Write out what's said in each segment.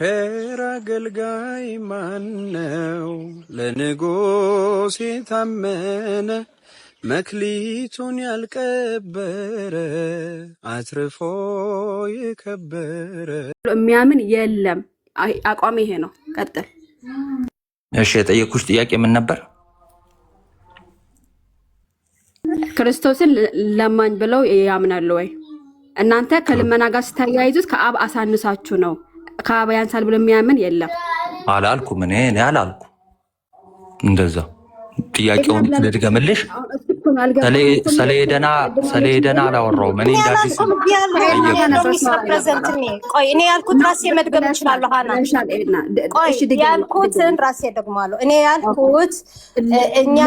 ቸር አገልጋይ ማነው? ለንጉሥ የታመነ መክሊቱን ያልቀበረ አትርፎ የከበረ የሚያምን የለም። አቋም ይሄ ነው። ቀጥል። እሺ የጠየኩሽ ጥያቄ ምን ነበር? ክርስቶስን ለማኝ ብለው ያምናሉ ወይ? እናንተ ከልመና ጋር ስታያይዙት ከአብ አሳንሳችሁ ነው። ከአብ ያንሳል ብሎ የሚያምን የለም አላልኩም። እኔ አላልኩ እንደዛ። ጥያቄውን ልድገምልሽ። ሰሌደና አላወራሁም። እኔ እንዳዲስ ቆይ እኔ ያልኩት ራሴ መድገም እችላለሁ። ቆይ ያልኩትን ራሴ ደግማለሁ። እኔ ያልኩት እኛ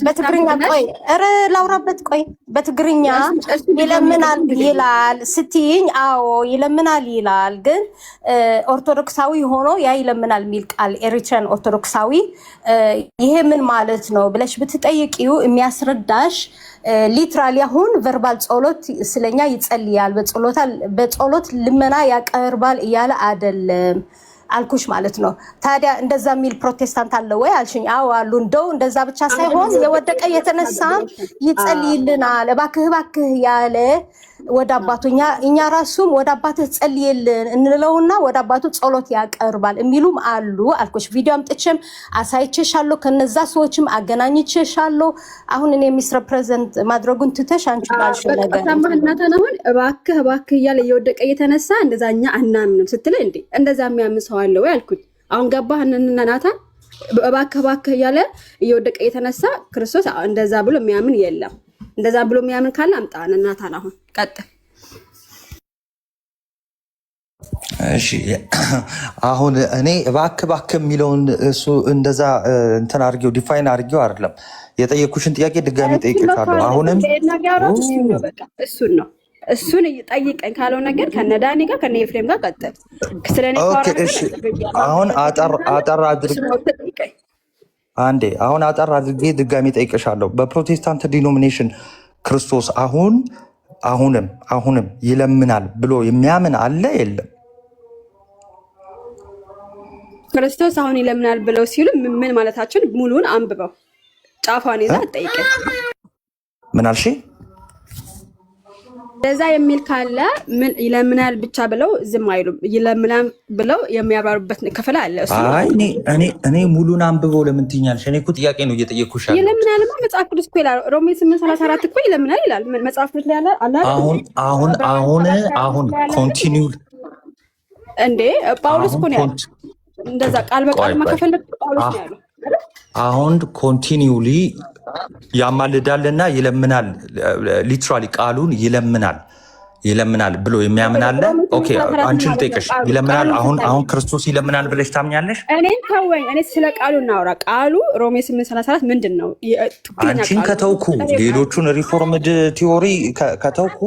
በትግርኛ ቆይ ኧረ ላውራበት። ቆይ በትግርኛ ይለምናል ይላል ስትይኝ፣ አዎ ይለምናል ይላል። ግን ኦርቶዶክሳዊ ሆኖ ያ ይለምናል የሚል ቃል ኤሪትሪያን ኦርቶዶክሳዊ ይሄ ምን ማለት ነው ብለሽ ብትጠይቂው የሚያስረዳሽ ሊትራሊ አሁን ቨርባል ጸሎት ስለኛ ይጸልያል፣ በጸሎት ልመና ያቀርባል እያለ አይደለም አልኩሽ ማለት ነው። ታዲያ እንደዛ የሚል ፕሮቴስታንት አለ ወይ አልሽኝ። አዎ አሉ። እንደው እንደዛ ብቻ ሳይሆን የወደቀ የተነሳ ይጸልይልናል እባክህ ያለ ወደ አባቱ እኛ ራሱም ወደ አባትህ ጸልይልን እንለውና ወደ አባቱ ጸሎት ያቀርባል የሚሉም አሉ አልኩሽ። ቪዲዮ አምጥቼም አሳይቼሻለሁ፣ ከነዛ ሰዎችም አገናኝቼሻለሁ። አሁን እኔ ሚስረፕሬዘንት ማድረጉን ትተሽ አንቺ ባልሽ ነገር ተማህናታውን እባክህ እያለ እየወደቀ የተነሳ እንደዛኛ አናምንም ስትለኝ እንዴ እንደዛ የሚያምን ሰው አለ ወይ አልኩኝ። አሁን ገባህ? እናናታ እባክህ እያለ እየወደቀ የተነሳ ክርስቶስ እንደዛ ብሎ የሚያምን የለም። እንደዛ ብሎ የሚያምን ካለ አምጣ እናታን። አሁን ቀጥል። እሺ አሁን እኔ እባክህ የሚለውን እሱ እንደዛ እንትን አድርጌው ዲፋይን አድርጌው አይደለም የጠየኩሽን ጥያቄ ድጋሚ ጠይቄሻለሁ። አሁንም እሱን ነው እሱን ጠይቀኝ ካለው ነገር ከነዳኒ ጋር ከነኤፍሬም ጋር ቀጥል። ስለኔ አሁን አጠር አድርጌ ድጋሚ ጠይቄሻለሁ። በፕሮቴስታንት ዲኖሚኔሽን ክርስቶስ አሁንም ይለምናል ብሎ የሚያምን አለ የለም? ክርስቶስ አሁን ይለምናል ብለው ሲሉ ምን ማለታችን? ሙሉን አንብበው ጫፏን ይዛ ጠይቀኝ። ምን አልሽ? እንደዛ የሚል ካለ ምን ይለምናል ብቻ ብለው ዝም አይሉም። ይለምናል ብለው የሚያባሩበት ክፍል አለ። እኔ ሙሉን አንብበው ለምን ትይኛለሽ? እኔ እኮ ጥያቄ ነው እየጠየኩሽ ያለው። ይለምናልማ መጽሐፍ ቅዱስ እኮ ይላል። ሮሜ 8:34 እኮ ይለምናል ይላል መጽሐፍ ቅዱስ ላይ ያለ አላ። አሁን ኮንቲኒው እንዴ ጳውሎስ እኮ ነው እንደዛ ቃል በቃል ማከፈል ጳውሎስ ነው ያለው። አሁን ኮንቲኒውሊ ያማልዳልና ይለምናል። ሊትራሊ ቃሉን ይለምናል ብሎ የሚያምን አለ? ኦኬ አንቺን ልጠይቅሽ፣ ይለምናል አሁን ክርስቶስ ይለምናል ብለሽ ታምኛለሽ? እኔን ተወኝ። እኔ ስለ ቃሉ እናውራ። ቃሉ ሮሜ 8:34 ምንድን ነው? አንቺን ከተውኩ ሌሎቹን ሪፎርምድ ቲዮሪ ከተውኩ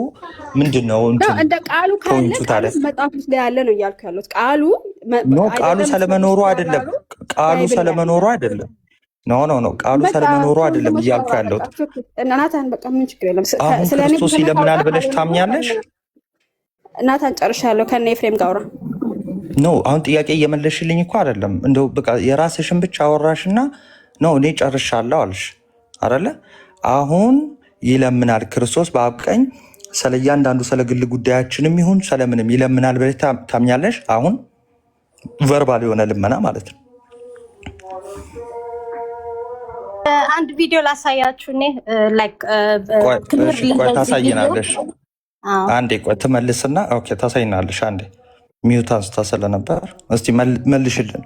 ምንድን ነው እንደ ቃሉ ካለ መጽሐፍ ውስጥ ላይ ያለ ነው እያልኩ ያሉት። ቃሉ ስለመኖሩ አይደለም። ኖ ቃሉ ስለመኖሩ አይደለም እያልኩ ያለሁት። እናታን በቃ ምን ችግር የለም። አሁን ክርስቶስ ይለምናል ብለሽ ታምኛለሽ? እናታን ጨርሻለሁ። ከነ ኤፍሬም ጋር አውራ። ኖ አሁን ጥያቄ እየመለሽልኝ እኮ አይደለም። እንደው በቃ የራስሽን ብቻ አወራሽና ነው እኔ ጨርሻለሁ አልሽ አይደለ? አሁን ይለምናል ክርስቶስ በአብ ቀኝ ስለ እያንዳንዱ ስለ ግል ጉዳያችንም ይሁን ስለምንም ይለምናል ብለሽ ታምኛለሽ? አሁን ቨርባል የሆነ ልመና ማለት ነው። አንድ ቪዲዮ ላሳያችሁ። እኔ ላይክ ታሳይናለሽ። አንዴ ቆይ ትመልስና ኦኬ ታሳይናለሽ። አንዴ ሚዩት አንስታ ስለነበር እስቲ መልሽልን።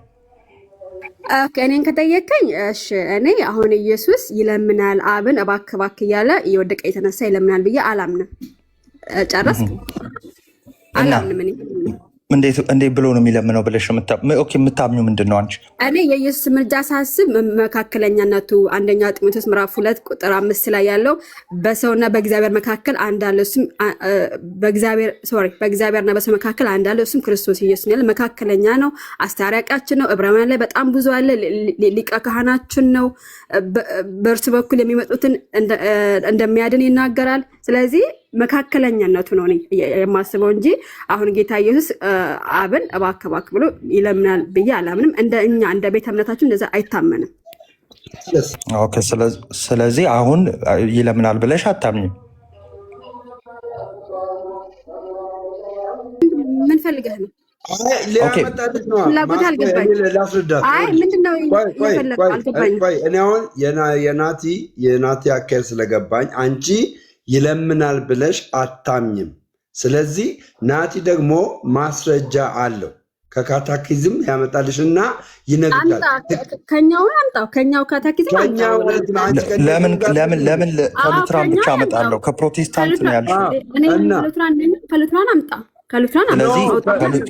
ኦኬ እኔን ከጠየቀኝ እሺ፣ እኔ አሁን ኢየሱስ ይለምናል አብን እባክህ እያለ እየወደቀ የተነሳ ይለምናል ብዬ አላምንም። ጨረስክ? አላምንም እኔ እንዴት ብሎ ነው የሚለምነው ብለሽ የምታምኙ ምንድን ነው አንቺ? እኔ የኢየሱስ ምልጃ ሳስብ መካከለኛነቱ አንደኛ ጢሞቴዎስ ምዕራፍ 2 ቁጥር 5 ላይ ያለው በሰውና በእግዚአብሔር መካከል አንድ አለ፣ እሱም በእግዚአብሔርና በሰው መካከል አንድ አለ፣ እሱም ክርስቶስ ኢየሱስ ነው። መካከለኛ ነው፣ አስታራቂያችን ነው። ዕብራውያን ላይ በጣም ብዙ አለ። ሊቀ ካህናችን ነው። በእርሱ በኩል የሚመጡትን እንደሚያድን ይናገራል። ስለዚህ መካከለኛነቱ ነው የማስበው እንጂ አሁን ጌታ ኢየሱስ አብን እባክህ ብሎ ይለምናል ብዬ አላምንም። እኛ እንደ ቤተ እምነታችን እንደዛ አይታመንም። ኦኬ። ስለዚህ አሁን ይለምናል ብለሽ አታምኝም? ምን ፈልገህ ነው? ፍላጎት አልገባኝ። አይ ምንድነው የፈለገው አልገባኝም። እኔ አሁን የናቲ አካል ስለገባኝ አንቺ ይለምናል ብለሽ አታምኝም። ስለዚህ ናቲ ደግሞ ማስረጃ አለው ከካታኪዝም ያመጣልሽና ይነግዳል። ከኛው አምጣው፣ ከኛው ካታኪዝም ለምን ከሉትራን ብቻ አመጣለሁ? ከፕሮቴስታንት ነው ያልሽው። ከሉትራን አምጣ፣ ከሉትራን አምጣ።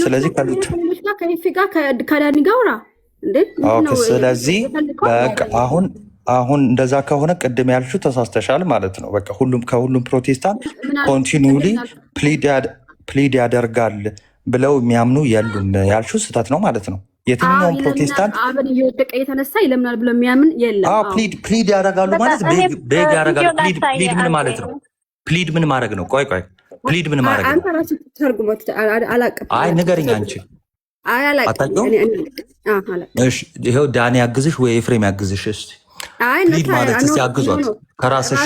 ስለዚህ ከኢፊ ጋር ከዳኒ ጋር አውራ እንዴ። ስለዚህ በቃ አሁን እንደዛ ከሆነ ቅድም ያልሽው ተሳስተሻል ማለት ነው። በቃ ከሁሉም ፕሮቴስታንት ኮንቲኒውሊ ፕሊድ ያደርጋል ብለው የሚያምኑ የሉም ያልሽው ስህተት ነው ማለት ነው። የትኛውም ፕሮቴስታንት አብን እየወደቀ የተነሳ ይለምናል ብሎ የሚያምን የለም። ፕሊድ ያደርጋሉ ማለት ቤግ ያደርጋሉ። ፕሊድ ምን ማለት ነው? ፕሊድ ምን ማድረግ ነው? ቆይ ፕሊድ ምን ማድረግ ነው? አንተ ራስህ ተርጉሞት አላቀም። አይ ንገረኝ አንቺ። አይ አላቀም። እሺ ይሄው ዳኒ ያግዝሽ ወይ ኤፍሬም ያግዝሽ እስቲ። ፕሊድ ማለት ሲያግዟት ከራስሽ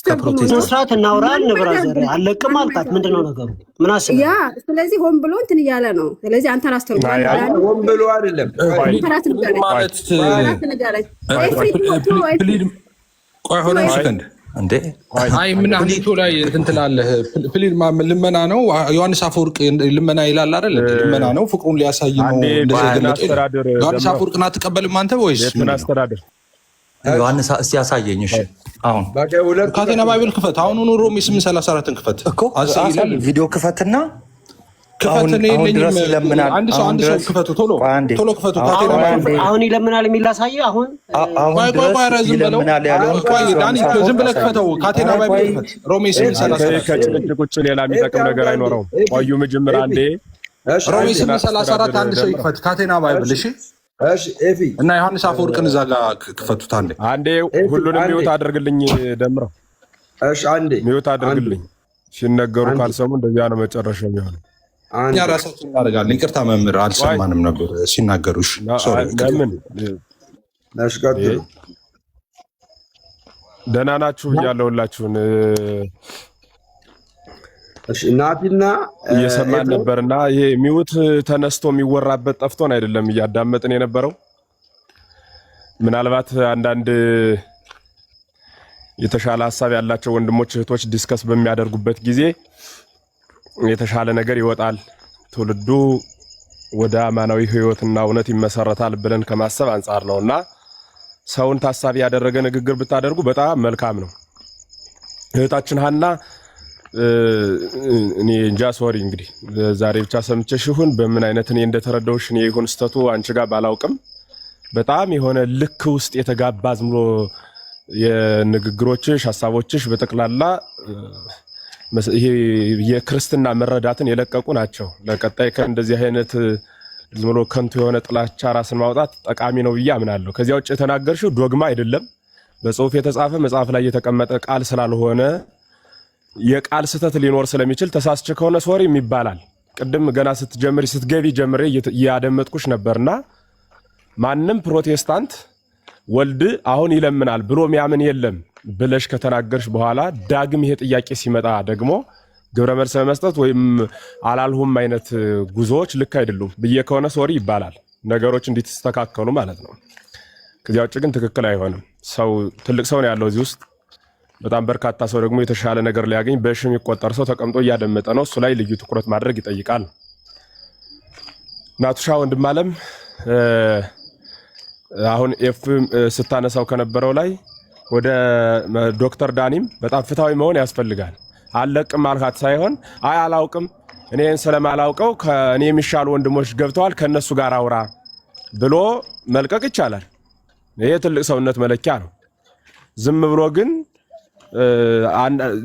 ከፕሮቴስታንት ስርዓት እናውራል። ንብራዘር አለቅም አልካት። ምንድነው ነገሩ? ምን አስበህ? ያ ስለዚህ ሆን ብሎ እንትን እያለ ነው። ስለዚህ አንተ ራስህ ተርጉም። ሆን ብሎ አይደለም ማለት ቆይ ሆነ ሰከንድ እንዴ አይ ምን አህሊቶ ላይ እንትን ትላለህ። ፕሊድ ልመና ነው። ዮሐንስ አፈወርቅ ልመና ይላል አይደል? ልመና ነው፣ ፍቅሩን ሊያሳይ ነው። እንደዚህ ዮሐንስ አፈወርቅን አትቀበልም አንተ ወይስ ምን አስተዳደር? ዮሐንስ እስቲ ያሳየኝ። እሺ አሁን ካቴና ባይብል ክፈት። አሁን ሮሜ 8:34 ክፈት እኮ አሳይ። ቪዲዮ ክፈትና ክፈት። አንድ ሰው ክፈቱ፣ ቶሎ ክፈቱ። ካቴና ባይብል አሁን ይለምናል የሚል ላሳየህ። አሁን ዝም ብለህ ክፈተው። ካቴና ባይብል ክፈት። ሮሜ 8:34 ከጭቅጭቅ ውጭ ሌላ የሚጠቅም ነገር አይኖረውም። ቆዩ ምጅምር አንዴ ሮሜ 8:34 አንድ ሰው ይክፈት። ካቴና ባይብል እሺ ኤፊ እና ዮሐንስ አፈወርቅን እዛ ጋር ክፈቱት። አንዴ ሁሉንም ሚውት አድርግልኝ። ደምረው እሺ አንዴ ሚውት አድርግልኝ። ሲነገሩ ካልሰሙ እንደዚያ ነው መጨረሻው የሚሆነው። እኛ ራሳችን እናደርጋለን። ይቅርታ መምህር አልሰማንም ነበር ሲናገሩሽ። ለምን ደህና ናችሁ እያለሁላችሁን ናቲና እየሰማን ነበርና ይሄ ሚውት ተነስቶ የሚወራበት ጠፍቶን አይደለም እያዳመጥን የነበረው። ምናልባት አንዳንድ የተሻለ ሀሳብ ያላቸው ወንድሞች እህቶች ዲስከስ በሚያደርጉበት ጊዜ የተሻለ ነገር ይወጣል፣ ትውልዱ ወደ አማናዊ ሕይወትና እውነት ይመሰረታል ብለን ከማሰብ አንጻር ነውና ሰውን ታሳቢ ያደረገ ንግግር ብታደርጉ በጣም መልካም ነው። እህታችን ሀና እኔ እንጃ ሶሪ እንግዲህ ዛሬ ብቻ ሰምቼሽ ይሁን በምን አይነት እኔ እንደተረዳሁሽ እኔ ይሁን ስተቱ አንቺ ጋር ባላውቅም በጣም የሆነ ልክ ውስጥ የተጋባ ዝም ብሎ የንግግሮችሽ ሐሳቦችሽ በጠቅላላ ይሄ የክርስትና መረዳትን የለቀቁ ናቸው። ለቀጣይ ከእንደዚህ አይነት ዝም ብሎ ከንቱ የሆነ ጥላቻ ራስን ማውጣት ጠቃሚ ነው ብዬ አምናለሁ። ከዚያ ውጭ የተናገርሽው ዶግማ አይደለም፣ በጽሁፍ የተጻፈ መጽሐፍ ላይ የተቀመጠ ቃል ስላልሆነ የቃል ስህተት ሊኖር ስለሚችል ተሳስቼ ከሆነ ሶሪም ይባላል። ቅድም ገና ስትገቢ ጀምሬ ያደመጥኩሽ ነበርና ማንም ፕሮቴስታንት ወልድ አሁን ይለምናል ብሎ የሚያምን የለም ብለሽ ከተናገርሽ በኋላ ዳግም ይሄ ጥያቄ ሲመጣ ደግሞ ግብረ መልስ መስጠት ወይም አላልሁም አይነት ጉዞዎች ልክ አይደሉም ብዬ ከሆነ ሶሪ ይባላል። ነገሮች እንዲተስተካከሉ ማለት ነው። ከዚያ ውጭ ግን ትክክል አይሆንም። ሰው ትልቅ ሰው ነው ያለው እዚህ ውስጥ። በጣም በርካታ ሰው ደግሞ የተሻለ ነገር ሊያገኝ በሽም ይቆጠር ሰው ተቀምጦ እያደመጠ ነው። እሱ ላይ ልዩ ትኩረት ማድረግ ይጠይቃል። ናቱሻ ወንድም አለም አሁን ኤፍ ስታነሳው ከነበረው ላይ ወደ ዶክተር ዳኒም በጣም ፍትሃዊ መሆን ያስፈልጋል። አለቅም አልካት ሳይሆን አይ አላውቅም እኔን ስለማላውቀው ከኔ የሚሻሉ ወንድሞች ገብተዋል ከነሱ ጋር አውራ ብሎ መልቀቅ ይቻላል። ይሄ ትልቅ ሰውነት መለኪያ ነው። ዝም ብሎ ግን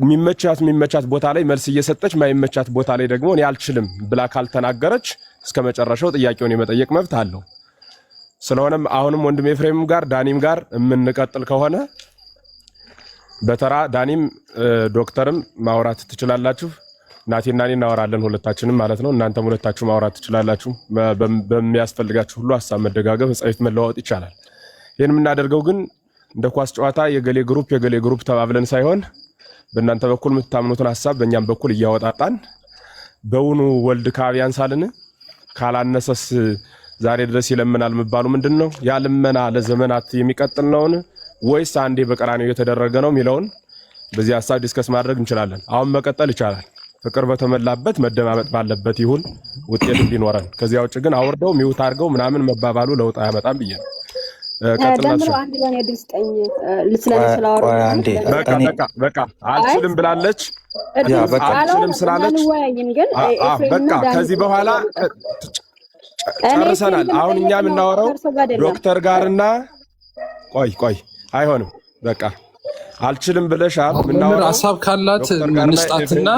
የሚመቻት ቦታ ላይ መልስ እየሰጠች ማይመቻት ቦታ ላይ ደግሞ እኔ አልችልም ብላ ካልተናገረች እስከ መጨረሻው ጥያቄውን የመጠየቅ መብት አለው። ስለሆነም አሁንም ወንድም ኤፍሬም ጋር ዳኒም ጋር የምንቀጥል ከሆነ በተራ ዳኒም ዶክተርም ማውራት ትችላላችሁ። ናቲና እኔ እናወራለን ሁለታችንም ማለት ነው። እናንተም ሁለታችሁ ማውራት ትችላላችሁ። በሚያስፈልጋችሁ ሁሉ ሐሳብ መደጋገፍ ጻይት መለዋወጥ ይቻላል። ይሄን የምናደርገው ግን እንደ ኳስ ጨዋታ የገሌ ግሩፕ ተባብለን ሳይሆን በእናንተ በኩል የምታምኑትን ሐሳብ በእኛም በኩል እያወጣጣን በውኑ ወልድ ከአብ ያንሳልን? ካላነሰስ ዛሬ ድረስ ይለምናል መባሉ ምንድነው? ያ ልመና ለዘመናት የሚቀጥል ነውን ወይስ አንዴ በቀራንዮ የተደረገ ነው የሚለውን በዚህ ሐሳብ ዲስከስ ማድረግ እንችላለን። አሁን መቀጠል ይቻላል። ፍቅር በተመላበት መደማመጥ ባለበት ይሁን ውጤት እንዲኖረን። ከዚያ ውጭ ግን አውርደው ሚውት አድርገው ምናምን መባባሉ ለውጥ አያመጣም ብዬ ነው። በቃ አልችልም ብላለች። አልችልም ስላለች በቃ ከዚህ በኋላ ጨርሰናል። አሁን እኛ የምናወራው ዶክተር ጋርና ቆይ አይሆንም። በቃ አልችልም ብለሻል። ምናወራው ሐሳብ ካላት እንስጣትና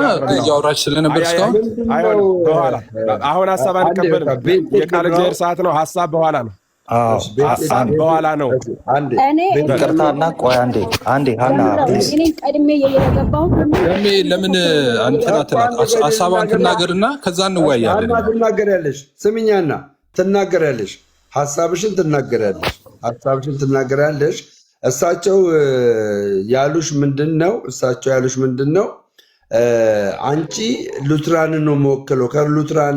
ያወራች ስለነበር እስካሁን አይሆንም። በኋላ አሁን ሐሳብ አንቀበልም። የቃል እግዚአብሔር ሰዓት ነው። ሐሳብ በኋላ ነው። ሐሳብ በኋላ ነው። ይቅርታና ቆይ አንዴ ሀና ፕሊዝ ቀድሜ የገባው ለምን ሐሳቧን ትናገርና ከዛ እንወያያለን። ትናገሪያለሽ። ስሚኛና ትናገሪያለሽ። ሐሳብሽን ትናገሪያለሽ። እሳቸው ያሉሽ ምንድነው? አንቺ ሉትራንን ነው የምወክለው። ከሉትራን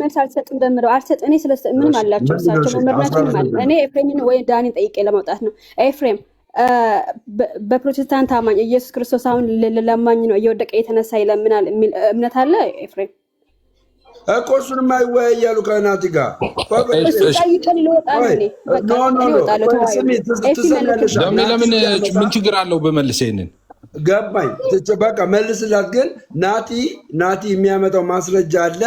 መልስ አልሰጥም። ደምረው አልሰጥ እኔ ምንም አላቸው እሳቸው መመርናቸው ማለት እኔ ኤፍሬምን ወይ ዳኒን ጠይቄ ለማውጣት ነው። ኤፍሬም በፕሮቴስታንት አማኝ ኢየሱስ ክርስቶስ አሁን ለማኝ ነው እየወደቀ የተነሳ ይለምናል የሚል እምነት አለ ኤፍሬም? እኮ እሱንም አይወያያሉ ከናቲ ጋር ለምን ምን ችግር አለው? በመልስ ይሄንን ገባኝ። በቃ መልስላት። ግን ናቲ የሚያመጣው ማስረጃ አለ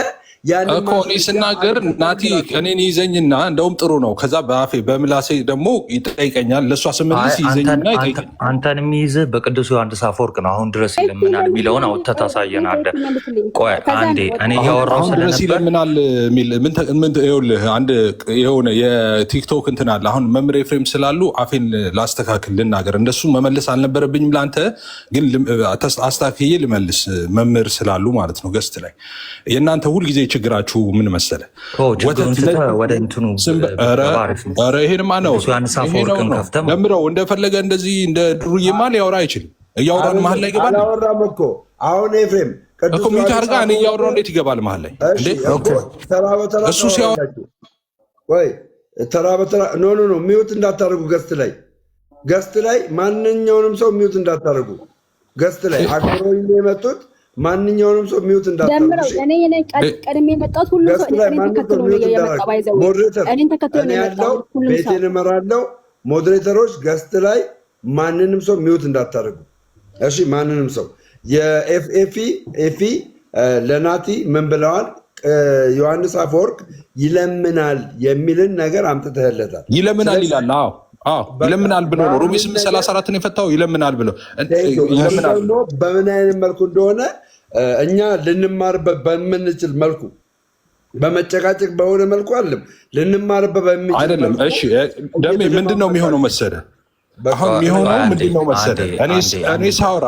እኮ እኔ ስናገር ናቲ እኔን ይዘኝና እንደውም ጥሩ ነው። ከዛ በአፌ በምላሴ ደግሞ ይጠይቀኛል። ለእሷ ስመልስ ይዘኝና ይጠይቀኛል። አንተን የሚይዝህ በቅዱስ ዮሐንስ አፈወርቅ ነው። አሁን ድረስ ይለምናል የሚለውን አውጥተህ ታሳየናለህ። ቆይ አንዴ እኔ እያወራሁ ስለነበር ይለምናል የሚል ይኸውልህ፣ አንድ የሆነ የቲክቶክ እንትን አለ። አሁን መምህር ኤፍሬም ስላሉ አፌን ላስተካክል ልናገር። እንደሱ መመለስ አልነበረብኝም። ለአንተ ግን አስተካክዬ ልመልስ፣ መምህር ስላሉ ማለት ነው። ገስት ላይ የእናንተ ሁልጊዜ ችግራችሁ ምን መሰለ? ይሄንማ ነው ለምረው እንደፈለገ እንደዚህ እንደ ድሩዬማ ሊያወራ አይችልም። እያወራን መሀል ላይ ይገባል። አላወራም እኮ አሁን ኤፍሬም እኮ ሚዩት አድርጋ እኔ እያወራሁ እንዴት ይገባል መሀል ላይ? እሱ ሲያወራ ተራ በተራ ኖ ሚዩት እንዳታደርጉ። ገስት ላይ ማንኛውንም ሰው ሚዩት እንዳታደርጉ። ገስት ላይ አክብረው የመጡት ማንኛውንም ሰው ሚውት እንዳታደርጉ። እኔ ቀድሜ የመጣሁት ሁሉ ሰው እኔን ተከትሎ ነው የመጣው። ባይዘው እኔን ተከትሎ ነው የመጣው። ሁሉ ሰው ቤቴን እመራለሁ። ሞዴሬተሮች ገስት ላይ ማንንም ሰው ሚውት እንዳታደርጉ እሺ። ማንንም ሰው ኤፊ ለናቲ ምን ብለዋል? ዮሐንስ አፈወርቅ ይለምናል የሚልን ነገር አምጥተህለታል። ይለምናል ይላል። ይለምናል ብሎ ነው ሮሜ 8:34 የፈታው። ይለምናል ብሎ በምን አይነት መልኩ እንደሆነ እኛ ልንማርበት በምንችል መልኩ በመጨቃጨቅ በሆነ መልኩ አለም ልንማርበት በሚችል አይደለም። እሺ ደሜ ምንድነው የሚሆነው መሰለህ? አሁን የሚሆነው ምንድነው መሰለህ? እኔ ሳውራ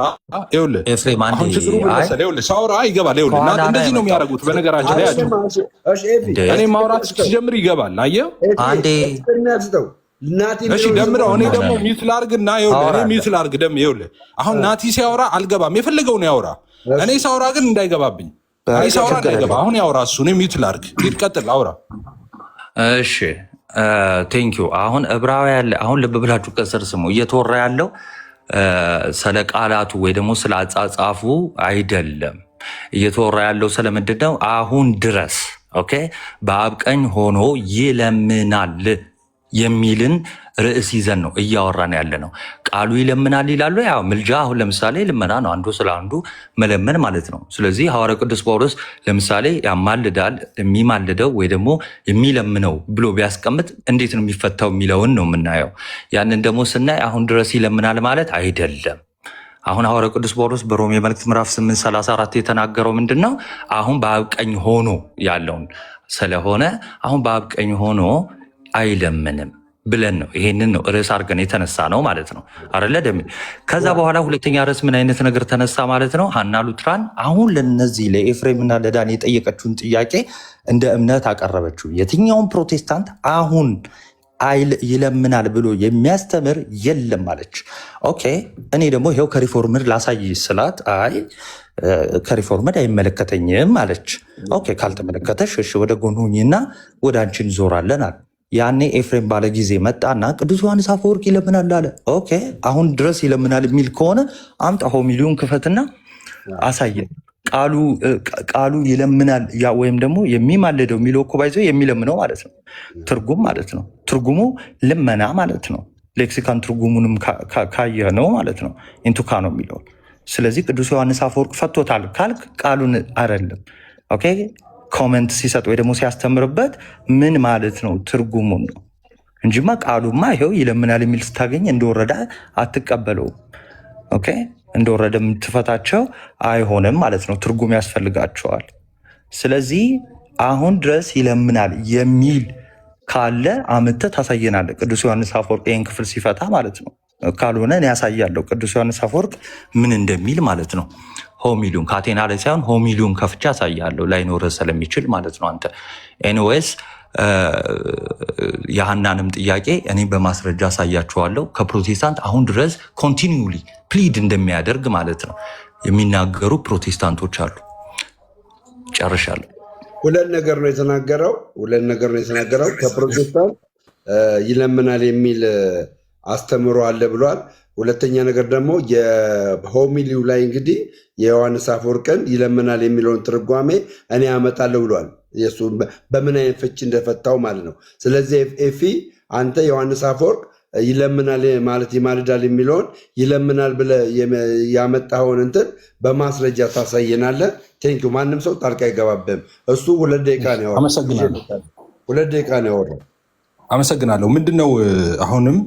ይኸውልህ፣ አሁን ችግሩ መሰለህ፣ ይኸውልህ ሳውራ ይገባል። ይኸውልህ እና እንደዚህ ነው የሚያደርጉት። በነገራችን ላይ እኔ ማውራት ሲጀምር ይገባል። አየህ አንዴ እሺ ደምረው እኔ ደግሞ ሚውት ላርግና ይኸውልህ፣ እኔ ሚውት ላርግ ደም ይኸውልህ፣ አሁን ናቲ ሲያወራ አልገባም። የፈለገውን ያወራ፣ እኔ ሳውራ ግን እንዳይገባብኝ። እኔ ሳውራ እንዳይገባ። አሁን ያወራ እሱ፣ እኔ ሚውት ላርግ። ይቀጥል አውራ። እሺ ቴንኪዩ። አሁን ዕብራውያን ያለ አሁን ልብ ብላችሁ ከስር ስሙ። እየተወራ ያለው ስለ ቃላቱ ወይ ደግሞ ስለ አጻጻፉ አይደለም። እየተወራ ያለው ስለምንድን ነው? አሁን ድረስ ኦኬ፣ በአብ ቀኝ ሆኖ ይለምናል የሚልን ርዕስ ይዘን ነው እያወራን ያለ ነው። ቃሉ ይለምናል ይላሉ። ያው ምልጃ አሁን ለምሳሌ ልመና ነው፣ አንዱ ስለ አንዱ መለመን ማለት ነው። ስለዚህ ሐዋርያው ቅዱስ ጳውሎስ ለምሳሌ ያማልዳል፣ የሚማልደው ወይ ደግሞ የሚለምነው ብሎ ቢያስቀምጥ እንዴት ነው የሚፈታው የሚለውን ነው የምናየው። ያንን ደግሞ ስናይ አሁን ድረስ ይለምናል ማለት አይደለም። አሁን ሐዋርያው ቅዱስ ጳውሎስ በሮሜ መልእክት ምዕራፍ 8:34 የተናገረው ምንድን ነው? አሁን በአብ ቀኝ ሆኖ ያለውን ስለሆነ አሁን በአብ ቀኝ ሆኖ አይለምንም። ብለን ነው ይሄንን ነው ርዕስ አድርገን የተነሳ ነው ማለት ነው አይደለ ደሜ? ከዛ በኋላ ሁለተኛ ርዕስ ምን አይነት ነገር ተነሳ ማለት ነው? ሀና ሉትራን አሁን ለነዚህ ለኤፍሬምና ለዳን የጠየቀችውን ጥያቄ እንደ እምነት አቀረበችው። የትኛውን ፕሮቴስታንት አሁን ይለምናል ብሎ የሚያስተምር የለም አለች። ኦኬ እኔ ደግሞ ይኸው ከሪፎርምድ ላሳይ ስላት አይ ከሪፎርመድ አይመለከተኝም አለች። ኦኬ ካልተመለከተሽ እሺ ወደ ጎን ሁኚና ወደ አንቺ እንዞራለን አለ። ያኔ ኤፍሬም ባለ ጊዜ መጣና ቅዱስ ዮሐንስ አፈወርቅ ይለምናል አለ። ኦኬ አሁን ድረስ ይለምናል የሚል ከሆነ አምጣ ሆሚሊውን ክፈትና አሳየን። ቃሉ ይለምናል ወይም ደግሞ የሚማልደው የሚለው እኮ ባይዘው የሚለምነው ማለት ነው፣ ትርጉም ማለት ነው። ትርጉሙ ልመና ማለት ነው። ሌክሲካን ትርጉሙንም ካየ ነው ማለት ነው። ኢንቱካ ነው የሚለው። ስለዚህ ቅዱስ ዮሐንስ አፈወርቅ ፈቶታል ካልክ ቃሉን አይደለም ኦኬ ኮመንት ሲሰጥ ወይ ደግሞ ሲያስተምርበት ምን ማለት ነው ትርጉሙን ነው እንጂማ ቃሉማ ይኸው ይለምናል የሚል ስታገኝ እንደወረደ አትቀበለውም። ኦኬ እንደወረደ የምትፈታቸው አይሆንም ማለት ነው። ትርጉም ያስፈልጋቸዋል። ስለዚህ አሁን ድረስ ይለምናል የሚል ካለ አምጥተህ ታሳየናለህ። ቅዱስ ዮሐንስ አፈወርቅ ይህን ክፍል ሲፈታ ማለት ነው። ካልሆነ እኔ ያሳያለሁ ቅዱስ ዮሐንስ አፈወርቅ ምን እንደሚል ማለት ነው። ሆሚሊውን ካቴና ላይ ሳይሆን ሆሚሊውን ከፍቻ ያሳያለሁ ላይኖርህ ስለሚችል ማለት ነው። አንተ ኤኒዌይስ የሀናንም ጥያቄ እኔ በማስረጃ አሳያችኋለሁ። ከፕሮቴስታንት አሁን ድረስ ኮንቲኒውሊ ፕሊድ እንደሚያደርግ ማለት ነው የሚናገሩ ፕሮቴስታንቶች አሉ። ጨርሻለሁ። ሁለት ነገር ነው የተናገረው። ከፕሮቴስታንት ይለምናል የሚል አስተምሮ አለ ብሏል። ሁለተኛ ነገር ደግሞ የሆሚሊው ላይ እንግዲህ የዮሐንስ አፈወርቅን ይለምናል የሚለውን ትርጓሜ እኔ አመጣለሁ ብሏል። የሱ በምን አይነት ፍቺ እንደፈታው ማለት ነው። ስለዚህ ኤፊ አንተ ዮሐንስ አፈወርቅ ይለምናል ማለት ይማልዳል የሚለውን ይለምናል ብለህ ያመጣኸውን እንትን በማስረጃ ታሳየናለህ። ቴንኪው። ማንም ሰው ጣልቃ አይገባብህም። እሱ 2 ደቂቃ ነው ያወራው። 2 ደቂቃ ነው ያወራው። አመሰግናለሁ። ምንድነው አሁንም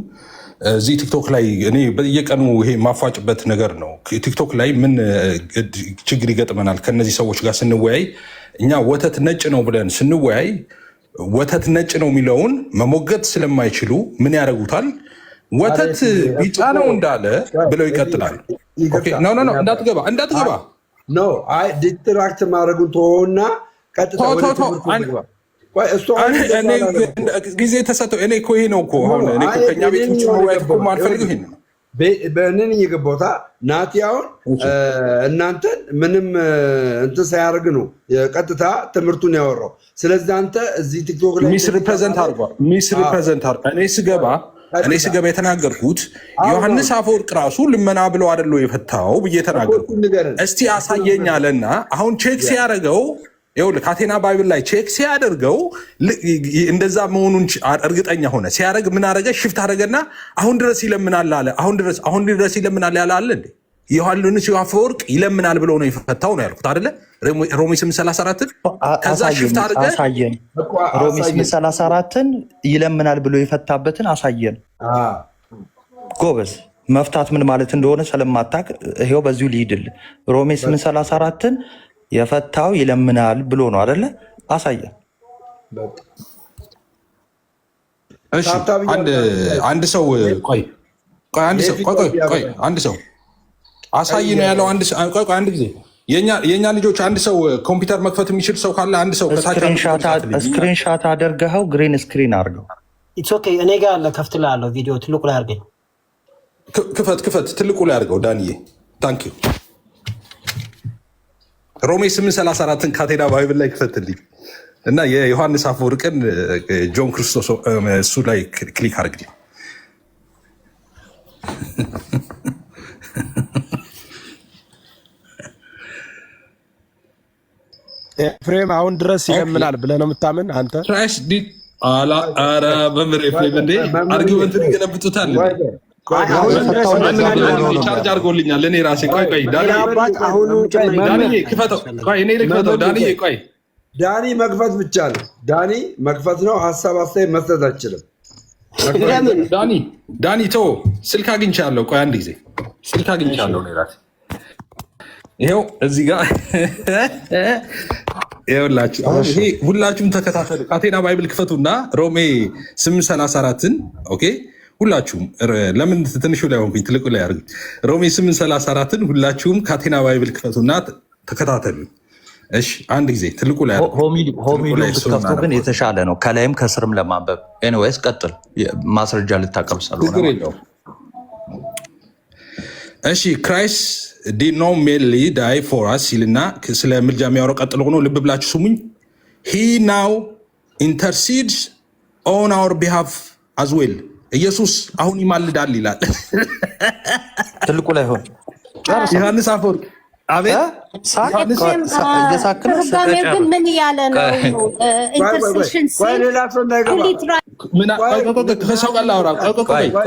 እዚህ ቲክቶክ ላይ እኔ በየቀኑ ይሄ ማፏጭበት ነገር ነው። ቲክቶክ ላይ ምን ችግር ይገጥመናል ከነዚህ ሰዎች ጋር ስንወያይ፣ እኛ ወተት ነጭ ነው ብለን ስንወያይ ወተት ነጭ ነው የሚለውን መሞገት ስለማይችሉ ምን ያደርጉታል? ወተት ቢጫ ነው እንዳለ ብለው ይቀጥላል። እንዳትገባ ዲስትራክት ማድረጉን ተወውና ቀጥታ ጊዜ ተሰጠው። እኔ እኮ ይሄ ነው እኮ አሁን እኔ ከኛ ቤት ውጭ መወያየት እኮ የማልፈልገው ይሄን ነው። በእንን እየገባሁት ናቲ አሁን እናንተን ምንም እንትን ሳያደርግ ነው ቀጥታ ትምህርቱን ያወራው። ስለዚህ አንተ እዚህ ቲክቶክ ላይ ሚስ ሪፕሬዘንት አድርጓል። እኔ ስገባ የተናገርኩት ዮሐንስ አፈወርቅ ራሱ ልመና ብለው አይደለው የፈታው ብዬ ተናገርኩት። እስቲ አሳየኝ አለና አሁን ቼክ ሲያደርገው ይኸውልህ ካቴና ባይብል ላይ ቼክ ሲያደርገው እንደዛ መሆኑን እርግጠኛ ሆነ። ሲያደርግ ምን አደረገ? ሽፍት አደረገና አሁን ድረስ ይለምናል አለ። አሁን ድረስ ይለምናል ያለ አለ እንዴ? ዮሐንስ አፈወርቅ ይለምናል ብሎ ነው የፈታው ነው ያልኩት አይደለ? ሮሜ 8:34 ከዛ ሽፍት አድርገህ አሳየን። ሮሜ 8:34 ይለምናል ብሎ የፈታበትን አሳየን። ጎበዝ መፍታት ምን ማለት እንደሆነ ስለማታውቅ ይሄው በዚሁ ልሂድል። ሮሜ 8:34 የፈታው ይለምናል ብሎ ነው አይደለ? አሳየን። እሺ አንድ ሰው አንድ ሰው አሳይ ነው ያለው። አንድ ጊዜ የኛ ልጆች አንድ ሰው ኮምፒውተር መክፈት የሚችል ሰው ካለ አንድ ሰው ስክሪንሻት አድርገው ግሪን ስክሪን አድርገው። ኢትስ ኦኬ። እኔ ጋር አለ ከፍትልሃለሁ። ቪዲዮ ትልቁ ላይ አድርገኝ። ክፈት ትልቁ ላይ አድርገው ዳንዬ። ታንክ ዩ። ሮሜ 8:34 ካቴና ባይብል ላይ ክፈትልኝ እና የዮሐንስ አፈወርቅን ጆን ክርስቶስ እሱ ላይ ክሊክ አድርግልኝ። ኤፍሬም አሁን ድረስ ይለምናል ብለህ ነው የምታምን አንተ? ኧረ መምህር ኤፍሬም እንዴ አርጊመንትን ይገለብጡታል። ቻርጅ አድርጎልኛል እኔ ራሴ። ቆይ ዳንዬ ክፈተው። እኔ ልክፈተው ዳንዬ። ቆይ ዳኒ መክፈት ብቻ ነው። ዳኒ መክፈት ነው። ሀሳብ አስተያየት መስጠት አችልም። ዳኒ ተው። ስልክ አግኝቻለሁ። ቆይ አንድ ጊዜ ስልክ አግኝቻለሁ እኔ ራሴ። ይኸው እዚህ ጋር ይኸውላችሁ አሁን ይሄ ሁላችሁም ተከታተሉ። ካቴና ባይብል ክፈቱና ሮሜ 8:34ን ኦኬ፣ ሁላችሁም ለምን ትንሹ ላይ ሆንኩኝ ትልቁ ላይ አድርጉ። ሮሜ 8:34ን ሁላችሁም ካቴና ባይብል ክፈቱና ተከታተሉ። እሺ አንድ ጊዜ ትልቁ ላይ ሆሚሉ ብትከፍቱ ግን የተሻለ ነው፣ ከላይም ከስርም ለማንበብ። ኤኒዌይስ ቀጥል፣ ማስረጃ ልታቀርብ ስለሆነ። እሺ ክራይስት ዲድ ኖት ሜርሊ ዳይ ፎር አስ ሲልና ስለ ምልጃ የሚያወራው ቀጥሎ ሆኖ ልብ ብላችሁ ስሙኝ። ሂ ናው ኢንተርሲድስ ኦን አወር ቢሃፍ አዝ ዌል። ኢየሱስ አሁን ይማልዳል ይላል። ትልቁ ላይ ሆን ዮሐንስ አፈወርቅ አቤት ትርጓሜው ግን ምን እያለ ነው? ኢንተርሴሽን ከሰው ጋር ላውራ።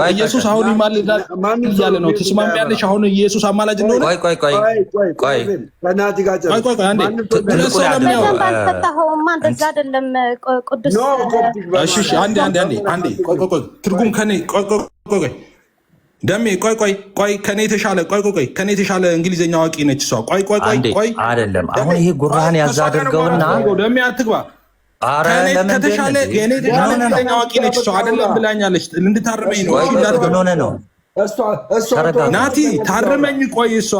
ኢየሱስ አሁን ይማልዳል እያለ ነው። ትስማሚያለሽ? አሁን ኢየሱስ አማላጅ እንደሆነ አልፈታኸውማ። እንደዛ አይደለም ቅዱስ። ትርጉም ከኔ ደሜ ቆይ ከኔ የተሻለ ከኔ የተሻለ እንግሊዝኛ አዋቂ ነች እሷ። ቆይ አይደለም። አሁን ይሄ ጉራህን ያዛደርገውና ደሜ አትግባ። ከተሻለ የኔ የተሻለ እንግሊዝኛ አዋቂ ነች እሷ አይደለም ብላኛለች። እንድታርመኝ ነው። ናቲ ታርመኝ። ቆይ እሷ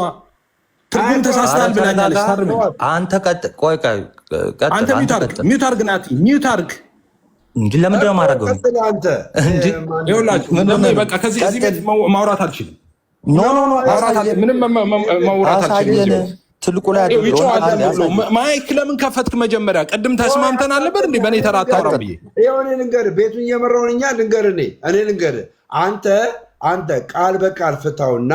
ትርጉም ተሳስታል ብላኛለች። ታርመኝ አንተ። አንተ ሚውት አርግ ናቲ፣ ሚውት አርግ እንጂ ለምንድን ነው የማደርገው? በቃ ከዚህ ቤት ማውራት አልችልም። ምንም ማውራት አልችልም። ትልቁ ላይ ማይክ ለምን ከፈትክ? መጀመሪያ ቅድም ተስማምተን አልነበር እንዴ? በእኔ ተራ አታውራ ብዬ ልንገርህ፣ ቤቱን እየመራውን እኛ ልንገርህ፣ እኔ ልንገርህ፣ አንተ ቃል በቃል ፍታውና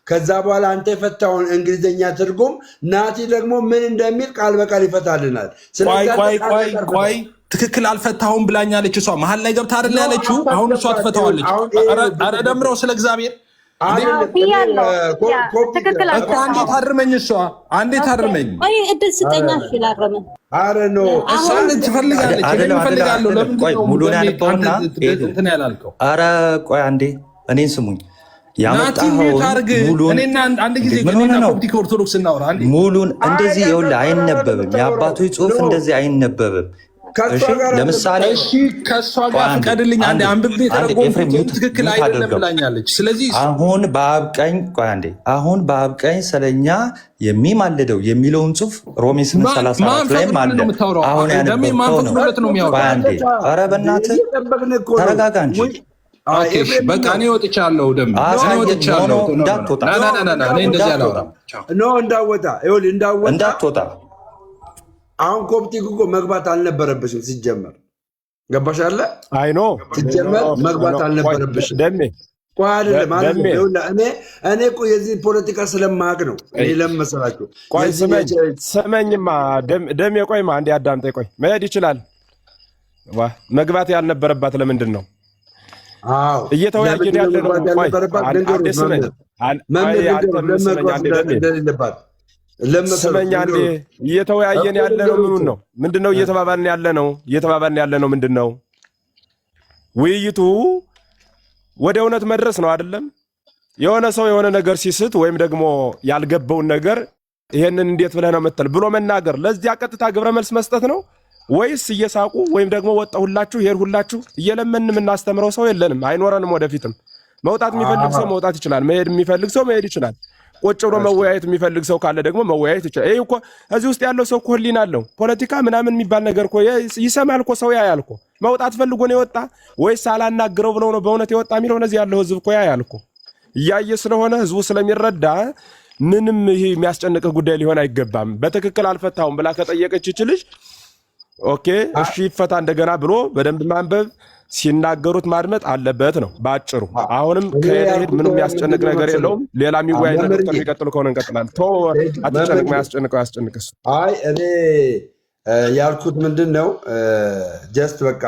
ከዛ በኋላ አንተ የፈታውን እንግሊዝኛ ትርጉም ናቲ ደግሞ ምን እንደሚል ቃል በቃል ይፈታልናል። ቆይ ትክክል አልፈታሁም ብላኛለች እሷ። መሀል ላይ ገብታ አይደል ያለችው? አሁን እሷ ትፈታዋለች። ኧረ ደምረው ስለ እግዚአብሔር አንዴ ታርመኝ፣ እሷ አንዴ ታርመኝ። እድል ስጠኛ ላረመ እሷን ትፈልጋለች። እፈልጋለሁ። ሙሉን ያልከውና ያላልከው? ኧረ ቆይ አንዴ እኔን ስሙኝ። ሙሉን እንደዚህ ይኸውልህ፣ አይነበብም። የአባቶች ጽሑፍ እንደዚህ አይነበብም። ለምሳሌ ከእሷ ጋር ፍቀድልኝ፣ አንብቤ ተረጎምኩት፣ ትክክል አይደለም ብላኛለች። ስለዚህ አሁን በአብ ቀኝ ስለኛ የሚማልደው የሚለውን ጽሑፍ ሮሜ 8:34 ላይም አለ። አሁን ያነበብከው ነው። ኧረ በእናትህ ተረጋጋ እንጂ። በቃ እኔ ወጥቻለሁ። እንዳትወጣ። አሁን ኮፕቲክ እኮ መግባት አልነበረብሽም ሲጀመር። ገባሽ አለ አይኖ ሲጀመር መግባት አልነበረብሽም። እኔ እኮ የዚህ ፖለቲካ ስለማቅ ነው። ለምን መሰላችሁ? ስመኝማ ደሜ፣ ቆይማ አንዴ አዳምጠኝ። ቆይ መሄድ ይችላል። መግባት ያልነበረባት ለምንድን ነው? እየተወያየን ያለ ነው። ስመኛ አንዴ እየተወያየን ያለ ነው። ምኑን ነው? ምንድነው እየተባባልን ያለ ነው? ምንድን ነው ውይይቱ? ወደ እውነት መድረስ ነው አይደለም? የሆነ ሰው የሆነ ነገር ሲስት ወይም ደግሞ ያልገባውን ነገር ይሄንን እንዴት ብለህ ነው መተል ብሎ መናገር፣ ለዚያ ቀጥታ ግብረ መልስ መስጠት ነው ወይስ እየሳቁ ወይም ደግሞ ወጣሁላችሁ ሄድሁላችሁ እየለመን የምናስተምረው ሰው የለንም፣ አይኖረንም። ወደፊትም መውጣት የሚፈልግ ሰው መውጣት ይችላል፣ መሄድ የሚፈልግ ሰው መሄድ ይችላል። ቁጭ ብሎ መወያየት የሚፈልግ ሰው ካለ ደግሞ መወያየት ይችላል። ይሄ እኮ እዚህ ውስጥ ያለው ሰው እኮ ህሊና አለው። ፖለቲካ ምናምን የሚባል ነገር እኮ ይሰማል እኮ፣ ሰው ያያል እኮ። መውጣት ፈልጎ ነው የወጣ ወይስ አላናግረው ብለው ነው በእውነት የወጣ የሚለው እነዚህ ያለው ህዝብ እኮ ያያል እኮ። እያየ ስለሆነ ህዝቡ ስለሚረዳ ምንም ይሄ የሚያስጨንቅህ ጉዳይ ሊሆን አይገባም። በትክክል አልፈታሁም ብላ ከጠየቀች ይችልሽ ኦኬ እሺ ይፈታ እንደገና ብሎ በደንብ ማንበብ፣ ሲናገሩት ማድመጥ አለበት ነው ባጭሩ። አሁንም ከሄድ ምንም የሚያስጨንቅ ነገር የለውም። ሌላ የሚወያይ ነገር የሚቀጥሉ ከሆነ እንቀጥላለን። አትጨንቅ፣ ማያስጨንቀው ያስጨንቅስ። አይ እኔ ያልኩት ምንድን ነው ጀስት በቃ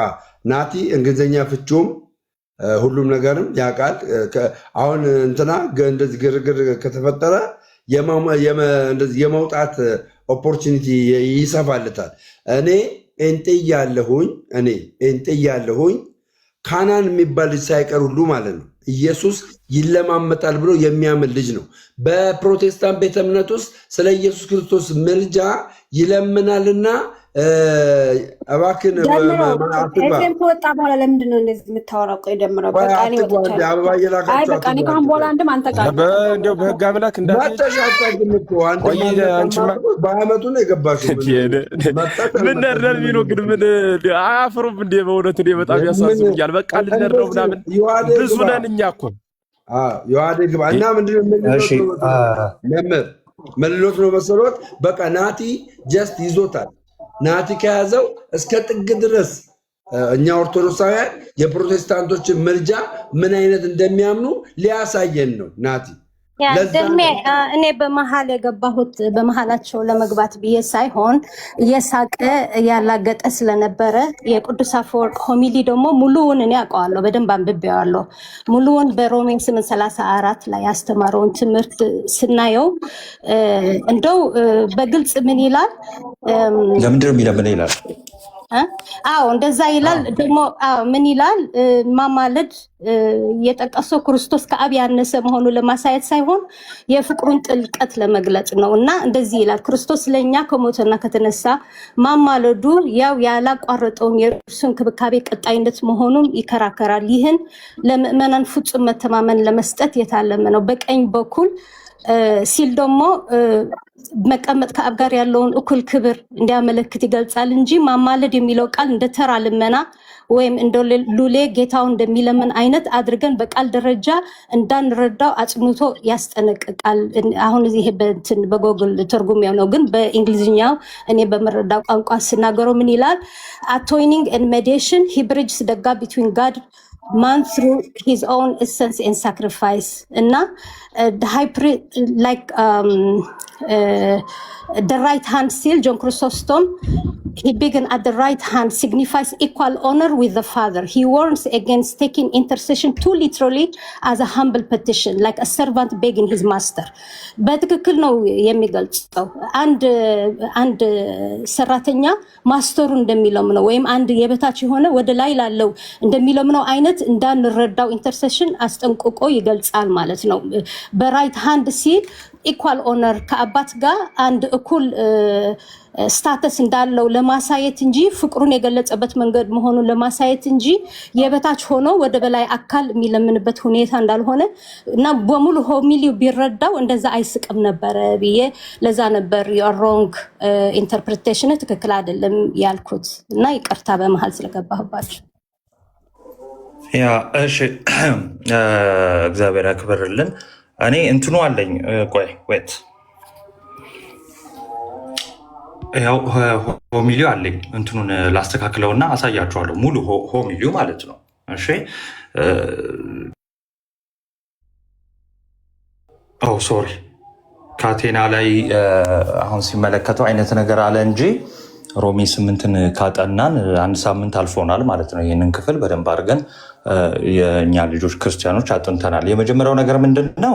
ናቲ እንግሊዝኛ ፍቹም ሁሉም ነገርም ያውቃል። አሁን እንትና እንደዚህ ግርግር ከተፈጠረ የመውጣት ኦፖርቹኒቲ ይሰፋለታል። እኔ ጴንጤ ያለሁኝ ካናን የሚባል ልጅ ሳይቀር ሁሉ ማለት ነው ኢየሱስ ይለማመጣል ብሎ የሚያምን ልጅ ነው። በፕሮቴስታንት ቤተ እምነት ውስጥ ስለ ኢየሱስ ክርስቶስ ምልጃ ይለምናልና እባክህን ኤፍሬም ከወጣ በኋላ ለምንድን ነው እንደዚህ የምታወራው? ቆይ ደምረው በቃ እኔ ወጥቻለሁ። አበባ እየላካችሁ አይ በቃ እኔ ካሁን በኋላ አንድም አንተ ጋር እንደው በህግ አምላክ እንዳትሻታግም እኮ በአመቱ ነው የገባሽው። ምን ነርነር ቢሎ ግን ምን አያፍሩም እንዴ? በእውነት እኔ በጣም ያሳዝኑኛል። በቃ ልነር ነው ምናምን ብዙ ነን እኛ እኮ የዋዴ ግባ እና ምንድን መልሎት ነው መሰሎት። በቃ ናቲ ጀስት ይዞታል። ናቲ ከያዘው እስከ ጥግ ድረስ እኛ ኦርቶዶክሳውያን የፕሮቴስታንቶችን ምልጃ ምን አይነት እንደሚያምኑ ሊያሳየን ነው ናቲ። ደሜ እኔ በመሀል የገባሁት በመሀላቸው ለመግባት ብዬ ሳይሆን እየሳቀ ያላገጠ ስለነበረ የቅዱስ አፈወርቅ ሆሚሊ ደግሞ ሙሉውን እኔ አውቀዋለሁ፣ በደንብ አንብቤዋለሁ። ሙሉውን በሮሜ 8:34 ላይ ያስተማረውን ትምህርት ስናየው እንደው በግልጽ ምን ይላል? ለምንድን ነው የሚለምን ይላል? አዎ እንደዛ ይላል። ደግሞ ምን ይላል? ማማለድ የጠቀሰው ክርስቶስ ከአብ ያነሰ መሆኑ ለማሳየት ሳይሆን የፍቅሩን ጥልቀት ለመግለጽ ነው። እና እንደዚህ ይላል፣ ክርስቶስ ለእኛ ከሞተና ከተነሳ ማማለዱ ያው ያላቋረጠውን የእርሱን እንክብካቤ ቀጣይነት መሆኑን ይከራከራል። ይህን ለምእመናን ፍጹም መተማመን ለመስጠት የታለመ ነው። በቀኝ በኩል ሲል ደግሞ መቀመጥ ከአብ ጋር ያለውን እኩል ክብር እንዲያመለክት ይገልጻል እንጂ ማማለድ የሚለው ቃል እንደ ተራ ልመና ወይም እንደ ሉሌ ጌታው እንደሚለምን አይነት አድርገን በቃል ደረጃ እንዳንረዳው አጽንቶ ያስጠነቅቃል። አሁን ይሄ በጎግል ትርጉም ነው፣ ግን በእንግሊዝኛው እኔ በመረዳው ቋንቋ ስናገረው ምን ይላል? atoning and mediation he bridges the gap between God man through his own essence and sacrifice. And the high priest, like the right hand seal, John Chrysostom, he began at the right hand signifies equal honor with the Father. He warns against taking intercession too literally as a humble petition, like a servant begging his master. በትክክል ነው የሚገልጸው። አንድ ሰራተኛ ማስተሩ እንደሚለው ነው፣ ወይም አንድ የበታች የሆነ ወደ ላይ ላለው እንደሚለው ነው አይነት እንዳንረዳው ኢንተርሴሽን አስጠንቅቆ ይገልጻል ማለት ነው። በራይት ሃንድ ሲል ኢኳል ኦነር ከአባት ጋር አንድ እኩል ስታተስ እንዳለው ለማሳየት እንጂ ፍቅሩን የገለጸበት መንገድ መሆኑን ለማሳየት እንጂ የበታች ሆኖ ወደ በላይ አካል የሚለምንበት ሁኔታ እንዳልሆነ እና በሙሉ ሆሚሊው ቢረዳው እንደዛ አይስቅም ነበረ ብዬ ለዛ ነበር የሮንግ ኢንተርፕሪቴሽን ትክክል አይደለም ያልኩት እና ይቅርታ በመሃል ስለገባህባችሁ። ያ እሺ፣ እግዚአብሔር ያክብርልን። እኔ እንትኑ አለኝ። ቆይ ዌት ያው ሆሚሊው አለኝ። እንትኑን ላስተካክለውና አሳያችኋለሁ። ሙሉ ሆሚሊው ማለት ነው። እሺ ሶሪ ካቴና ላይ አሁን ሲመለከተው አይነት ነገር አለ እንጂ ሮሜ 8ን ካጠናን 1 ሳምንት አልፎናል ማለት ነው። ይህንን ክፍል በደንብ አድርገን የእኛ ልጆች ክርስቲያኖች አጥንተናል። የመጀመሪያው ነገር ምንድን ነው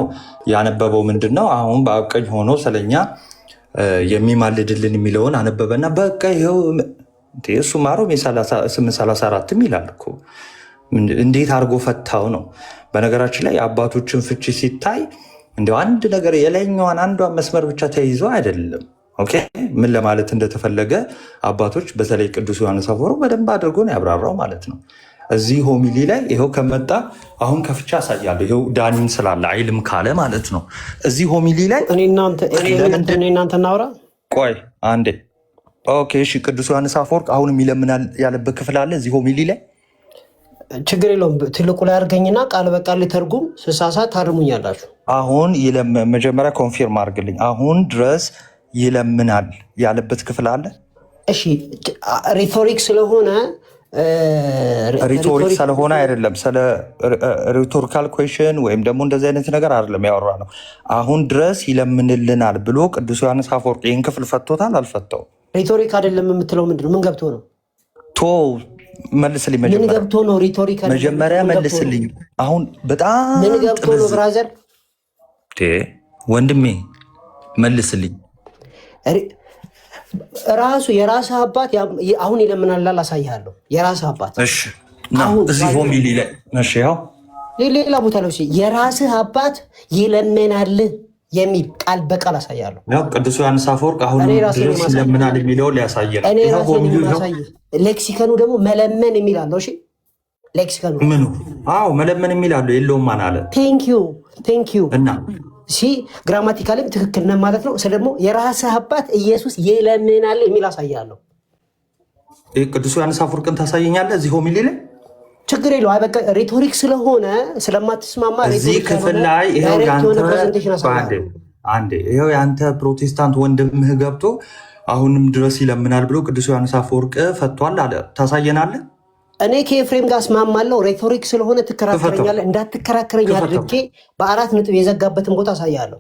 ያነበበው? ምንድን ነው አሁን በአብ ቀኝ ሆኖ ስለኛ የሚማልድልን የሚለውን አነበበና በቃ ይኸው እሱ ሮሜ 8:34 ይላል እኮ። እንዴት አድርጎ ፈታው ነው። በነገራችን ላይ የአባቶችን ፍቺ ሲታይ እንዲያው አንድ ነገር የላይኛዋን አንዷን መስመር ብቻ ተይዞ አይደለም። ኦኬ ምን ለማለት እንደተፈለገ አባቶች በተለይ ቅዱስ ዮሐንስ አፈወርቅ በደንብ አድርጎ ነው ያብራራው ማለት ነው። እዚህ ሆሚሊ ላይ ይኸው ከመጣ አሁን ከፍቻ አሳያለሁ። ይኸው ዳኒን ስላለ አይልም ካለ ማለት ነው። እዚህ ሆሚሊ ላይ እኔ እናንተ እናውራ። ቆይ አንዴ። ኦኬ እሺ። ቅዱስ ዮሐንስ አፈወርቅ አሁንም ይለምናል ያለበት ክፍል አለ እዚህ ሆሚሊ ላይ። ችግር የለውም። ትልቁ ላይ አድርገኝና ቃል በቃል ሊተርጉም ስሳሳት ታርሙኛላችሁ። አሁን መጀመሪያ ኮንፊርም አድርግልኝ። አሁን ድረስ ይለምናል ያለበት ክፍል አለ። እሺ ሪቶሪክ ስለሆነ ሪቶሪክ ስለሆነ አይደለም፣ ስለ ሪቶሪካል ኩዌሽን ወይም ደግሞ እንደዚህ አይነት ነገር አይደለም ያወራ ነው። አሁን ድረስ ይለምንልናል ብሎ ቅዱስ ዮሐንስ አፈወርቅ ይህን ክፍል ፈቶታል አልፈታውም? ሪቶሪክ አይደለም የምትለው ምንድን ነው? ምን ገብቶ ነው? መልስልኝ። ምን ገብቶ ነው? ሪቶሪክ መጀመሪያ መልስልኝ። አሁን በጣም ምን ገብቶ ነው? ብራዘር ወንድሜ መልስልኝ። ራሱ የራስህ አባት አሁን ይለምናል አሳይሃለሁ። የራስህ አባት እዚህ ሆሚሊ ላይ ያው ሌላ ቦታ ላይ የራስህ አባት ይለምናል የሚል ቃል በቃል አሳያለሁ። ቅዱስ ዮሐንስ አፈወርቅ አሁን ድረስ ይለምናል የሚለውን ሊያሳየን እኔ ራሴን ማሳይ። ሌክሲከኑ ደግሞ መለመን የሚል አለው። እሺ ሌክሲከኑ ምኑ? አዎ መለመን የሚል አለው። የለውም ማን አለ? ቴንክ ዩ እና ግራማቲካልም ትክክል ነህ ማለት ነው። ደግሞ የራስህ አባት ኢየሱስ ይለምናል የሚል አሳያለሁ። ቅዱስ ዮሐንስ አፈወርቅን ታሳየኛለህ እዚህ ሆሚሊ ላይ? ችግር የለው። በቃ ሪቶሪክ ስለሆነ ስለማትስማማ እዚህ ክፍል ላይ ይኸው የአንተ ፕሮቴስታንት ወንድምህ ገብቶ አሁንም ድረስ ይለምናል ብሎ ቅዱስ ዮሐንስ አፈወርቅ ፈቷል አለ። ታሳየናለህ? እኔ ከኤፍሬም ጋር እስማማለሁ። ሬቶሪክ ስለሆነ ትከራከረኛለህ። እንዳትከራከረኝ አድርጌ በ4 ነጥብ የዘጋበትን ቦታ አሳያለሁ።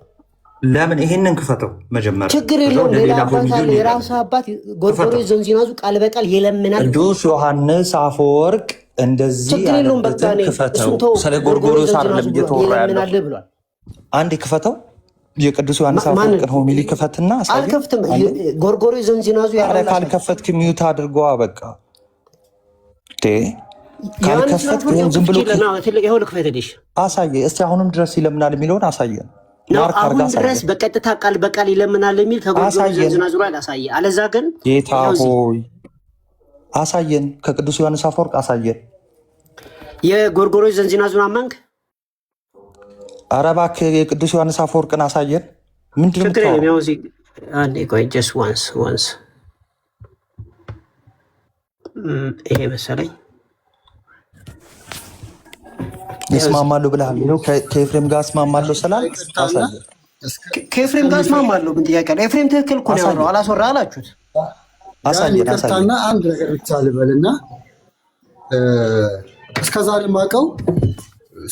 ለምን ይሄንን ክፈተው መጀመሪያ። ችግር የለውም። ሌላ አባት አለ። የራሱ አባት ጎርጎርዮስ ዘንዚናዙ ቃል በቃል ይለምናል። ቅዱስ ዮሐንስ አፈወርቅ እንደዚህ ችግር የለውም። በቃ ክፈተው። ስለ ጎርጎርዮስ አይደለም እየተወራ ያለው። ብሏል። አንዴ ክፈተው። የቅዱስ ዮሐንስ አፈወርቅን ሆሚሊ ክፈትና አልከፍትም። ጎርጎርዮስ ዘንዚናዙ ያለ ካልከፈትክ ሚዩት አድርገዋ በቃ ካልከፈት ዝም ብሎ አሳየ። እስቲ አሁንም ድረስ ይለምናል የሚለውን አሳየን። አሁን ድረስ በቀጥታ ቃል በቃል ይለምናል የሚል ከጎርጎርዮስ ዘንዚናዙ ላይ አሳየ። አለዛ ግን ጌታ ሆይ አሳየን። ከቅዱስ ዮሐንስ አፈወርቅ አሳየን። የጎርጎርዮስ ዘንዚናዙን አመንክ? ኧረ እባክህ የቅዱስ ዮሐንስ አፈወርቅን አሳየን። ምንድን ዋንስ ይሄ መሰለኝ ይስማማሉ ብለሃል። ከኤፍሬም ጋር እስማማለሁ ስላልክ ከኤፍሬም ጋር እስማማለሁ። ምን ጥያቄ አለ? ኤፍሬም ትክክል እኮ ነው ያወራው። አላስወራ አላችሁት? አሳየን። አንድ ነገር ብቻ ልበልና እስከዛሬ የማውቀው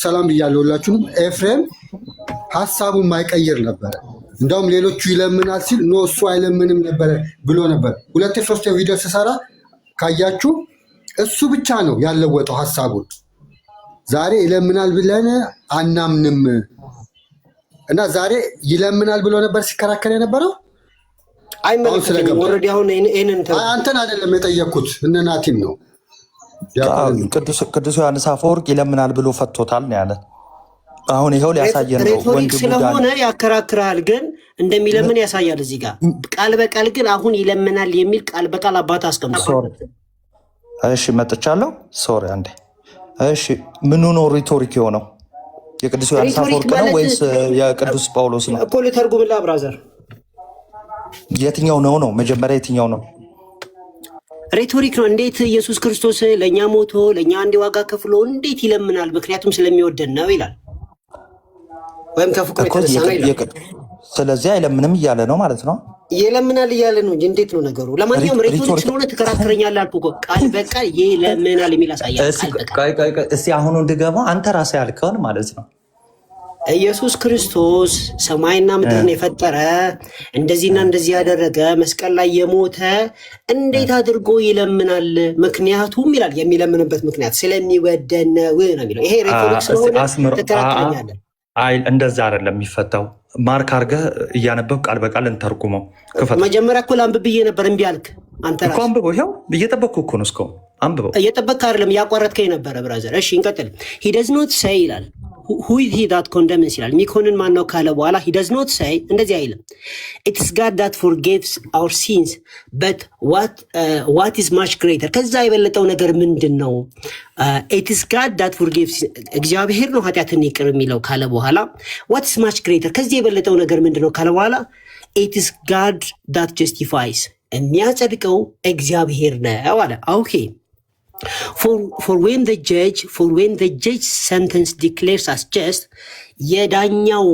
ሰላም ብያለሁ ሁላችሁንም። ኤፍሬም ሀሳቡን ማይቀይር ነበረ። እንደውም ሌሎቹ ይለምናል ሲል ኖ እሱ አይለምንም ነበረ ብሎ ነበር። 2-3 ቪዲዮ ስሰራ ካያችሁ እሱ ብቻ ነው ያለወጠው ሀሳቡን። ዛሬ ይለምናል ብለን አናምንም እና ዛሬ ይለምናል ብሎ ነበር ሲከራከር የነበረው። አንተን አይደለም የጠየቅኩት እነ ናቲም ነው። ቅዱስ ዮሐንስ አፈወርቅ ይለምናል ብሎ ፈቶታል ነው ያለ። አሁን ይኸው ሊያሳየን ነው። ሬቶሪክ ስለሆነ ያከራክራል፣ ግን እንደሚለምን ያሳያል። እዚህ ጋር ቃል በቃል ግን አሁን ይለምናል የሚል ቃል በቃል አባት አስቀምጧል። እሺ መጥቻለሁ። ሶሪ አንዴ። እሺ ምኑ ነው ሪቶሪክ የሆነው? የቅዱስ ዮሐንስ አፈወርቅ ነው ወይስ የቅዱስ ጳውሎስ ነው? እኮ ልተርጉምልህ ብራዘር። የትኛው ነው መጀመሪያ የትኛው ነው? ሬቶሪክ ነው። እንዴት ኢየሱስ ክርስቶስ ለእኛ ሞቶ ለእኛ አንድ ዋጋ ከፍሎ እንዴት ይለምናል? ምክንያቱም ስለሚወደን ነው ይላል። ወይም ከፍቅሩ የተነሳ ነው ይላል። ስለዚህ አይለምንም እያለ ነው ማለት ነው። ይለምናል እያለ ነው እንጂ እንዴት ነው ነገሩ? ለማንኛውም ሬቶሪክ ስለሆነ ትከራከረኛለህ አልኩህ እኮ። ቃል በቃል ይለምናል የሚል አሳያል። እስቲ አሁኑ እንድገባው አንተ ራስህ ያልከውን ማለት ነው። ኢየሱስ ክርስቶስ ሰማይና ምድርን የፈጠረ እንደዚህና እንደዚህ ያደረገ መስቀል ላይ የሞተ እንዴት አድርጎ ይለምናል? ምክንያቱም ይላል የሚለምንበት ምክንያት ስለሚወደን ነው የሚለው። ይሄ ሬቶሪክ ስለሆነ ትከራከረኛለህ። አይ እንደዛ አይደለም የሚፈታው። ማርክ አድርገህ እያነበብክ ቃል በቃል እንተርጉመው። መጀመሪያ እኮ ላንብብ ብዬ ነበር፣ እምቢ አልክ አንተ ራስህ። አንብበው፣ ይኸው እየጠበቅኩ እኮ ነው። እስካሁን አንብበው። እየጠበቅክ አይደለም እያቋረጥከኝ ነበረ ብራዘር። እሺ እንቀጥል። ሂ ደዝ ኖት ሴይ ይላል who is he that condemns ይላል። ሚኮንን ማን ነው ካለ በኋላ he does not say እንደዚህ አይልም። it is God that forgives our sins but what is much greater ከዛ የበለጠው ነገር ምንድን ነው? it is God that forgives እግዚአብሔር ነው ኃጢአትን ይቅር የሚለው ካለ በኋላ what is much greater ከዚህ የበለጠው ነገር ምንድን ነው ካለ በኋላ it is God that justifies የሚያጸድቀው እግዚአብሔር ነው አለ። ኦኬ For when the judge sentence declares us just የዳኛው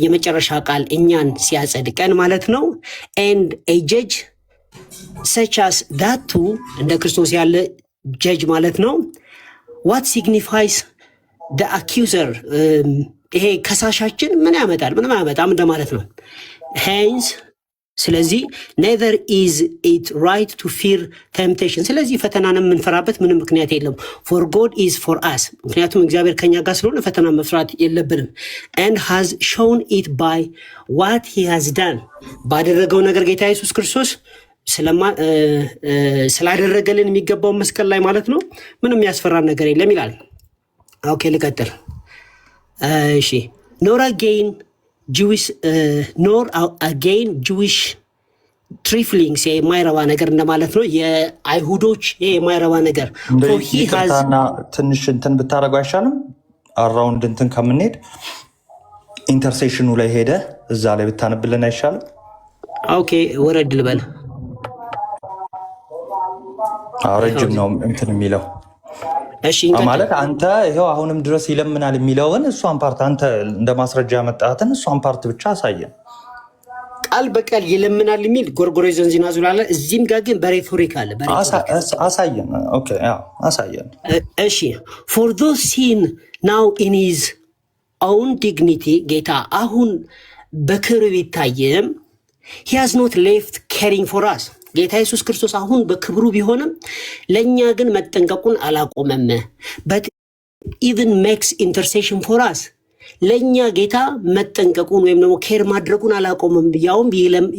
የመጨረሻ ቃል እኛን ሲያጸድቀን ማለት ነው። and a judge such as that too እንደ ክርስቶስ ያለ ጀጅ ማለት ነው። what signifies the accuser ይሄ ከሳሻችን ምን ያመጣል? ምንም አያመጣም እንደማለት ነው። hence ስለዚህ neither is it right to fear temptation ስለዚህ ፈተናን የምንፈራበት ምንም ምክንያት የለም። for God is for us ምክንያቱም እግዚአብሔር ከኛ ጋር ስለሆነ ፈተና መፍራት የለብንም። and has shown it by what he has done ባደረገው ነገር ጌታ ኢየሱስ ክርስቶስ ስላደረገልን የሚገባውን መስቀል ላይ ማለት ነው ምንም ያስፈራን ነገር የለም ይላል። ኦኬ ልቀጥል። እሺ nor again ጂዊሽ ኖር አጌን ጂዊሽ ትሪፍሊንግስ የማይረባ ነገር እንደማለት ነው። የአይሁዶች የማይረባ ነገር ይቅርታና ትንሽ እንትን ብታደረጉ አይሻልም? አራውንድ እንትን ከምንሄድ ኢንተርሴሽኑ ላይ ሄደ እዛ ላይ ብታነብልን አይሻልም? ኦኬ ወረድ ልበል። ረጅም ነው እንትን የሚለው ማለት አንተ ይኸው አሁንም ድረስ ይለምናል የሚለውን እሷን ፓርት አንተ እንደ ማስረጃ ያመጣትን እሷን ፓርት ብቻ አሳየን። ቃል በቃል ይለምናል የሚል ጎርጎሬ ዘንዚና ዙላለ እዚህም ጋር ግን በሬቶሪክ አለ። አሳየን። ኦኬ አሳየን። እሺ ፎር ዞዝ ሲን ናው ኢን ሂዝ ኦውን ዲግኒቲ ጌታ አሁን በክብር ቢታይም ሂ ሃዝ ኖት ሌፍት ካሪንግ ፎር አስ ጌታ ኢየሱስ ክርስቶስ አሁን በክብሩ ቢሆንም ለእኛ ግን መጠንቀቁን አላቆመም። በት ኢቨን ሜክስ ኢንተርሴሽን ፎር አስ ለእኛ ጌታ መጠንቀቁን ወይም ደግሞ ኬር ማድረጉን አላቆመም፣ ያውም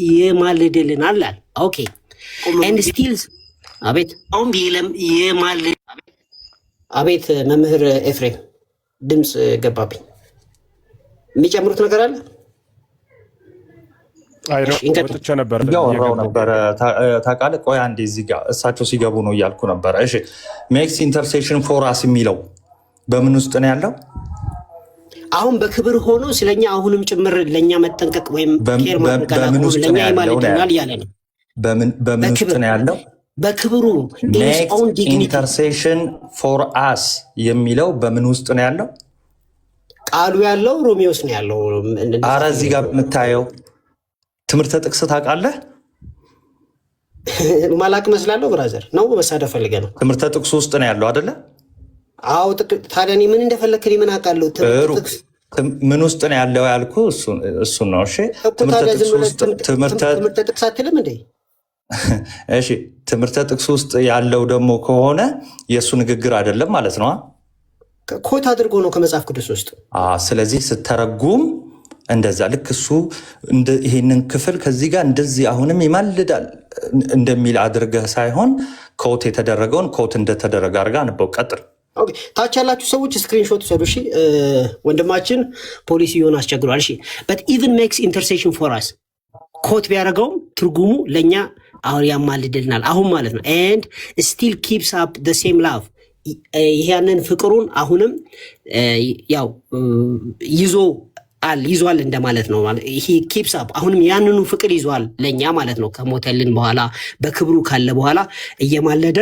ይማልድልናል አለ። ኦኬ ኤንድ ስቲልስ አቤት አሁን አቤት መምህር ኤፍሬም ድምፅ ገባብኝ። የሚጨምሩት ነገር አለ? ወጥቼ ነበር እያወራሁ ነበረ ታውቃለህ። ቆይ አንዴ እዚህ ጋር እሳቸው ሲገቡ ነው እያልኩ ነበረ። እሺ ሜክስ ኢንተርሴሽን ፎር አስ የሚለው በምን ውስጥ ነው ያለው? አሁን በክብር ሆኖ ስለኛ አሁንም ጭምር ለኛ መጠንቀቅ ወይም ኬር ማድረግ አላቆመም፣ ለኛ ይማልድልናል ያለ ነው። በምን ውስጥ ነው ያለው? በክብሩ ኢንተርሴሽን ፎር አስ የሚለው በምን ውስጥ ነው ያለው? ቃሉ ያለው ሮሜዎስ ነው ያለው። አረ እዚህ ጋር የምታየው ትምህርተ ጥቅስ ታውቃለህ? ማላቅ መስላለሁ ብራዘር ነው መሳደብ ፈልገህ ነው? ትምህርተ ጥቅስ ውስጥ ነው ያለው አይደለ? አዎ ታዲያ እኔ ምን እንደፈለግህ ምን አውቃለሁ? ምን ውስጥ ነው ያለው ያልኩ እሱን ነው። እሺ ትምህርተ ጥቅስ አትልም እንዴ? እሺ ትምህርተ ጥቅስ ውስጥ ያለው ደግሞ ከሆነ የእሱ ንግግር አይደለም ማለት ነው። ኮት አድርጎ ነው ከመጽሐፍ ቅዱስ ውስጥ። ስለዚህ ስተረጉም እንደዛ ልክ እሱ ይሄንን ክፍል ከዚህ ጋር እንደዚህ አሁንም ይማልዳል እንደሚል አድርገህ ሳይሆን ኮት የተደረገውን ኮት እንደተደረገ አድርጋ አንበው። ቀጥል። ታች ያላችሁ ሰዎች ስክሪንሾት ውሰዱ። እሺ ወንድማችን ፖሊሲ የሆነ አስቸግሯል። እሺ በት ኢቨን ሜክስ ኢንተርሴሽን ፎር አስ ኮት ቢያደርገውም ትርጉሙ ለእኛ አሁን ያማልድልናል አሁን ማለት ነው። ኤንድ ስቲል ኪፕስ አፕ ደ ሴም ላቭ ያንን ፍቅሩን አሁንም ያው ይዟል እንደማለት ነው። ይሄ ኪፕስ አፕ አሁንም ያንኑ ፍቅር ይዟል ለኛ ማለት ነው። ከሞተልን በኋላ በክብሩ ካለ በኋላ እየማለደ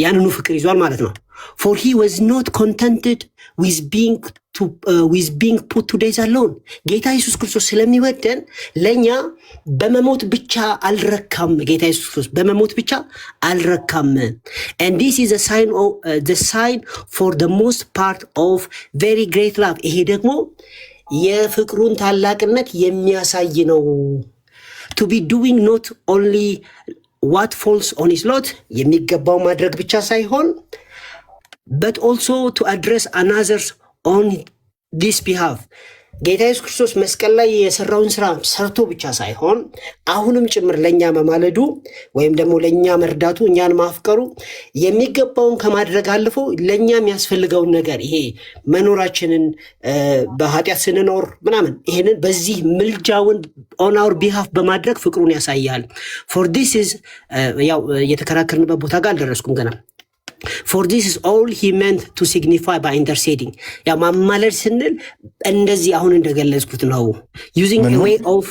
ያንኑ ፍቅር ይዟል ማለት ነው። for he was not contented with being put to death alone ጌታ ኢየሱስ ክርስቶስ ስለሚወደን ለኛ በመሞት ብቻ አልረካም። ጌታ ኢየሱስ ክርስቶስ በመሞት ብቻ አልረካም። and this is a sign of the sign for the most part of very great love ይሄ ደግሞ የፍቅሩን ታላቅነት የሚያሳይ ነው። to be doing not only what falls on his lot የሚገባው ማድረግ ብቻ ሳይሆን but also to address another on this behalf ጌታ ኢየሱስ ክርስቶስ መስቀል ላይ የሰራውን ስራ ሰርቶ ብቻ ሳይሆን አሁንም ጭምር ለኛ መማለዱ ወይም ደግሞ ለኛ መርዳቱ እኛን ማፍቀሩ የሚገባውን ከማድረግ አልፎ ለኛ የሚያስፈልገውን ነገር ይሄ መኖራችንን በኃጢአት ስንኖር ምናምን ይሄንን በዚህ ምልጃውን on our behalf በማድረግ ፍቅሩን ያሳያል። for this is ያው የተከራከርንበት ቦታ ጋር አልደረስኩም ገና for this is all he meant to signify by interceding ያ ማማለድ ስንል እንደዚህ አሁን እንደገለጽኩት ነው። using a way of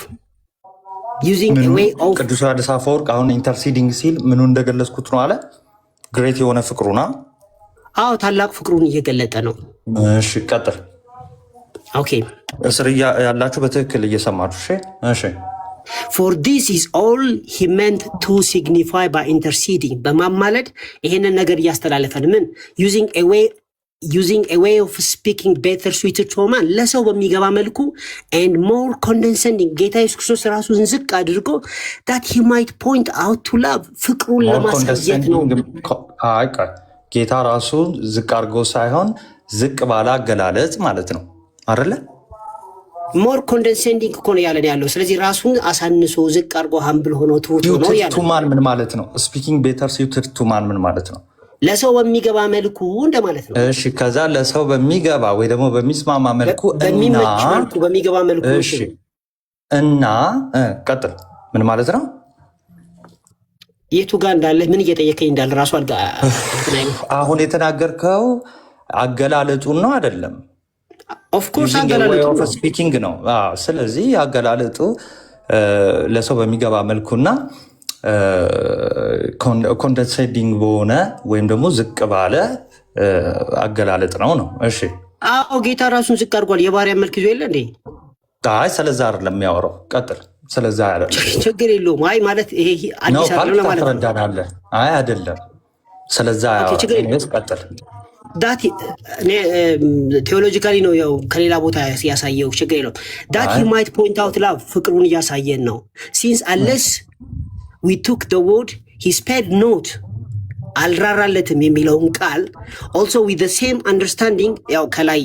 ቅዱስ ዮሐንስ አፈወርቅ አሁን ኢንተርሲዲንግ ሲል ምኑ እንደገለጽኩት ነው አለ። ግሬት የሆነ ፍቅሩና ታላቅ ፍቅሩን እየገለጠ ነው። እሺ ቀጥል። ኦኬ እስር ያላችሁ በትክክል እየሰማችሁ እሺ for this is all he meant to signify by interceding በማማለድ ይሄንን ነገር እያስተላለፈን ምን using a way of speaking better suited to man ለሰው በሚገባ መልኩ and more condescending ጌታ ኢየሱስ ክርስቶስ ራሱን ዝቅ አድርጎ that he might point out to love ፍቅሩን ለማሳየት ነው። ጌታ ራሱን ዝቅ አድርጎ ሳይሆን ዝቅ ባለ አገላለጽ ማለት ነው አይደለ? ሞር ኮንደንሴንዲንግ እኮ ነው ያለን ያለው። ስለዚህ ራሱን አሳንሶ ዝቅ አድርጎ ሀምብል ሆኖ ትሁት ሆኖ ያለው ቱማን ምን ማለት ነው? ስፒኪንግ ቤተር ሲዩትድ ቱማን ምን ማለት ነው? ለሰው በሚገባ መልኩ እንደማለት ነው። እሺ ከዛ ለሰው በሚገባ ወይ ደግሞ በሚስማማ መልኩ በሚመች መልኩ በሚገባ መልኩ። እሺ እና ቀጥል። ምን ማለት ነው? የቱ ጋር እንዳለ ምን እየጠየቀኝ እንዳለ ራሱ አሁን የተናገርከው አገላለጡን ነው አይደለም? ኦፍኮርስ አገላለጡ ስፒኪንግ ነው። ስለዚህ አገላለጡ ለሰው በሚገባ መልኩና ኮንደንሴቲንግ በሆነ ወይም ደግሞ ዝቅ ባለ አገላለጥ ነው። እሺ አዎ ጌታ ራሱን ዝቅ አድርጓል። የባሪያ መልክ ይዞ የለ እንዴ? አይ ስለዛ አይደለም የሚያወራው። ቀጥል። ስለዛ አይደለም፣ ችግር የለውም። አይ ማለት ይሄ አዲስ አይደለም ማለት ነው። ተረዳናለህ? አይ አይደለም፣ ስለዛ ቀጥል። ዳት ቴዎሎጂካሊ ነው ያው ከሌላ ቦታ ያሳየው፣ ችግር የለውም። ዳት ሂ ማይት ፖይንት አውት ላቭ ፍቅሩን እያሳየን ነው። ሲንስ አንለስ ዊ ቱክ ዘ ወርድ ሂ ስፔድ ኖት አልራራለትም የሚለውን ቃል ኦልሶ ዊዝ ዘ ሴም አንደርስታንዲንግ ያው ከላይ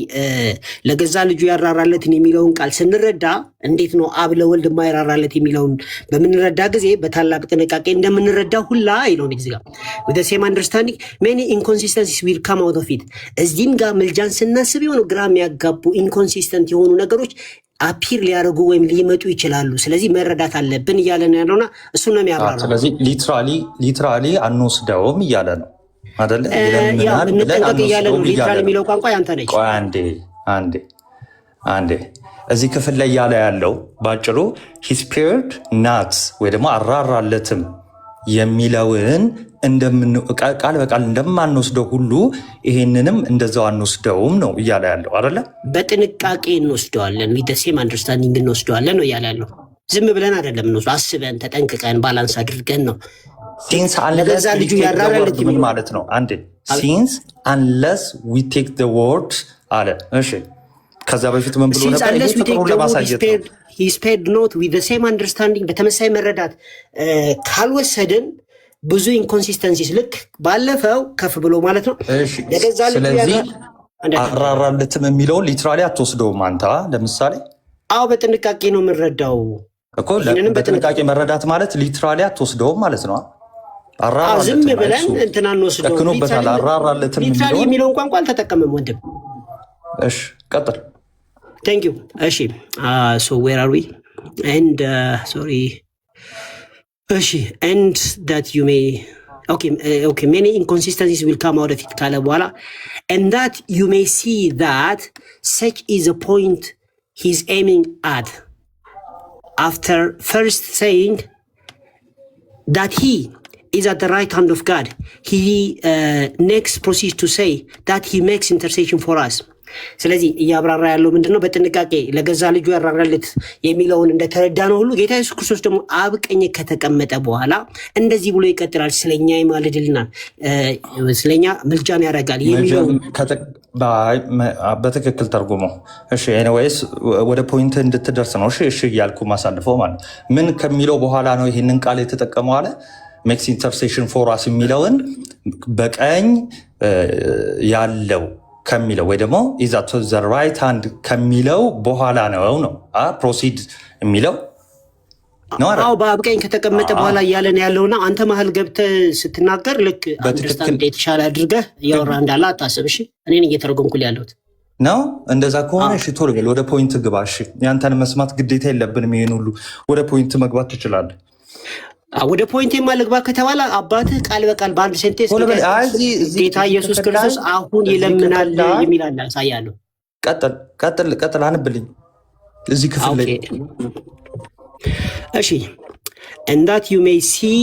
ለገዛ ልጁ ያራራለትን የሚለውን ቃል ስንረዳ እንዴት ነው አብ ለወልድ የማይራራለት የሚለውን በምንረዳ ጊዜ በታላቅ ጥንቃቄ እንደምንረዳ ሁላ ይለውን ጊዜ ጋር ዊዝ ዘ ሴም አንደርስታንዲንግ ሜኒ ኢንኮንሲስተንሲስ ዊል ካም አውት ኦፍ ኢት። እዚህም ጋር ምልጃን ስናስብ የሆኑ ግራ የሚያጋቡ ኢንኮንሲስተንት የሆኑ ነገሮች አፒር ሊያደርጉ ወይም ሊመጡ ይችላሉ። ስለዚህ መረዳት አለብን እያለ ነው ያለውና እሱ ነው የሚያራራው። ስለዚህ ሊትራሊ አንወስደውም እያለ ነው አይደለ? እንጠንቀቅ እያለ ነው። ሊትራሊ የሚለው ቋንቋ ያንተ ነች። አንዴ እዚህ ክፍል ላይ ያለ ያለው ባጭሩ ሂስፔርድ ናት ወይ ደግሞ አራራለትም የሚለውን ቃል በቃል እንደማንወስደው ሁሉ ይሄንንም እንደዛው አንወስደውም ነው እያለ ያለው አይደለ? በጥንቃቄ እንወስደዋለን፣ ዊዝ ዘ ሴም አንደርስታንዲንግ እንወስደዋለን ነው እያለ ያለው። ዝም ብለን አይደለም እንወስደው፣ አስበን ተጠንቅቀን ባላንስ አድርገን ነው። ሲንስ አንለስ ልጁ ያራራለት ምን ማለት ነው? አንዴ ሲንስ አንለስ ዊ ቴክ ዘ ወርድ አለ። እሺ ከዛ በፊት ምን ብሎ ነበር? ይሄ ፍቅሩን ለማሳየት ነው። ሂ ስፔድ ኖት ዊዝ ዘ ሴም አንደርስታንዲንግ በተመሳሳይ መረዳት ካልወሰድን ብዙ ኢንኮንሲስተንሲስ ልክ ባለፈው ከፍ ብሎ ማለት ነው። ስለዚህ አራራለትም የሚለውን ሊትራሊ አትወስደውም አንተ። ለምሳሌ አዎ በጥንቃቄ ነው የምንረዳው እኮ። በጥንቃቄ መረዳት ማለት ሊትራሊ አትወስደውም ማለት ነው። ዝም ብለን እንትና እንወስደው ተክኖበታል። አራራለትም የሚለውን ቋንቋ አልተጠቀምም ወንድም። እሺ ቀጥል። ቴንክ ዩ። እሺ ሶ ዌር አር ዊ ኤንድ ሶሪ and that you may okay many inconsistencies will come out of it ካለ በኋላ and that you may see that such is a point he's aiming at after first saying that he is at the right hand of God. He next proceeds to say that he makes intercession for us. ስለዚህ እያብራራ ያለው ምንድነው? በጥንቃቄ ለገዛ ልጁ ያራራለት የሚለውን እንደተረዳ ነው ሁሉ ጌታ ኢየሱስ ክርስቶስ ደግሞ አብ ቀኝ ከተቀመጠ በኋላ እንደዚህ ብሎ ይቀጥላል። ስለኛ ይማልድልናል፣ ስለኛ ምልጃን ያደርጋል የሚለው በትክክል ተርጉሞ። እሺ ኤኒዌይስ ወደ ፖይንት እንድትደርስ ነው እሺ እያልኩ ማሳልፈው ማለት ምን ከሚለው በኋላ ነው ይህንን ቃል የተጠቀመው አለ። ሜክስ ኢንተርሴሽን ፎር አስ የሚለውን በቀኝ ያለው ከሚለው ወይ ደግሞ ኢዝ አት ዘ ራይት ሃንድ ከሚለው በኋላ ነው ፕሮሲድ የሚለው ነው። አዎ በአብ ቀኝ ከተቀመጠ በኋላ እያለን ያለውና አንተ መሀል ገብተህ ስትናገር ልክ አንደርስታንድ የተሻለ አድርገህ እያወራ እንዳለ አታስብ። እሺ እኔን እየተረጎምኩልህ ያለሁት ነው። እንደዛ ከሆነ እሺ ቶሎ በል ወደ ፖይንት ግባ። እሺ ያንተን መስማት ግዴታ የለብንም። ይሄን ሁሉ ወደ ፖይንት መግባት ትችላለህ። ወደ ፖይንት የማልግባ ከተባለ አባትህ ቃል በቃል በአንድ ሴንቴንስ ጌታ ኢየሱስ ክርስቶስ አሁን ይለምናል የሚል አለ። አሳያለሁ። ቀጥል አንብልኝ እዚህ ክፍል ላይ እሺ and that you may see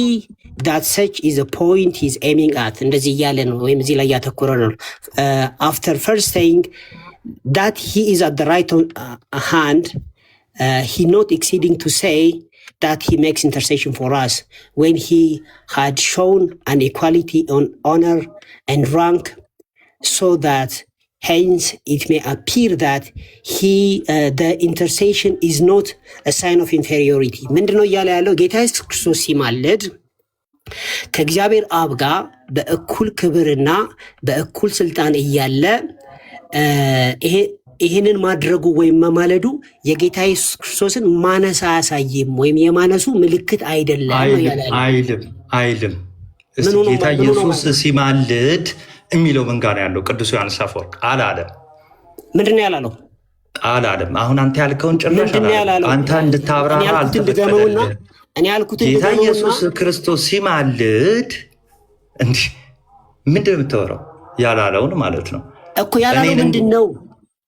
that such is a point he's aiming at እንደዚህ እያለ ነው ወይም እዚህ ላይ ያተኮረ ነው። after first saying that he is at the right hand he not exceeding to say that he makes intercession for us when he had shown an equality on honor and rank, so that hence it may appear that the intercession is not a sign of inferiority. ምንድነው እያለ ያለው? ጌታ ኢየሱስ ክርስቶስ ሲማልድ ከእግዚአብሔር አብ ጋር በእኩል ክብርና በእኩል ስልጣን እያለ ይህንን ማድረጉ ወይም መማለዱ የጌታ ኢየሱስ ክርስቶስን ማነስ አያሳይም ወይም የማነሱ ምልክት አይደለም አይልም። ጌታ ኢየሱስ ሲማልድ የሚለው ምን ጋር ያለው? ቅዱስ ዮሐንስ አፈወርቅ አላለም። ምንድን ነው ያላለው? አላለም። አሁን አንተ ያልከውን ጭራሽ አንተ እንድታብራራ አልተፈቀደልህም። ጌታ ኢየሱስ ክርስቶስ ሲማልድ እንዲህ ምንድን ነው የምታወራው? ያላለውን ማለት ነው እኮ። ያላለው ምንድን ነው?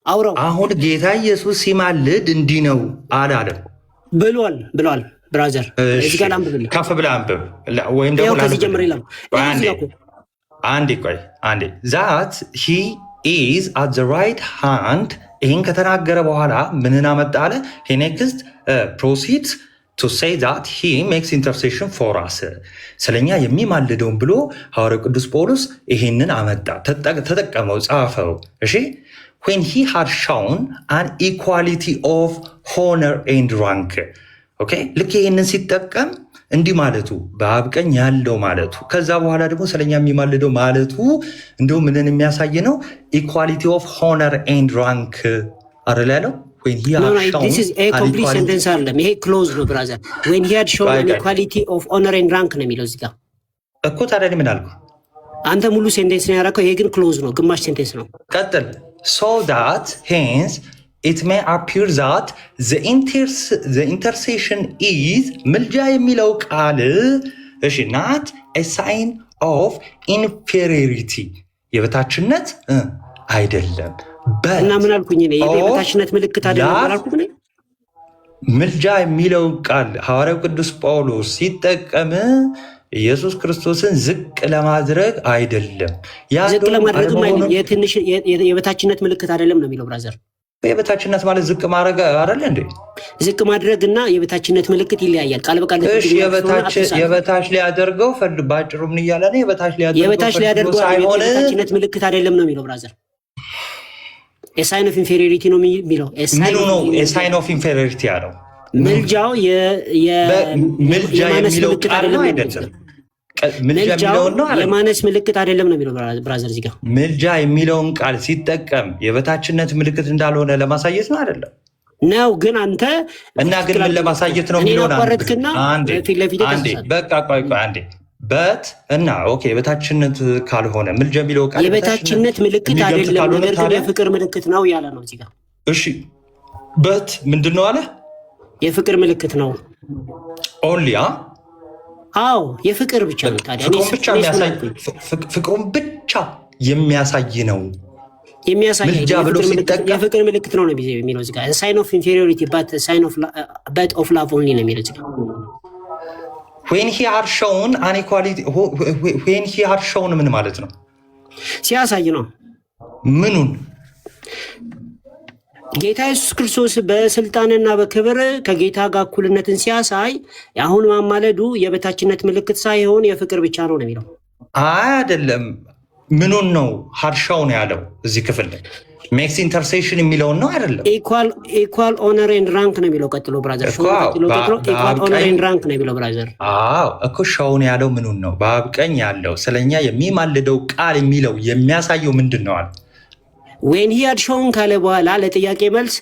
አውራው። አሁን ጌታ ኢየሱስ ሲማልድ እንዲህ ነው አላለም። ብሏል ብራዘር፣ እዚህ ጋር አንብብ፣ ከፍ ብለህ አንብብ። ወይም ደግሞ ከዚህ ጀምር ይላል። አንዴ ዛት ሂ ኢዝ አት ዘ ራይት ሃንድ። ይህን ከተናገረ በኋላ ምንን አመጣ አለ? ሂ ኔክስት ፕሮሲድስ ቱ ሴይ ዛት ሂ ሜክስ ኢንተርሴሽን ፎር አስ፣ ስለኛ የሚማልደውን ብሎ ሐዋርያው ቅዱስ ጳውሎስ ይህንን አመጣ፣ ተጠቀመው፣ ጻፈው። እሺ when he had shown an equality of honor and rank። ኦኬ ልክ ይህንን ሲጠቀም እንዲህ ማለቱ በአብ ቀኝ ያለው ማለቱ፣ ከዛ በኋላ ደግሞ ስለኛ የሚማልደው ማለቱ እንዲሁም ምንን የሚያሳይ ነው? ኢኳሊቲ ኦፍ ሆነር ኤንድ ራንክ አይደል ያለው? ይሄ ክሎዝ ነው ብራዘር። when he had shown an equality of honor and rank ነው የሚለው እዚህ ጋር እኮ። ታዲያ ምን አልኩ? አንተ ሙሉ ሴንቴንስ ነው ያደረከው። ይሄ ግን ክሎዝ ነው፣ ግማሽ ሴንቴንስ ነው። ቀጥል። so that hence it may appear that the intercession is ምልጃ የሚለው ቃል እሺ not a sign of inferiority የበታችነት አይደለም። እና ምን አልኩኝ? የበታችነት ምልክት አይደለም አላልኩም? ምልጃ የሚለው ቃል ሐዋርያው ቅዱስ ጳውሎስ ሲጠቀም ኢየሱስ ክርስቶስን ዝቅ ለማድረግ አይደለም። ዝቅ ለማድረግም አይደለም፣ የበታችነት ምልክት አይደለም ነው የሚለው ብራዘር። የበታችነት ማለት ዝቅ ማድረግ አይደለ እንዴ? ዝቅ ማድረግ እና የበታችነት ምልክት ይለያያል። ቃል በቃል የበታች ሊያደርገው ባጭሩ ምን እያለ ነው? የበታች ሊያደርገው ሳይሆን የበታችነት ምልክት አይደለም ነው የሚለው ብራዘር። ሳይን ኦፍ ኢንፌሪዮሪቲ ነው የሚለው። ሳይን ኦፍ ኢንፌሪዮሪቲ ያለው ምልጃው ምልጃ የሚለው ቃል ነው አይደለም? የማነስ ምልክት አይደለም ነው የሚለው ብራዘር። እዚህ ጋር ምልጃ የሚለውን ቃል ሲጠቀም የበታችነት ምልክት እንዳልሆነ ለማሳየት ነው አይደለም ነው? ግን አንተ እና ግን ምን ለማሳየት ነው የሚሆነው? በቃ ቆይ አንዴ በት እና ኦኬ የበታችነት ካልሆነ ምልጃ የሚለው ቃል የበታችነት ምልክት አይደለም፣ ነገር ግን የፍቅር ምልክት ነው ያለ ነው እዚህ ጋር። እሺ በት ምንድን ነው አለ? የፍቅር ምልክት ነው ኦንሊ። አዎ የፍቅር ብቻ ነው። ታዲያ ፍቅሩን ብቻ የሚያሳይ ነው። የፍቅር ምልክት ነው የሚለው እዚህ ጋር። ሳይን ኦፍ ኢንፌሪዮሪቲ በት ኦፍ ላቭ ኦንሊ ነው የሚለው እዚህ ጋር። when he had shown an equality when he had shown ምን ማለት ነው? ሲያሳይ ነው። ምኑን? ጌታ ኢየሱስ ክርስቶስ በስልጣንና በክብር ከጌታ ጋር እኩልነትን ሲያሳይ አሁን ማማለዱ የበታችነት ምልክት ሳይሆን የፍቅር ብቻ ነው የሚለው። አይደለም። ምኑን ነው ሀርሻው ነው ያለው እዚህ ክፍል ላይ? ሜክስ ኢንተርሴሽን የሚለውን ነው አይደለም? ኢኳል ኦነር ኤንድ ራንክ ነው የሚለው ቀጥሎ ብራዘር። ኢኳል ኦነር ኤንድ ራንክ ነው የሚለው ብራዘር። አዎ እኮ ሻውን ያለው ምኑን ነው? በአብ ቀኝ ያለው ስለኛ የሚማልደው ቃል የሚለው የሚያሳየው ምንድን ነው አለ? ዌን ሂ ሃድ ሾውን ካለ በኋላ ለጥያቄ መልስ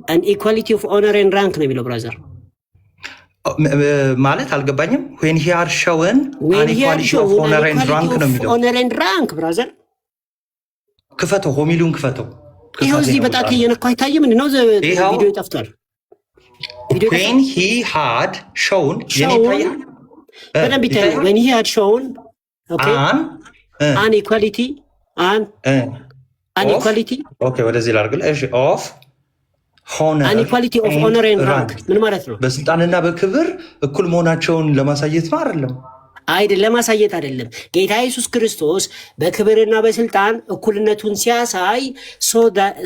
አን ኢኳሊቲ ኦፍ ኦነር ኤንድ ራንክ ነው የሚለው ብራዘር። ማለት አልገባኝም። ዌን ሂ ሃድ ሾውን አን ኢኳሊቲ ኦፍ ኦነር ኤንድ ራንክ ነው የሚለው። ኦነር ኤንድ ራንክ ብራዘር ክፈተው፣ ሆሚሉን ክፈተው። ይኸው እዚህ በጣት እየነካሁ አይታይም? ምንድን ነው ቪዲዮ ይጠፍቷል። ዌን ሂ ሃድ ሾውን የኔ ይታያል በደንብ ይታያል። ዌን ሂ ሃድ ሾውን አን ኢኳሊቲ አን ኢኳሊቲ ኦኬ፣ ወደዚህ ላድርግልህ። እሺ ኦፍ ሆነር አን ኢኳሊቲ ኦፍ ኦነር ኤንድ ራንክ ምን ማለት ነው? በስልጣንና በክብር እኩል መሆናቸውን ለማሳየት ነው አይደለም? አይደለም፣ ለማሳየት አይደለም። ጌታ ኢየሱስ ክርስቶስ በክብርና በስልጣን እኩልነቱን ሲያሳይ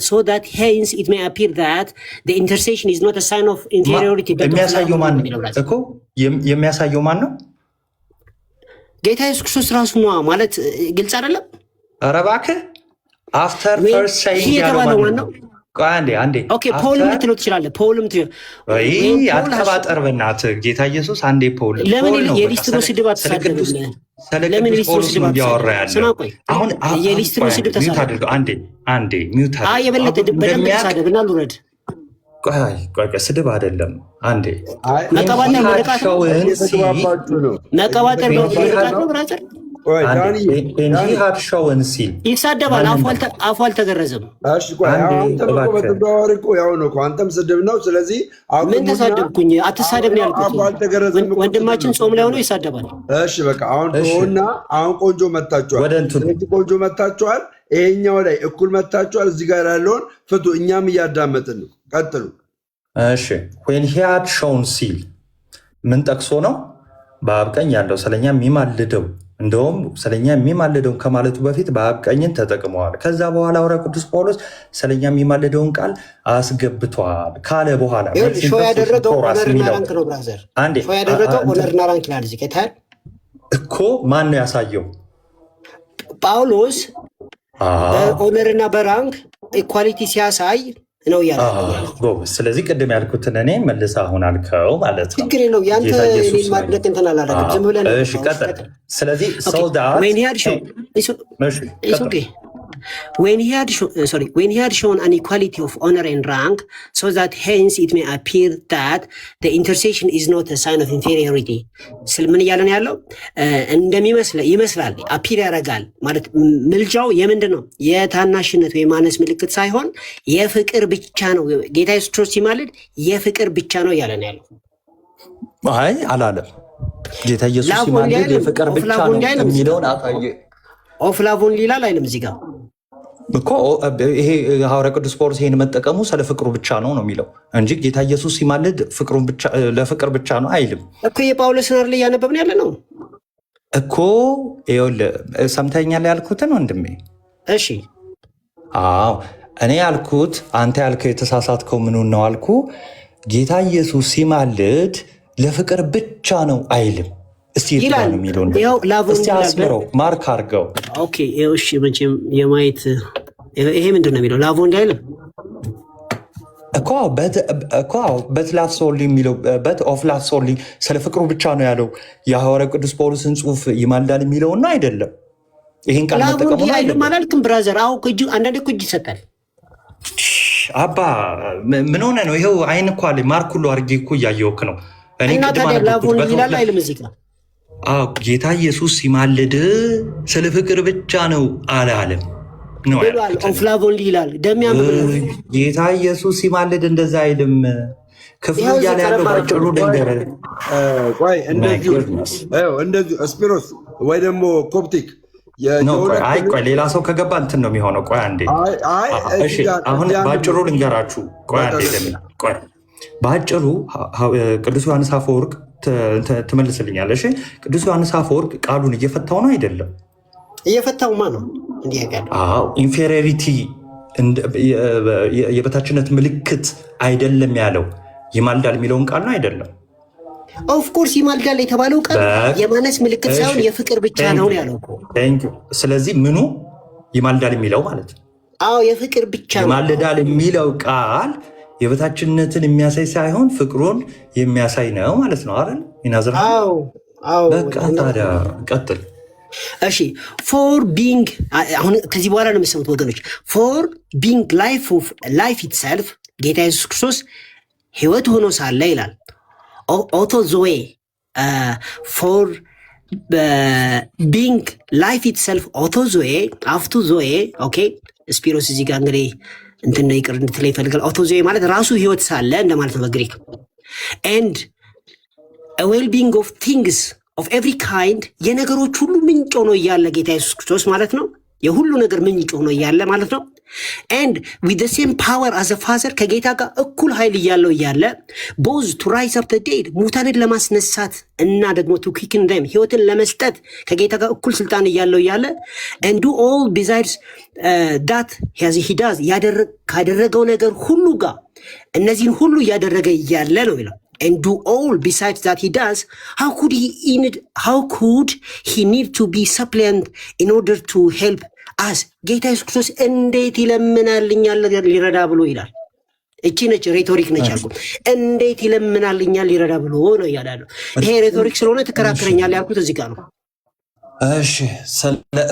so that hence it may appear that the intercession is not a sign of inferiority but የሚያሳየው ማን ነው እኮ? የሚያሳየው ማን ነው? ጌታ ኢየሱስ ክርስቶስ ራሱ ነው ማለት ግልጽ አይደለም? ኧረ እባክህ አፍተር ፈርስት ሳይንግ ያለው ማን ነው? አንዴ ኦኬ፣ ፖልም ልትለው ትችላለህ። ፖልም አትቀባጠር በእናትህ። ጌታ ኢየሱስ አንዴ ፖል ለምን የሊስትሮ ስድብ አትሳደብ? ለምን የሊስትሮ ስድብ እያወራ ያለው አሁን የሊስትሮ ስድብ ተሳደብ። አንዴ ሚውት አድርግ። የበለጠ በደንብ ተሳደብ እና ልውረድ። ቆይ ስድብ አይደለም። አንዴ መቀባጠር መለቃት ነው። መቀባጠር መለቃት ነው ብራዘር። ሾውን ሲል ይሳደባል። አፉ አልተገረዘም። በተዘዋዋሪ እኮ ያው ነው። አንተም ስድብ ነው። ስለዚህ ምን ተሳደብኩኝ? አትሳደብ ነው ያልኩት። ወንድማችን ጾም ላይ ሆኖ ይሳደባል። እሺ በቃ አሁን ሆና አሁን ቆንጆ መታችኋል። ስለዚህ ቆንጆ መታችኋል። ይሄኛው ላይ እኩል መታችኋል። እዚህ ጋር ያለውን ፍቱ። እኛም እያዳመጥን ነው። ቀጥሉ። እሺ when he had shown ሲል ምን ጠቅሶ ነው? በአብ ቀኝ ያለው ስለኛ የሚማልደው እንደውም ስለኛ የሚማልደው ከማለቱ በፊት በአብ ቀኝን ተጠቅመዋል። ከዛ በኋላ ሐዋርያው ቅዱስ ጳውሎስ ስለኛ የሚማልደውን ቃል አስገብቷል ካለ በኋላ ሾው ያደረገው ኦነርና ራንክ ነው። ብራዘር ሾው ያደረገው ኦነርና ራንክ ላይ እዚህ ከታል እኮ ማን ነው ያሳየው? ጳውሎስ በኦነርና በራንክ ኢኳሊቲ ሲያሳይ ነው ያለ። ስለዚህ ቅድም ያልኩትን እኔ መልስ አሁን አልከው ማለት ነው። ችግር የለው ያንተ እኔን ማድረግ እንትን አላደረግም። ዝም ብለህ ነው። እሺ ቀጥል። ስለዚህ when he had shown an equality of honor and rank, so that hence it may appear that the intercession is not a sign of inferiority. ምን እያለ ነው ያለው? ይመስላል አፒር ያደርጋል ማለት ምልጃው የምንድን ነው? የታናሽነት ወይ ማነስ ምልክት ሳይሆን የፍቅር ብቻ ነው። ጌታ ኢየሱስ ክርስቶስ ሲማልድ የፍቅር ብቻ ነው እያለ ነው ያለው። አይ አላለም። ጌታ ኢየሱስ ሲማልድ የፍቅር ብቻ ነው የሚለውን አታየ ኦፍላቮን ሊላል አይልም እዚህ ጋር እኮ ይሄ ሐዋርያው ቅዱስ ጳውሎስ ይሄን መጠቀሙ ስለ ፍቅሩ ብቻ ነው የሚለው እንጂ ጌታ ኢየሱስ ሲማልድ ፍቅሩን ብቻ ለፍቅር ብቻ ነው አይልም እኮ። የጳውሎስን አይደል እያነበብን ያለ ነው እኮ። ይኸውልህ ሰምተኛል ያልኩትን ወንድሜ። እሺ አዎ እኔ ያልኩት አንተ ያልከው የተሳሳትከው ምኑን ነው አልኩ። ጌታ ኢየሱስ ሲማልድ ለፍቅር ብቻ ነው አይልም። እስቲ ይላል የሚለው እስቲ አስምረው ማርክ አድርገው። ኦኬ እሺ መቼም የማየት ይሄ ምንድን ነው የሚለው ላቮ እንዳይል እኮ በት ላቭ ሶሊ የሚለው በት ኦፍ ላቭ ሶሊ ስለ ፍቅሩ ብቻ ነው ያለው። የሐዋርያው ቅዱስ ጳውሎስን ጽሑፍ ይማልዳል የሚለውና አይደለም። ይሄን ቃል መጠቀሙ ነው አይደለም አላልክም ብራዘር? አዎ እጅ አንዳንዴ እኮ እጅ ይሰጣል። አባ ምን ሆነ ነው? ይሄው አይን እኮ አለ ማርክ ሁሉ አድርጌ እኮ እያየሁህ ነው። እኔ ቅድም ላቮ ይላል አይልም እዚህ ጋር። ጌታ ኢየሱስ ሲማልድ ስለ ፍቅር ብቻ ነው አላለም ነው ኦፍላቮን ይላል። ጌታ ኢየሱስ ሲማልድ እንደዛ አይልም። ክፍሉ እያለ ያለው ባጭሩ ደንገረ ቆይ እንደዚሁ ስፒሮስ ወይ ደግሞ ኮፕቲክ ቆይ ሌላ ሰው ከገባ እንትን ነው የሚሆነው። ቆይ አንዴ አሁን ባጭሩ ልንገራችሁ። ቆይ አንዴ ቆይ ባጭሩ ቅዱስ ዮሐንስ አፈወርቅ ትመልስልኛለሽ። ቅዱስ ዮሐንስ አፈወርቅ ቃሉን እየፈታው ነው አይደለም? እየፈታውማ ነው እንዲህ ያጋል። ኢንፌሪዮሪቲ የበታችነት ምልክት አይደለም ያለው ይማልዳል የሚለውን ቃል ነው አይደለም? ኦፍኮርስ ይማልዳል የተባለው ቃል የማነስ ምልክት ሳይሆን የፍቅር ብቻ ነው ያለው እኮ። ስለዚህ ምኑ ይማልዳል የሚለው ማለት ነው? አዎ የፍቅር ብቻ ነው። ይማልዳል የሚለው ቃል የበታችነትን የሚያሳይ ሳይሆን ፍቅሩን የሚያሳይ ነው ማለት ነው አይደል? ይናዝራ በቃ ታዲያ ቀጥል። እሺ ፎር ቢንግ አሁን ከዚህ በኋላ ነው የምትሰሙት ወገኖች። ፎር ቢንግ ላይፍ ኢትሰልፍ ጌታ ኢየሱስ ክርስቶስ ሕይወት ሆኖ ሳለ ይላል ኦቶ ዞዌ ፎር ቢንግ ላይፍ ኢትሰልፍ ኦቶ ዞዌ አፍቱ ዞዌ ኦኬ። ስፒሮስ እዚህ ጋር እንግዲህ እንትን ነው ይቅር እንድትለኝ ይፈልጋል። ኦቶ ዞዌ ማለት ራሱ ሕይወት ሳለ እንደማለት ነው በግሪክ። ኤንድ ዌል ቢንግ ኦፍ ቲንግስ ኦፍ ኤቭሪ ካይንድ የነገሮች ሁሉ ምንጭ ሆኖ እያለ ጌታ ኢየሱስ ክርስቶስ ማለት ነው። የሁሉ ነገር ምንጭ ሆኖ እያለ ማለት ነው። ኤንድ ዊዝ ዘ ሴም ፓወር አዘ ፋዘር ከጌታ ጋር እኩል ኃይል እያለው እያለ ቦዝ ቱ ራይዝ አፕ ዘ ዴድ ሙታንን ለማስነሳት እና ደግሞ ቱ ኪክን ደም ህይወትን ለመስጠት ከጌታ ጋር እኩል ስልጣን እያለው እያለ ኤንድ ዱ ኦል ቢዛይድስ ዳት ሂ ዳዝ ካደረገው ነገር ሁሉ ጋር እነዚህን ሁሉ እያደረገ እያለ ነው ይላል። And do all besides that he does, how could he need to be suppliant in order to help us? ጌታ ኢየሱስ ክርስቶስ እንዴት ይለምናልኛል ሊረዳ ብሎ ይላል። እቺ ነች ሬቶሪክ ነች ያልኩ። እንዴት ይለምናልኛል ሊረዳ ብሎ ነው እያለው። ይሄ ሬቶሪክ ስለሆነ ተከራክረኛል ያልኩት እዚህ ጋር ነው። እሺ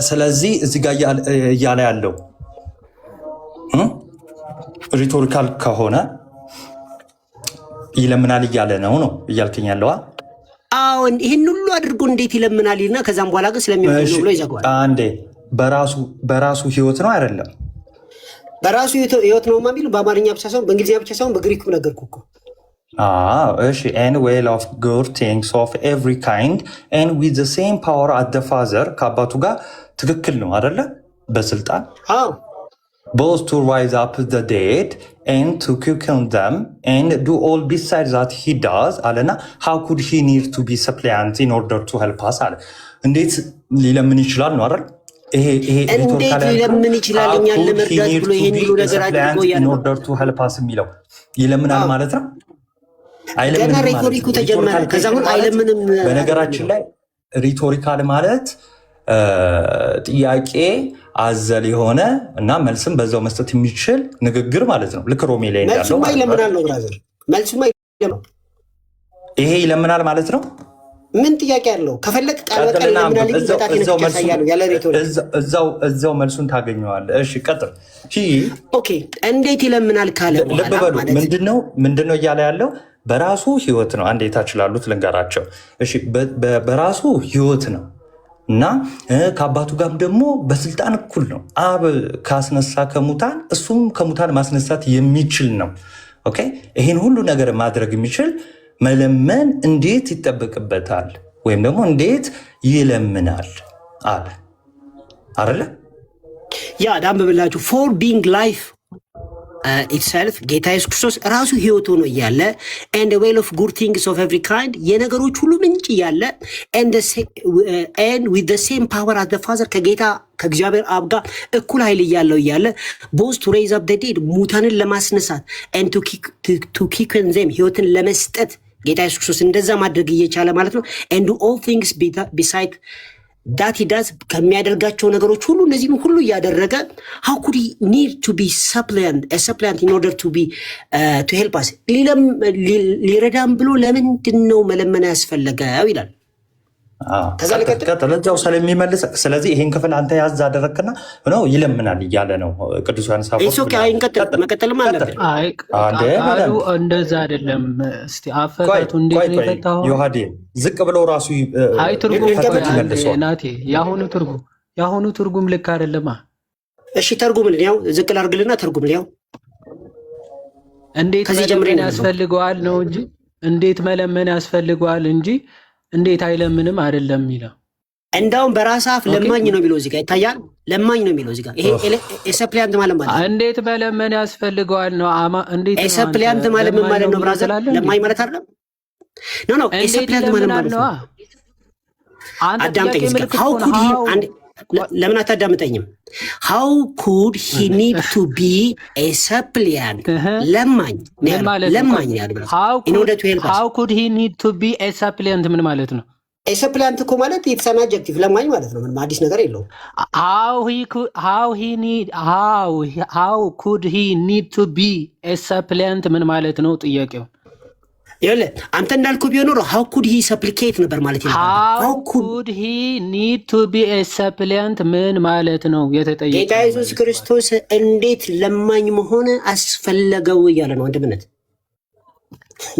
ስለዚህ እዚህ ጋር እያለ ያለው ሬቶሪካል ከሆነ ይለምናል እያለ ነው እያልከኝ ያለዋ። አዎን ይህን ሁሉ አድርጎ እንዴት ይለምናል ይልና ከዛም በኋላ ግን ስለሚሆን ነው ብሎ ይዘጋዋል። አንዴ በራሱ ህይወት ነው አይደለም? በራሱ ህይወት ነው የሚሉ በአማርኛ ብቻ ሳይሆን በእንግሊዝኛ ብቻ ሳይሆን በግሪክም ነገርኩህ እኮ። እሺ and well of good things of every kind and with the same power as the father ከአባቱ ጋር ትክክል ነው አይደለ? በስልጣን both to rise up the dead and to quicken them and do all besides that he does አለና how could he need to be suppliant in order to help us አለ። እንዴት ሊለምን ይችላል ነው አይደል? ይሄ እንዴት ሊለምን ይችላል እኛን ለመርዳት ብሎ ይሄን ሁሉ ነገር አድርጎ in order to help us የሚለው ይለምናል ማለት ነው። ገና ሪቶሪኩ ተጀመረ። ከዛ ሁሉ አይለምንም። በነገራችን ላይ ሪቶሪካል ማለት ጥያቄ አዘል የሆነ እና መልስም በዛው መስጠት የሚችል ንግግር ማለት ነው። ልክ ሮሜ ላይ እንዳለው መልሱማ ይለምናል ነው ብራዘር፣ መልሱማ ይለምናል። ይሄ ይለምናል ማለት ነው። ምን ጥያቄ አለው? ከፈለክ ቃል በቃል ይለምናል እንጂ በጣት ይነካሳያሉ ያለ ሪቶሪክ እዛው መልሱን ታገኘዋለህ። እሺ ቀጥል። ኦኬ እንዴት ይለምናል ካለ ልብ በሉ ምንድነው እያለ ያለው? በራሱ ህይወት ነው። አንዴ ታችላሉት ልንገራቸው። እሺ በራሱ ህይወት ነው እና ከአባቱ ጋርም ደግሞ በስልጣን እኩል ነው። አብ ካስነሳ ከሙታን እሱም ከሙታን ማስነሳት የሚችል ነው። ኦኬ ይህን ሁሉ ነገር ማድረግ የሚችል መለመን እንዴት ይጠበቅበታል? ወይም ደግሞ እንዴት ይለምናል አለ አይደለ? ያ ዳም ብላችሁ ፎር ቢንግ ላይፍ ኢትሰልፍ ጌታ ኢየሱስ ክርስቶስ ራሱ ህይወት ሆኖ እያለ and the well of good things of every kind የነገሮች ሁሉ ምንጭ እያለ and with the same power as the father ከጌታ ከእግዚአብሔር አብ ጋር እኩል ኃይል እያለው እያለ both to raise up the dead ሙታንን ለማስነሳት and to quicken them ህይወትን ለመስጠት ጌታ ኢየሱስ ክርስቶስ እንደዛ ማድረግ እየቻለ ማለት ነው። and do all things beside that he does ከሚያደርጋቸው ነገሮች ሁሉ እነዚህን ሁሉ እያደረገ how could he need to be a supplicant in order to be to help us ሊረዳም ብሎ ለምንድን ነው መለመን ያስፈለገው ይላል። ከዛ ለቀጥለኛው ስለሚመልስ ስለዚህ ይሄን ክፍል አንተ ያዝ አደረክና ነው ይለምናል እያለ ነው ቅዱስ ዮሐንስ አፈወርቅ። እሱ ከአይን መቀጠልም አለበት። ቃሉ እንደዛ አይደለም። እስቲ አፈታቱ እንዴት ነው የፈታው? ዮሐዴ ዝቅ ብሎ ራሱ አይ ትርጉም ናቴ ያሁኑ ትርጉም ልክ አይደለማ። እሺ ተርጉምልን፣ ያው ዝቅ ላድርግልና ተርጉምልን። ያው እንዴት መለመን ያስፈልገዋል ነው እንጂ እንዴት መለመን ያስፈልገዋል እንጂ እንዴት አይለምንም አይደለም የሚለው። እንዳውም በራስ አፍ ለማኝ ነው የሚለው እዚህ ጋር ይታያል። ለማኝ ነው የሚለው እዚህ ጋር። ይሄ ሰፕሊያንት ማለት እንዴት መለመን ያስፈልገዋል ነው። እንዴት ሰፕሊያንት ማለት ምን ማለት ነው ብራዘር? ለማኝ ማለት አይደለም። ኖ ሰፕሊያንት ማለት ነው። አዳምጠኝ እስኪ how could he ለምን አታዳምጠኝም? how could he need to be a suppliant ለማኝ ያለው how could he need to be a suppliant ምን ማለት ነው? a suppliant እኮ ማለት it's an adjective ለማኝ ማለት ነው። ምንም አዲስ ነገር የለውም። how could he need to be a suppliant ምን ማለት ነው ጥያቄው? ይኸውልህ አንተ እንዳልኩህ ቢሆን ኖሮ how could he supplicate ነበር ማለት ነው። how could he need to be a suppliant ምን ማለት ነው የተጠየቀው? ጌታ ኢየሱስ ክርስቶስ እንዴት ለማኝ መሆን አስፈለገው እያለ ነው። ወንድምነት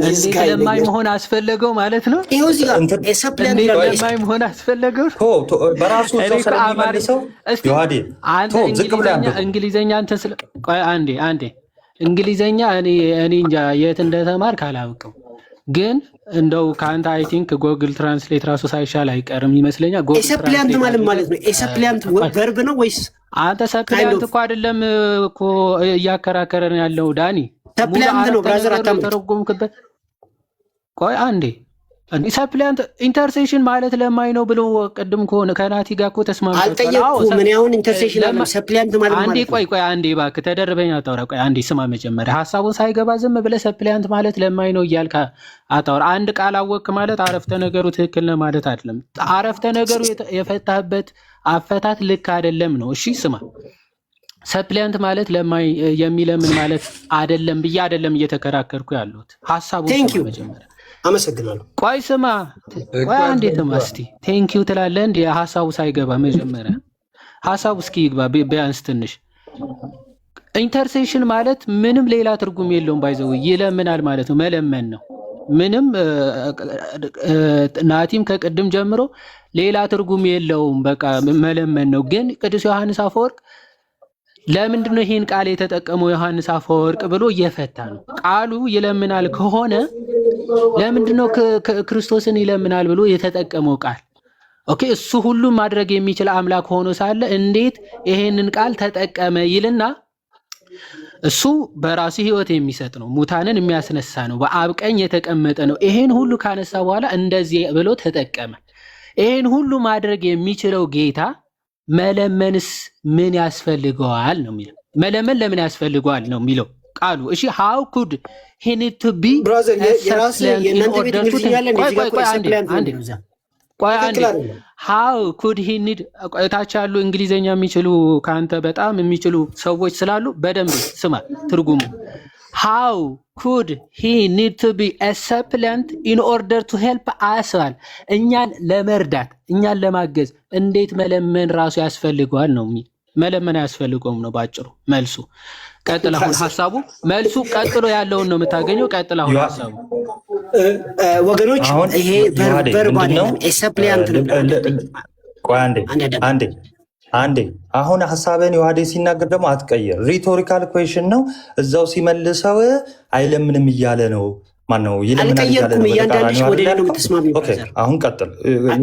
እንዴት ለማኝ መሆን አስፈለገው ማለት ነው። ይኸው እዚህ ጋር ሰፕሊያንት ለማኝ መሆን አስፈለገው በራሱ ሰው ስለሚመልሰው ዮሐዴ እንግሊዘኛ አንተ ስለ ቆይ አንዴ እንግሊዘኛ እኔ እንጃ የት እንደተማርክ አላውቅም፣ ግን እንደው ከአንተ አይ ቲንክ ጎግል ትራንስሌት ራሱ ሳይሻል አይቀርም ይመስለኛል። ጎግል ሰፕሊያንት ማለት ነው። ሰፕሊያንት ቨርብ ነው ወይስ? አንተ ሰፕሊያንት እኮ አይደለም እኮ እያከራከረን ያለው ዳኒ። ሰፕሊያንት ነው ብራዘር ተረጎምክበት። ቆይ አንዴ ሰፕሊያንት ኢንተርሴሽን ማለት ለማኝ ነው ብሎ ቅድም ከሆነ ከናቲ ጋር እኮ ተስማምተናል። አልጠየቅኩም ምን ያሁን ኢንተርሴሽን አለ ሰፕሊያንት ማለት አንዴ ቆይ አንዴ እባክህ ተደርበኝ አታውራ። ቆይ አንዴ ስማ መጀመሪያ ሀሳቡን ሳይገባ ዝም ብለህ ሰፕሊያንት ማለት ለማኝ ነው እያልክ አታውራ። አንድ ቃል አወቅክ ማለት አረፍተ ነገሩ ትክክል ነው ማለት አይደለም። አረፍተ ነገሩ የፈታህበት አፈታት ልክ አይደለም ነው። እሺ ስማ ሰፕሊያንት ማለት ለማኝ የሚለምን ማለት አይደለም ብዬ አይደለም እየተከራከርኩ ያለሁት። ሀሳቡን መጀመሪያ አመሰግናለሁ። ቆይ ስማ ቆይ አንዴ ስማ እስቲ ቴንኪው ትላለህ እንዴ? ሀሳቡ ሳይገባ መጀመሪያ ሀሳቡ እስኪ ይግባ ቢያንስ ትንሽ። ኢንተርሴሽን ማለት ምንም ሌላ ትርጉም የለውም። ባይዘው ይለምናል ማለት ነው፣ መለመን ነው። ምንም ናቲም ከቅድም ጀምሮ ሌላ ትርጉም የለውም። በቃ መለመን ነው። ግን ቅዱስ ዮሐንስ አፈወርቅ ለምንድን ነው ይህን ቃል የተጠቀመው ዮሐንስ አፈወርቅ ብሎ እየፈታ ነው። ቃሉ ይለምናል ከሆነ ለምንድን ነው ክርስቶስን ይለምናል ብሎ የተጠቀመው ቃል? ኦኬ እሱ ሁሉም ማድረግ የሚችል አምላክ ሆኖ ሳለ እንዴት ይሄንን ቃል ተጠቀመ ይልና እሱ በራሱ ህይወት የሚሰጥ ነው፣ ሙታንን የሚያስነሳ ነው፣ በአብ ቀኝ የተቀመጠ ነው። ይሄን ሁሉ ካነሳ በኋላ እንደዚህ ብሎ ተጠቀመ። ይሄን ሁሉ ማድረግ የሚችለው ጌታ መለመንስ ምን ያስፈልገዋል ነው የሚለው። መለመን ለምን ያስፈልገዋል ነው የሚለው ቃሉ። እሺ how could he need to be ብራዘር የራስ የእናንተ ቤት እንግሊዝኛ ያለ እንደዚህ ጋር ቆይ አንዴ how could he need እታች ያሉ እንግሊዘኛ የሚችሉ ካንተ በጣም የሚችሉ ሰዎች ስላሉ በደንብ ስማ ትርጉሙ። how could he need to be a supplement in order to help us እኛን ለመርዳት እኛን ለማገዝ እንዴት መለመን ራሱ ያስፈልገዋል ነው የሚል። መለመን አያስፈልገውም ነው ባጭሩ መልሱ። ቀጥል አሁን ሐሳቡ መልሱ ቀጥሎ ያለውን ነው የምታገኘው። ቀጥል አሁን ሐሳቡ ወገኖች ይሄ ቨርባል ነው ሰፕሊያንት ነው። ቆይ አንዴ አሁን ሐሳብን ዮሐዴ ሲናገር ደግሞ አትቀየር። ሪቶሪካል ኩዌሽን ነው። እዛው ሲመልሰው አይለምንም እያለ ነው። ማን ነው ይለምናል እያለ ነው። እያንዳንድሽ ወደ ሌላ ነው የምትስማሚው። አሁን ቀጥል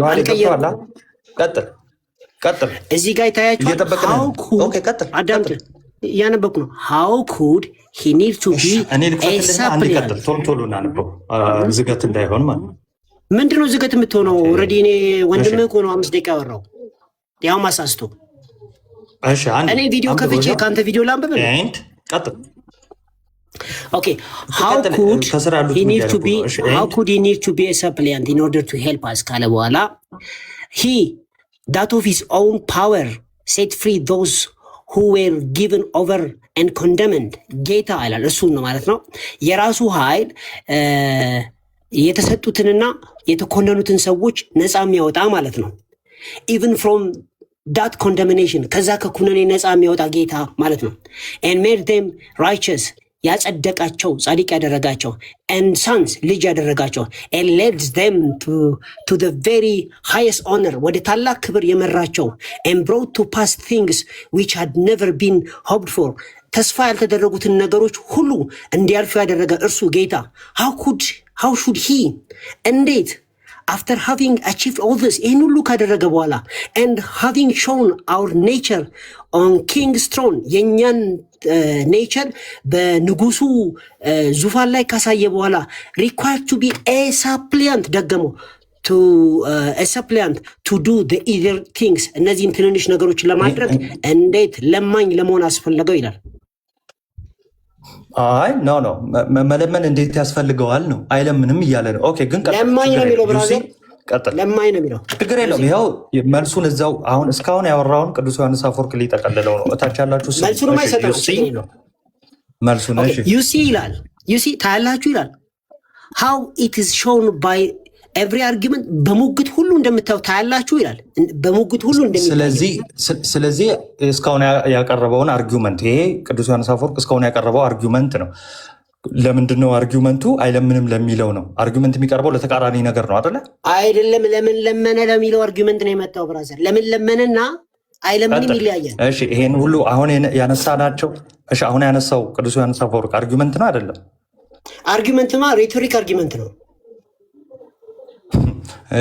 ዮሐዴ ተፈዋላ ቀጥል እዚህ ጋር ይታያችኋል። ኦኬ ቀጥል አዳምጥ እያነበብኩ ነው። how could he need to be a supplement ቶሎ እናነበው ዝገት እንዳይሆን ማለት ነው። ምንድነው ዝገት የምትሆነው? ኦልሬዲ እኔ ወንድምህ እኮ ነው 5 ደቂቃ ያወራው ያው ማሳስቶ። እሺ እኔ ቪዲዮ ከፍቼ ካንተ ቪዲዮ ላንብብ። ቀጥል ኦኬ how could he need to be a supplement in order to help us ካለ በኋላ he that of his own power set free those who were given over and condemned ጌታ ይላል። እሱን ነው ማለት ነው። የራሱ ኃይል የተሰጡትንና የተኮነኑትን ሰዎች ነፃ የሚያወጣ ማለት ነው። even from that condemnation ከዛ ከኩነኔ ነፃ የሚያወጣ ጌታ ማለት ነው። and made them righteous ያጸደቃቸው ጻድቅ ያደረጋቸው and sons ልጅ ያደረጋቸው and led them to the very highest honor ወደ ታላቅ ክብር የመራቸው and brought to pass things which had never been hoped for ተስፋ ያልተደረጉትን ነገሮች ሁሉ እንዲያልፉ ያደረገ እርሱ ጌታ how should he እንዴት after having achieved all this ይህን ሁሉ ካደረገ በኋላ and having shown our nature on king's throne የእኛን ኔቸር በንጉሱ ዙፋን ላይ ካሳየ በኋላ required to be a suppliant ደገመው a suppliant to do the other things እነዚህን ትንንሽ ነገሮች ለማድረግ እንዴት ለማኝ ለመሆን አስፈለገው ይላል። አይ ኖ መለመን እንዴት ያስፈልገዋል ነው አይለምንም እያለ ነው። ኦኬ ግን ለማኝ ነው የሚለው ብራዘር ለማኝ ነው የሚለው ችግር የለውም። ይኸው መልሱን እዛው አሁን እስካሁን ያወራውን ቅዱስ ዮሐንስ አፈወርቅ ሊጠቀልለው ነው። እታች ያላችሁ መልሱን ማይሰጠው መልሱን እሺ ዩሲ ይላል ዩሲ ታያላችሁ ይላል how it is shown by every argument በሙግት ሁሉ እንደምታዩ ታያላችሁ ይላል። በሙግት ሁሉ ስለዚህ እስካሁን ያቀረበውን አርጊውመንት ይሄ ቅዱስ ዮሐንስ አፈወርቅ እስካሁን ያቀረበው አርጊውመንት ነው። ለምንድን ነው አርጊውመንቱ? አይለምንም ለሚለው ነው። አርጊውመንት የሚቀርበው ለተቃራኒ ነገር ነው አይደለ? አይደለም። ለምን ለመነ ለሚለው አርጊውመንት ነው የመጣው ብራዘር። ለምን ለመነና አይለምንም ይለያያል። እሺ ይሄን ሁሉ አሁን ያነሳናቸው እሺ አሁን ያነሳው ቅዱስ ዮሐንስ አፈወርቅ አርጊውመንት ነው አይደለም? አርጊውመንትማ ሬቶሪክ አርጊውመንት ነው።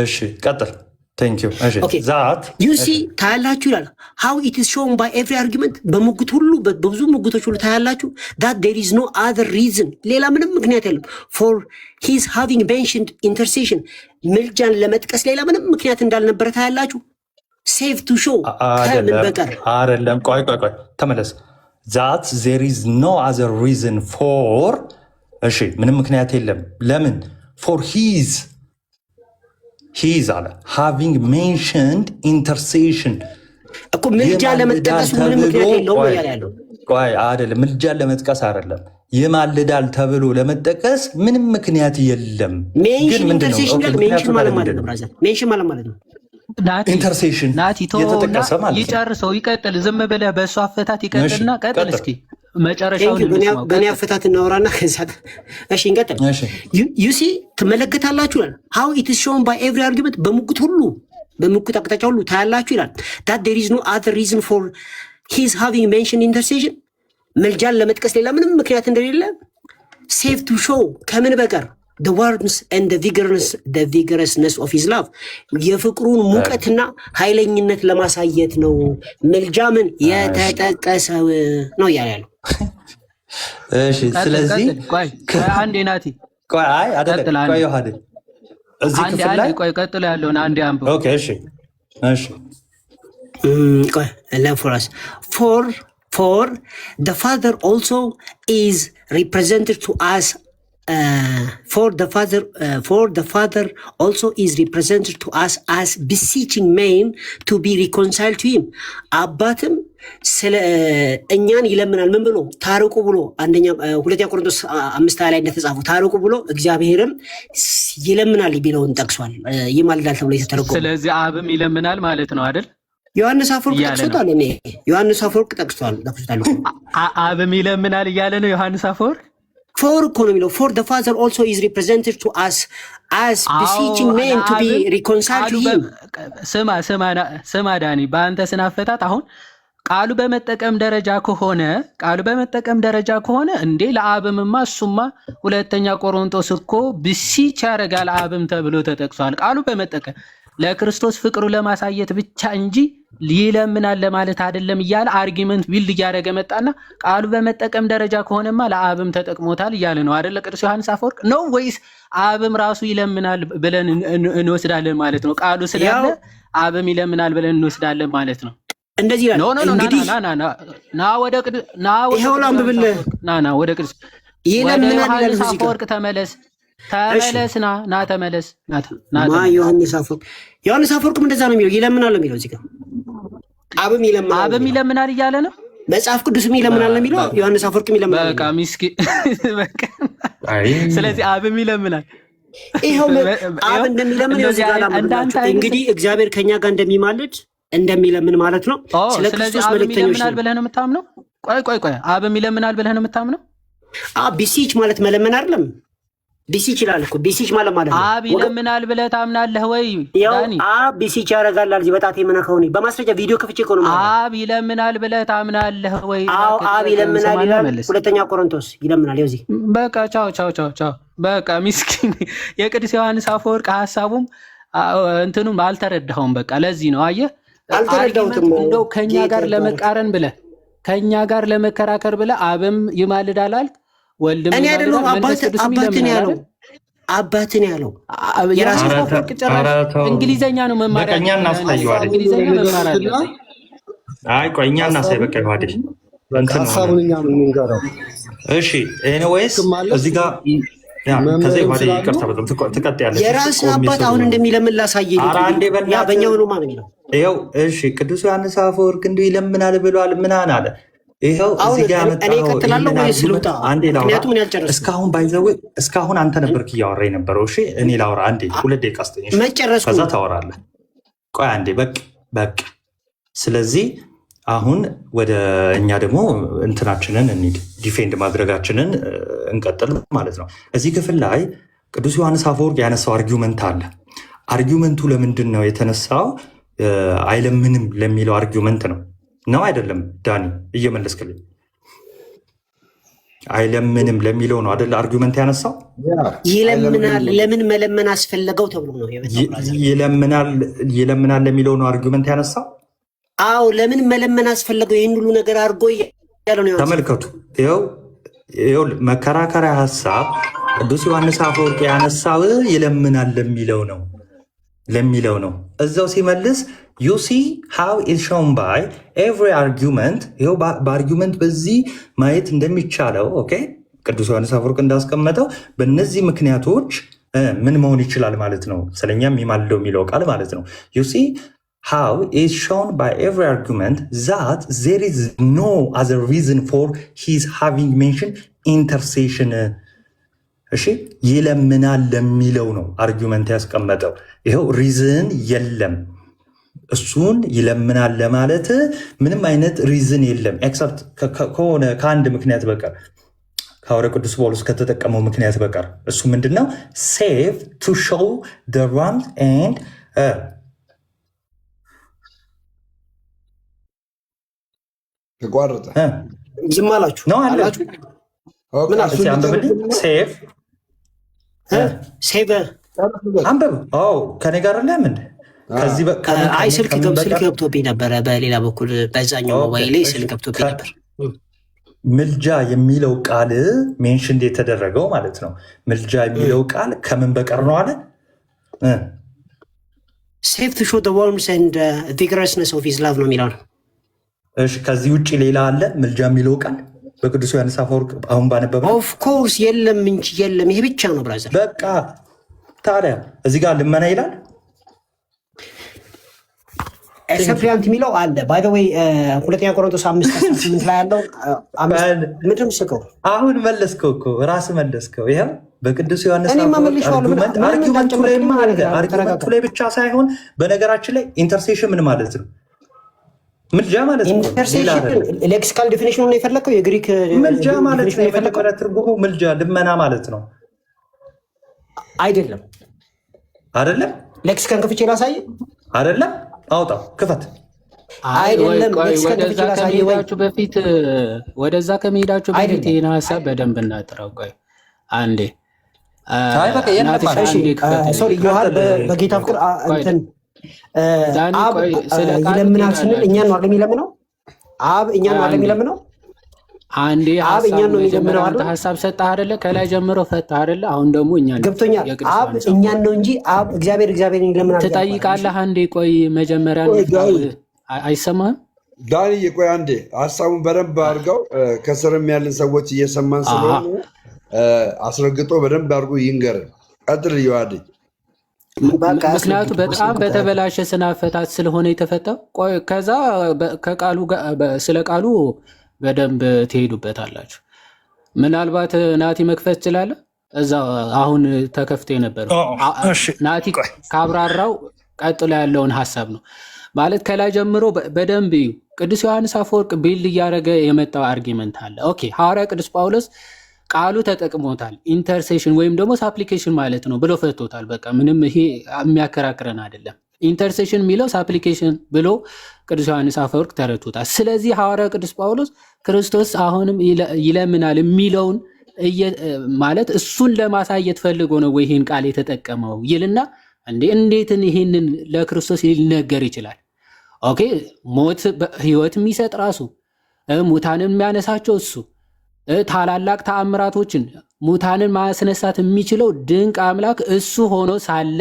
እሺ ቀጥል። Thank you. Okay. That you see ታያላችሁ ይላል how it is shown by every argument በሙግት ሁሉ በብዙ ሙግቶች ሁሉ ታያላችሁ that there is no other reason ሌላ ምንም ምክንያት የለም for his having mentioned intercession ምልጃን ለመጥቀስ ሌላ ምንም ምክንያት እንዳልነበረ ታያላችሁ save to show ከምን በቀር አይደለም። ቆይ ተመለስ። that there is no other reason for እሺ ምንም ምክንያት የለም ለምን for his አለ having mentioned intercession እኮ ምልጃ ለመጥቀስ ምንም ምክንያት የለውም ያለው። ቆይ አይደለም ምልጃ ለመጥቀስ አይደለም ይማልዳል ተብሎ ለመጥቀስ ምንም ምክንያት የለም። ግን ምንድነው ሜንሽን ማለት ነው ብራዘር ሜንሽን ማለት ነው ኢንተርሴሽን ናቲ የተጠቀሰ ማለት ይጨርሰው ይቀጥል። ዝም ብለህ በእሱ አፈታት ይቀጥልና ቀጥል እስኪ መጨረሻውን በእኔ አፈታት እናወራና ከዛ እሺ እንቀጥል። ዩሲ ትመለከታላችሁ ይላል how it is shown by every argument በሙግት ሁሉ በሙግት አቅጣጫ ሁሉ ታያላችሁ ይላል that there is no other reason for his having mentioned intercession መልጃን ለመጥቀስ ሌላ ምንም ምክንያት እንደሌለ save to show ከምን በቀር the warmth and the vigorousness of his love የፍቅሩን ሙቀትና ኃይለኝነት ለማሳየት ነው መልጃ ምን የተጠቀሰው ነው ያለው። እሺ ስለዚህ ቆይ አንዴ ናቲ ቆይ አይ አይደለም ቆይ ዮሐድ እዚህ ክፍል ላይ ቆይ ቀጥሎ ያለውን አንዴ አንብብ። ኦኬ እሺ እሺ ቆይ for us for the father also is represented to us for the father also is represented to us as beseeching men to be reconciled to him አባትም ስለ እኛን ይለምናል ምን ብሎ ታርቁ ብሎ አንደኛ ሁለተኛ ቆሮንቶስ 5 ላይ እንደተጻፈው ታርቁ ብሎ እግዚአብሔርም ይለምናል ቢለውን ጠቅሷል ይማልዳል ተብሎ የተተረጎመ። ስለዚህ አብም ይለምናል ማለት ነው አይደል? ዮሐንስ አፈወርቅ ጠቅሷል። እኔ ዮሐንስ አፈወርቅ ጠቅሷል አብም ይለምናል እያለ ነው ዮሐንስ አፈወርቅ። for እኮ ነው የሚለው for the father also is represented to us as beseeching men to be reconciled to him። ስማ ዳኒ በአንተ ስናፈታት አሁን ቃሉ በመጠቀም ደረጃ ከሆነ እንዴ ለአብምማ እሱማ ሁለተኛ ቆሮንቶስ እኮ ብሲች ያደርጋል አብም ተብሎ ተጠቅሷል። ቃሉ በመጠቀም ለክርስቶስ ፍቅሩ ለማሳየት ብቻ እንጂ ይለምናል ለማለት አይደለም እያለ አርጊመንት ቢልድ እያደረገ መጣና ቃሉ በመጠቀም ደረጃ ከሆነማ ለአብም ተጠቅሞታል እያለ ነው አይደል ቅዱስ ዮሐንስ አፈወርቅ ነው ወይስ አብም ራሱ ይለምናል ብለን እንወስዳለን ማለት ነው? ቃሉ ስላለ አብም ይለምናል ብለን እንወስዳለን ማለት ነው? እንደዚህ ይላል እንግዲህ ና ወደ ቅዱስ ይለምናል አፈወርቅ ተመለስ ተመለስ ዮሐንስ አፈወርቅም እንደዛ ነው የሚለው ይለምናል ነው የሚለው እዚህ ጋር አብም ይለምናል እያለ ነው መጽሐፍ ቅዱስም ይለምናል ነው የሚለው ዮሐንስ አፈወርቅም ይለምናል በቃ ምስኪን በቃ ስለዚህ አብም ይለምናል ይሄው አብ እንደሚለምን እንግዲህ እግዚአብሔር ከኛ ጋር እንደሚለምን ማለት ነው። ስለ ክርስቶስ መልእክተኞች ይለምናል ብለህ ነው የምታምነው? ቆይ አብም ይለምናል ብለህ ነው የምታምነው? ቢሲች ማለት መለመን አይደለም። ቢሲች ይላል እኮ ቢሲች ማለት ነው። አብ ይለምናል ብለህ ታምናለህ ወይ ዳኒ? አብ ቢሲች ያደርጋል አልጂ በጣቴ መነካው ነው በማስረጃ ቪዲዮ ከፍቼ እኮ ነው። አብ ይለምናል ብለህ ታምናለህ ወይ? አብ ይለምናል ይላል ሁለተኛ ቆሮንቶስ ይለምናል። ይኸው እዚህ በቃ ቻው በቃ ምስኪን የቅዱስ ዮሐንስ አፈወርቅ ሐሳቡም እንትኑም አልተረዳኸውም። በቃ ለዚህ ነው አየህ አልተረዳሁትም። እንደው ከኛ ጋር ለመቃረን ብለህ ከኛ ጋር ለመከራከር ብለህ አብም ይማልዳል አልክ ወልድም እኔ አይደለም አባትን ያለው የራሱ አፈወርቅ ጭራሽ እንግሊዘኛ ነው መማር እኛ እናሳየዋለን። እንግሊዘኛ መማር አለ። አይ ቆይ እኛ እናሳይ በቃ ይዋደሽ ሐሳቡን እኛ ምን እንገራው? እሺ ኤኒዌይስ እዚህ ጋር ከዚህ ወደ ይቅርታ በጣም ትቀጥያለሽ። የራስ አባት አሁን እንደሚለምን ላሳየኝ ያ በእኛው ነው ማለት ነው። ይኸው እሺ ቅዱስ ዮሐንስ አፈወርቅ እንዲሁ ይለምናል ብሏል ምናን አለ። ይኸው እዚህ ጋር መጣው አንዴ ላውራ። እስካሁን ባይዘው እስካሁን አንተ ነበርክ እያወራኝ ነበረው። እሺ እኔ ላውራ አንዴ 2 ደቂቃ አስተኛሽ ከዛ ታወራለህ። ቆይ አንዴ በቃ ስለዚህ አሁን ወደ እኛ ደግሞ እንትናችንን እንሂድ፣ ዲፌንድ ማድረጋችንን እንቀጥል ማለት ነው። እዚህ ክፍል ላይ ቅዱስ ዮሐንስ አፈወርቅ ያነሳው አርጊውመንት አለ። አርጊውመንቱ ለምንድን ነው የተነሳው? አይለምንም ለሚለው አርጊውመንት ነው አይደለም? ዳኒ እየመለስክልኝ። አይለምንም ለሚለው ነው አይደል አርጊውመንት ያነሳው? ይለምናል። ለምን መለመን አስፈለገው ተብሎ ነው ይለምናል ለሚለው ነው አርጊውመንት ያነሳው። አዎ ለምን መለመን አስፈለገው? ይህን ሁሉ ነገር አድርጎ ያለው ነው። ተመልከቱ። ይኸው መከራከሪያ ሀሳብ ቅዱስ ዮሐንስ አፈወርቅ ያነሳው ይለምናል ለሚለው ነው። እዛው ሲመልስ you see how is shown by every argument ይኸው በአርጊውመንት በዚህ ማየት እንደሚቻለው ኦኬ ቅዱስ ዮሐንስ አፈወርቅ እንዳስቀመጠው በእነዚህ ምክንያቶች ምን መሆን ይችላል ማለት ነው። ስለኛም የሚማልደው የሚለው ቃል ማለት ነው። you see how is shown by every argument that there is no other reason for his having mentioned intercession እሺ ይለምናል ለሚለው ነው አርጊውመንት ያስቀመጠው። ይኸው ሪዝን የለም እሱን ይለምናል ለማለት ምንም አይነት ሪዝን የለም ኤክሰፕት ከሆነ ከአንድ ምክንያት በቀር ሐዋርያው ቅዱስ ጳውሎስ ከተጠቀመው ምክንያት በቀር እሱ ምንድነው? ሴቭ ቱ ሾው ዘ ራምስ ኤንድ ተቋረጠ። ዝም አላችሁ ነው አላችሁ። ምን ሴቭ አንብብ። ከኔ ጋር ለምን አይ ስልክ ገብቶብኝ ነበረ። በሌላ በኩል በዛኛው ሞባይል ላይ ስልክ ገብቶብኝ ነበር። ምልጃ የሚለው ቃል ሜንሽን የተደረገው ማለት ነው። ምልጃ የሚለው ቃል ከምን በቀር ነው አለ? ሴቭ ቱ ሾው ዘ ዋርምስ ኤንድ ቪግረስነስ ኦፍ ሂዝ ላቭ ነው የሚለው ነው። እሺ ከዚህ ውጭ ሌላ አለ ምልጃ የሚለው ቃል በቅዱስ ዮሐንስ አፈወርቅ አሁን ባነበበ? ኦፍ ኮርስ የለም እንጂ የለም። ይሄ ብቻ ነው ብራዘር። በቃ ታዲያ እዚህ ጋር ልመና ይላል ሰፕሊያንት የሚለው አለ። ባይ ዘ ዌይ ሁለተኛ ቆሮንቶስ 5:18 ላይ ያለው ምንድን ስከው አሁን መለስከው እኮ ራስህ መለስከው። ይሄው በቅዱስ ዮሐንስ አርጊመንቱ ላይ ብቻ ሳይሆን በነገራችን ላይ ኢንተርሴሽን ምን ማለት ነው? ምልጃ ማለት ነው። ኢንተርሴሽን ሌክሲካል ዲፊኒሽኑ ነው የፈለከው? የግሪክ ምልጃ ማለት ነው የፈለከው ትርጉሙ ምልጃ ልመና ማለት ነው አይደለም? አይደለም ሌክሲካን ከፍቼ ላሳይ አይደለም? አውጣው ክፈት። አይደለም ወደዛ ከመሄዳችሁ በፊት ይህን ሀሳብ በደንብ እናጥራው። ቆይ አንዴ በጌታ ፍቅር እንትን አብ ይለምናል ስንል እኛን ነው የሚለምነው? አብ እኛን ነው የሚለምነው? አንዴ ሀሳብ ሰጠህ አይደለ? ከላይ ጀምሮ ፈታህ አይደለ? አሁን ደግሞ እኛን ገብቶኛል። አብ እኛን ነው እንጂ አብ እግዚአብሔር ይለምናል ትጠይቃለህ። አንዴ ቆይ መጀመሪያ አይሰማህም? ዳንዬ ቆይ አንዴ ሀሳቡን በደንብ አድርገው ከስርም ያለን ሰዎች እየሰማን ስለሆነ አስረግጦ በደንብ አድርጎ ይንገርን። ቀጥል እየዋድኝ ምክንያቱ በጣም በተበላሸ ስነ አፈታት ስለሆነ የተፈታው። ቆይ ከዛ ስለ ቃሉ በደንብ ትሄዱበታላችሁ። ምናልባት ናቲ መክፈት ትችላለህ። እዛ አሁን ተከፍቶ የነበረው ናቲ ካብራራው ቀጥሎ ያለውን ሀሳብ ነው ማለት ከላይ ጀምሮ በደንብ እዩ። ቅዱስ ዮሐንስ አፈወርቅ ቢልድ እያደረገ የመጣው አርጊመንት አለ። ኦኬ ሐዋርያ ቅዱስ ጳውሎስ ቃሉ ተጠቅሞታል። ኢንተርሴሽን ወይም ደግሞ ሳፕሊኬሽን ማለት ነው ብሎ ፈቶታል። በቃ ምንም ይሄ የሚያከራክረን አይደለም። ኢንተርሴሽን የሚለው ሳፕሊኬሽን ብሎ ቅዱስ ዮሐንስ አፈወርቅ ተረቶታል። ስለዚህ ሐዋርያው ቅዱስ ጳውሎስ ክርስቶስ አሁንም ይለምናል የሚለውን ማለት እሱን ለማሳየት ፈልጎ ነው ወይ ይህን ቃል የተጠቀመው ይልና እንዴትን ይህንን ለክርስቶስ ሊነገር ይችላል? ኦኬ ሞት ህይወት የሚሰጥ ራሱ ሙታንን የሚያነሳቸው እሱ ታላላቅ ተአምራቶችን ሙታንን ማስነሳት የሚችለው ድንቅ አምላክ እሱ ሆኖ ሳለ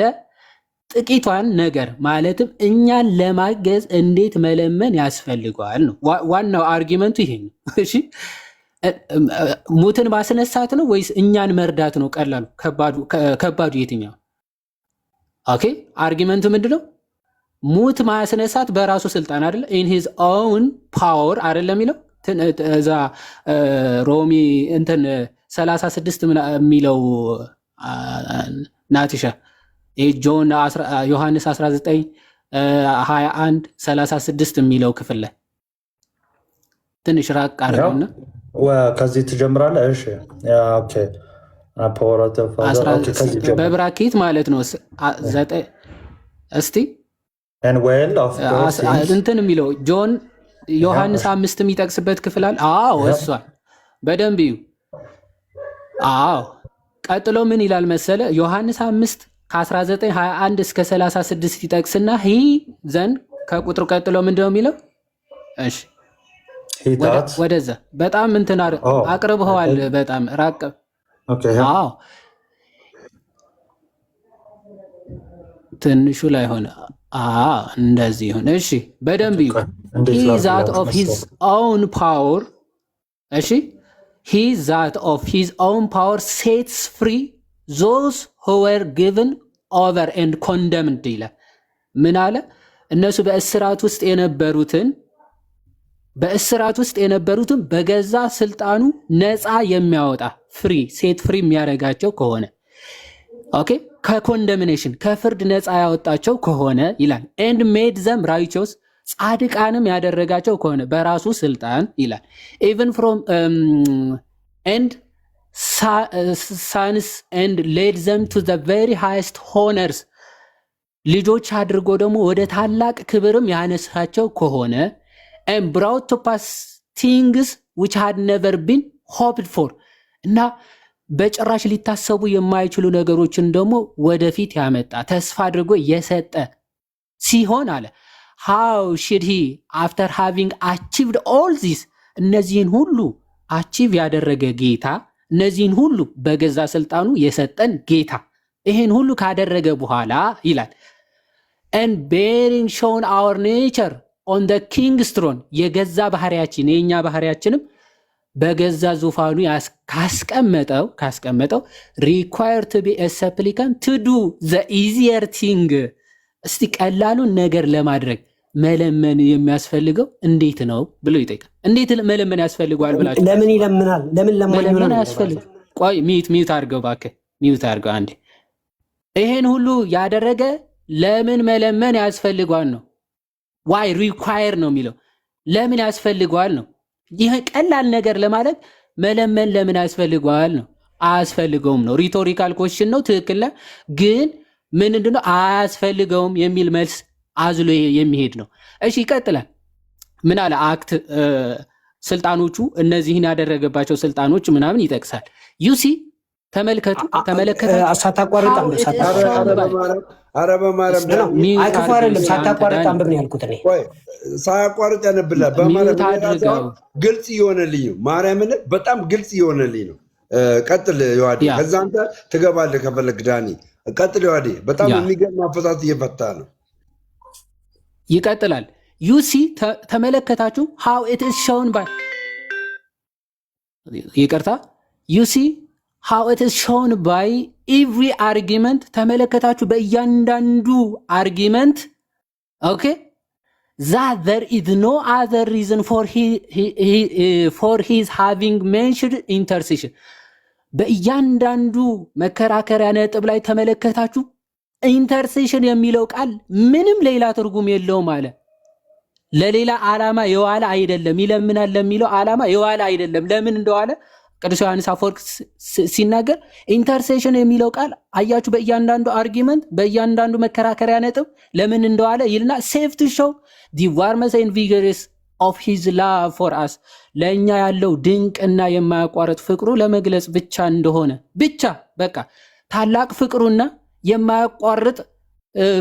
ጥቂቷን ነገር ማለትም እኛን ለማገዝ እንዴት መለመን ያስፈልገዋል ነው ዋናው አርጊመንቱ። ይሄ ነው። እሺ ሙትን ማስነሳት ነው ወይስ እኛን መርዳት ነው? ቀላሉ ከባዱ የትኛው? ኦኬ አርጊመንቱ ምንድነው? ሙት ማስነሳት በራሱ ስልጣን አይደለ? ኢን ሂዝ ኦውን ፓወር አይደለ የሚለው እዛ ሮሚ እንትን 36 የሚለው ናቲሻ ጆን ዮሐንስ 19:21-36 የሚለው ክፍል ላይ ትንሽ ራቅ አድርገውና ከዚህ ትጀምራለህ። እሺ ኦኬ በብራኬት ማለት ነው 9 እስቲ እንትን የሚለው ጆን ዮሐንስ 5 የሚጠቅስበት ክፍል አለ። አዎ እሷን በደንብ እዩ። አዎ ቀጥሎ ምን ይላል መሰለ? ዮሐንስ 5:19-21-36 ይጠቅስና ሂ ዘንድ ከቁጥሩ ቀጥሎ ምንድነው የሚለው? እሺ ወደዛ በጣም እንትን አቅርበዋል። በጣም ራቅ። አዎ ትንሹ ላይ ሆነ። እንደዚህ ሆነ። እሺ በደንብ እዩ። he that of his own power እሺ he that of his own power sets free those who were given over and condemned ይላል። ምን አለ? እነሱ በእስራት ውስጥ የነበሩትን በገዛ ስልጣኑ ነፃ የሚያወጣ ፍሪ ሴት ፍሪ የሚያደርጋቸው ከሆነ ኦኬ ከኮንደምኔሽን ከፍርድ ነፃ ያወጣቸው ከሆነ ይላል ኤንድ ሜድ ዘም ራይቸስ ጻድቃንም ያደረጋቸው ከሆነ በራሱ ስልጣን ይላል ኢቨን ፍሮም ኤንድ ሳንስ ኤንድ ሌድ ዘም ቱ ዘ ቬሪ ሃይስት ሆነርስ ልጆች አድርጎ ደግሞ ወደ ታላቅ ክብርም ያነሳቸው ከሆነ and brought to pass things which had never been hoped for እና በጭራሽ ሊታሰቡ የማይችሉ ነገሮችን ደግሞ ወደፊት ያመጣ ተስፋ አድርጎ የሰጠ ሲሆን አለ how should he after having achieved all this እነዚህን ሁሉ አቺቭ ያደረገ ጌታ እነዚህን ሁሉ በገዛ ስልጣኑ የሰጠን ጌታ ይሄን ሁሉ ካደረገ በኋላ ይላል and bearing shown our nature on the king's throne የገዛ ባህሪያችን የኛ ባህሪያችንም በገዛ ዙፋኑ ካስቀመጠው required to be a supplicant to do the easier thing እስቲ ቀላሉን ነገር ለማድረግ መለመን የሚያስፈልገው እንዴት ነው ብሎ ይጠይቃል። እንዴት መለመን ያስፈልጋል ብላችሁ ለምን ይለምናል? ለምን ለምን ያስፈልግ? ቆይ ሚዩት አድርገው እባክህ፣ ሚዩት አድርገው አንዴ። ይሄን ሁሉ ያደረገ ለምን መለመን ያስፈልጋል ነው። ዋይ ሪኳየር ነው የሚለው ለምን ያስፈልጋል ነው። ይሄ ቀላል ነገር ለማለት መለመን ለምን ያስፈልጋል ነው። አያስፈልገውም ነው። ሪቶሪካል ኮስችን ነው፣ ትክክል ነው። ግን ምንድነው አያስፈልገውም የሚል መልስ አዝሎ የሚሄድ ነው። እሺ ይቀጥላል። ምን አለ አክት ስልጣኖቹ እነዚህን ያደረገባቸው ስልጣኖች ምናምን ይጠቅሳል። ዩሲ ተመልከቱ ሳታቋርጥ አንብብ። አይክፉ አይደለም ሳታቋርጥ አንብብ ነው ያልኩት እኔ። ሳያቋርጥ ያነብላ በማለት ግልጽ እየሆነልኝ ነው። ማርያምን በጣም ግልጽ እየሆነልኝ ነው። ቀጥል ዮሐዴ፣ ከዛ አንተ ትገባለህ ከፈለግ ዳኒ። ቀጥል ዮሐዴ፣ በጣም የሚገርም አፈታት እየፈታ ነው። ይቀጥላል። ዩሲ ተመለከታችሁ how it is shown by ይቅርታ ዩሲ how it is shown by every argument ተመለከታችሁ በእያንዳንዱ አርጊመንት ኦኬ that there is no other reason for his having mentioned intercession በእያንዳንዱ መከራከሪያ ነጥብ ላይ ተመለከታችሁ ኢንተርሴሽን የሚለው ቃል ምንም ሌላ ትርጉም የለውም አለ። ለሌላ ዓላማ የዋለ አይደለም። ይለምናል ለሚለው ዓላማ የዋለ አይደለም። ለምን እንደዋለ ቅዱስ ዮሐንስ አፈወርቅ ሲናገር ኢንተርሴሽን የሚለው ቃል አያችሁ በእያንዳንዱ አርጊመንት በእያንዳንዱ መከራከሪያ ነጥብ ለምን እንደዋለ ይልና ሴቭ ቱ ሾው ዲ ዋርመስ ኤንድ ቪገረስ ኦፍ ሂዝ ላቭ ፎር አስ ለእኛ ያለው ድንቅና የማያቋርጥ ፍቅሩ ለመግለጽ ብቻ እንደሆነ ብቻ በቃ ታላቅ ፍቅሩና የማያቋርጥ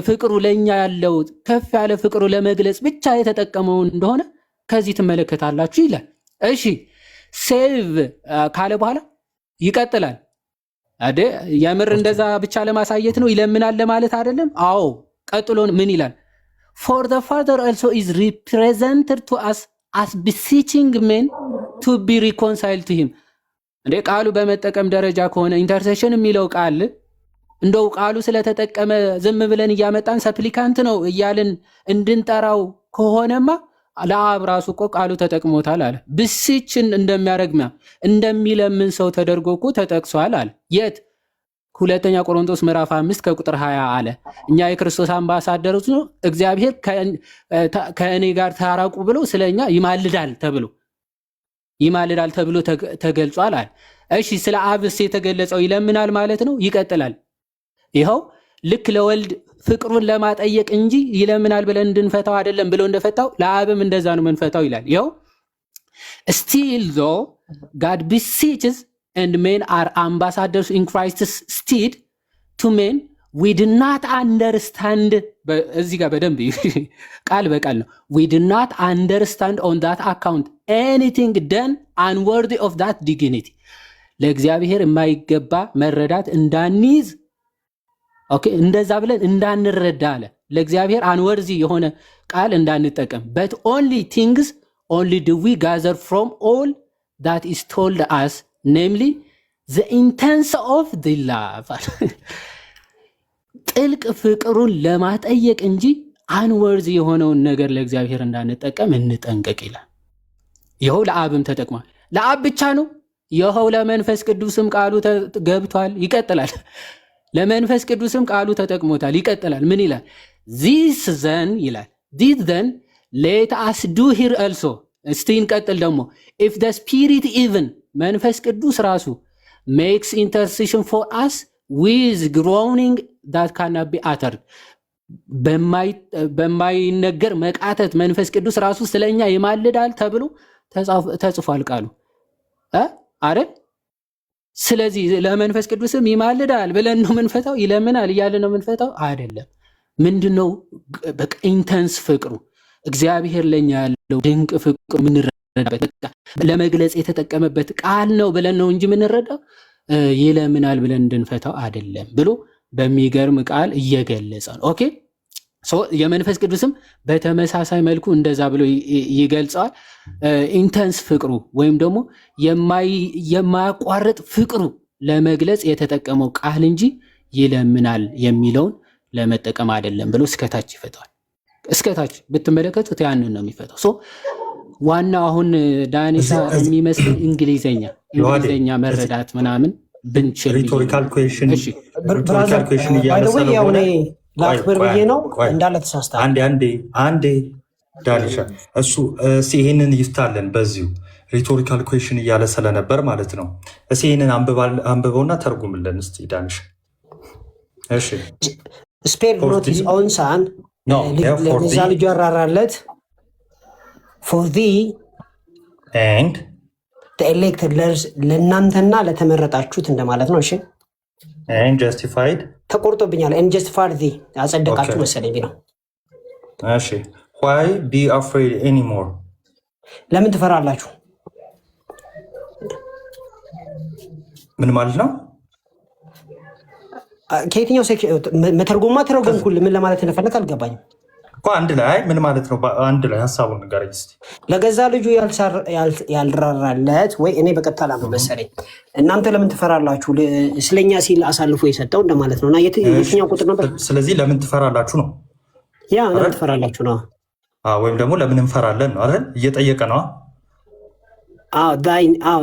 ፍቅሩ ለኛ ያለው ከፍ ያለ ፍቅሩ ለመግለጽ ብቻ የተጠቀመው እንደሆነ ከዚህ ትመለከታላችሁ ይላል። እሺ ሴቭ ካለ በኋላ ይቀጥላል። አደ የምር እንደዛ ብቻ ለማሳየት ነው ይለምናል ለማለት አይደለም። አዎ ቀጥሎ ምን ይላል? for the father also is represented to us as beseeching men to be reconciled to him እንደ ቃሉ በመጠቀም ደረጃ ከሆነ ኢንተርሴሽን የሚለው ቃል እንደው ቃሉ ስለተጠቀመ ዝም ብለን እያመጣን ሰፕሊካንት ነው እያልን እንድንጠራው ከሆነማ ለአብ ራሱ እኮ ቃሉ ተጠቅሞታል አለ። ብስችን እንደሚያረግማ እንደሚለምን ሰው ተደርጎ እኮ ተጠቅሷል አለ። የት? ሁለተኛ ቆሮንቶስ ምዕራፍ 5 ከቁጥር 20 አለ እኛ የክርስቶስ አምባሳደሮች ነው እግዚአብሔር ከእኔ ጋር ታራቁ ብሎ ስለኛ ይማልዳል ተብሎ ተገልጿል አለ። እሺ ስለ አብስ የተገለጸው ይለምናል ማለት ነው። ይቀጥላል። ይኸው ልክ ለወልድ ፍቅሩን ለማጠየቅ እንጂ ይለምናል ብለን እንድንፈታው አይደለም ብሎ እንደፈታው ለአብም እንደዛ ነው መንፈታው ይላል። ይኸው still though God beseeches and men are ambassadors in Christ's stead to men we do not understand እዚህ ጋር በደንብ ቃል በቃል ነው we do not understand on that account anything done unworthy of that dignity ለእግዚአብሔር የማይገባ መረዳት እንዳንይዝ ኦኬ እንደዛ ብለን እንዳንረዳ አለ። ለእግዚአብሔር አንወርዚ የሆነ ቃል እንዳንጠቀም but only things only do we gather from all that is told us namely the intense of the love ጥልቅ ፍቅሩን ለማጠየቅ እንጂ አንወርዚ የሆነውን ነገር ለእግዚአብሔር እንዳንጠቀም እንጠንቀቅ ይላል። ይኸው ለአብም ተጠቅሟል። ለአብ ብቻ ነው? ይኸው ለመንፈስ ቅዱስም ቃሉ ገብቷል። ይቀጥላል። ለመንፈስ ቅዱስም ቃሉ ተጠቅሞታል። ይቀጥላል። ምን ይላል? ዚስ ዘን ይላል ዲስ ዘን ሌት አስ ዱ ሂር አልሶ። እስቲ እንቀጥል ደግሞ ኢፍ ደ ስፒሪት ኢቭን መንፈስ ቅዱስ ራሱ ሜክስ ኢንተርሴሽን ፎር አስ ዊዝ ግሮኒንግ ዳት ካናት ቢ አተርድ፣ በማይነገር መቃተት መንፈስ ቅዱስ ራሱ ስለኛ ይማልዳል ተብሎ ተጽፏል ቃሉ አይደል? ስለዚህ ለመንፈስ ቅዱስም ይማልዳል ብለን ነው የምንፈታው? ይለምናል እያለ ነው የምንፈታው? አይደለም። ምንድነው በቃ ኢንተንስ ፍቅሩ እግዚአብሔር ለኛ ያለው ድንቅ ፍቅሩ የምንረዳበት ለመግለጽ የተጠቀመበት ቃል ነው ብለን ነው እንጂ የምንረዳው ይለምናል ብለን እንድንፈታው አይደለም ብሎ በሚገርም ቃል እየገለጸ ነው። ኦኬ የመንፈስ ቅዱስም በተመሳሳይ መልኩ እንደዛ ብሎ ይገልጸዋል። ኢንተንስ ፍቅሩ ወይም ደግሞ የማያቋርጥ ፍቅሩ ለመግለጽ የተጠቀመው ቃል እንጂ ይለምናል የሚለውን ለመጠቀም አይደለም ብሎ እስከታች ይፈታዋል። እስከታች ብትመለከቱት ያንን ነው የሚፈታው። ዋናው አሁን ዳኒሳ የሚመስል እንግሊዘኛ መረዳት ምናምን ብንችል ሪቶሪካል ኩዌሽን ለአክብር ብዬ ነው እንዳለ ተሳስታል። አንዴ ዳኒሻ እሱ ይህንን ይፍታለን በዚሁ ሪቶሪካል ኩዌሽን እያለ ስለነበር ማለት ነው። ይህንን አንብበውና ተርጉምልን እስቲ ዳኒሻ። እሺ ስፔር ኖት ሂዝ ኦውን ሳን ለዛ ልጁ ያራራለት ፎር ዚ ኤንድ ኤሌክትድ ለእናንተና ለተመረጣችሁት እንደማለት ነው። እሺ ኤንድ ጀስቲፋይድ ተቆርጦብኛል። ኤንድ ጀስቲፋይድ ዚ አጸደቃችሁ መሰለኝ ነው። እሺ ዋይ ቢ አፍሬድ ኤኒሞር ለምን ትፈራላችሁ? ምን ማለት ነው? ከየትኛው መተርጎማ ተረጎምኩልህ። ምን ለማለት እንደፈለግ አልገባኝም እኮ። አንድ ላይ ምን ማለት ነው? አንድ ላይ ሀሳቡን ንገረኝ እስኪ። ለገዛ ልጁ ያልራራለት ወይ እኔ በቀጥታ ላምነው መሰለኝ። እናንተ ለምን ትፈራላችሁ? ስለኛ ሲል አሳልፎ የሰጠው እንደማለት ነው። እና የትኛው ቁጥር ነበር? ስለዚህ ለምን ትፈራላችሁ ነው። ያ ለምን ትፈራላችሁ ነው። ወይም ደግሞ ለምን እንፈራለን ነው አይደል? እየጠየቀ ነው።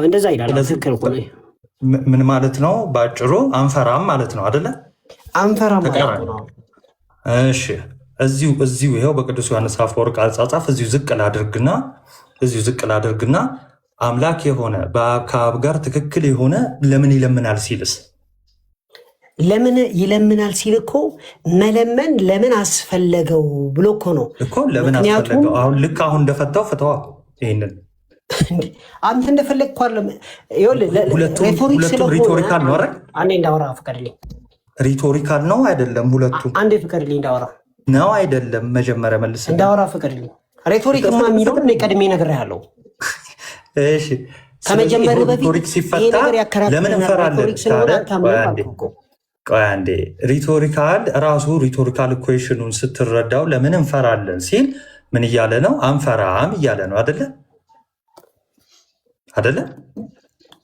እንደዛ ይላል። ትክክል እኮ ነው። ምን ማለት ነው? በአጭሩ አንፈራም ማለት ነው አይደለ? አንፈራም ማለት ነው። እሺ እዚሁ ይኸው በቅዱስ ዮሐንስ አፈወርቅ አጻጻፍ እዚሁ ዝቅ ላድርግና አምላክ የሆነ ከአብ ጋር ትክክል የሆነ ለምን ይለምናል ሲልስ? ለምን ይለምናል ሲል እኮ መለመን ለምን አስፈለገው ብሎ እኮ ነው እኮ። ለምን አስፈለገው? አሁን ልክ አሁን እንደፈታው ፍተዋ። ይህንን አንተ እንደፈለግ እኮ አይደለም። ሁለቱም ሪቶሪካል ነው አይደል? አንዴ እንዳወራ ፍቀድልኝ። ሪቶሪካል ነው አይደለም? ሁለቱም አንዴ ፍቀድልኝ እንዳወራ ነው አይደለም? መጀመሪያ መልስ እንዳወራ ፍቀድልኝ። ሬቶሪክማ የሚለው እኔ ቀድሜ ነግሬሃለሁ። እሺ ከመጀመሩ በፊት ሲፈታ ለምን እንፈራለን? ቆይ አንዴ ሪቶሪካል ራሱ ሪቶሪካል ኢኩዌሽኑን ስትረዳው ለምን እንፈራለን ሲል ምን እያለ ነው? አንፈራም እያለ ነው አደለ?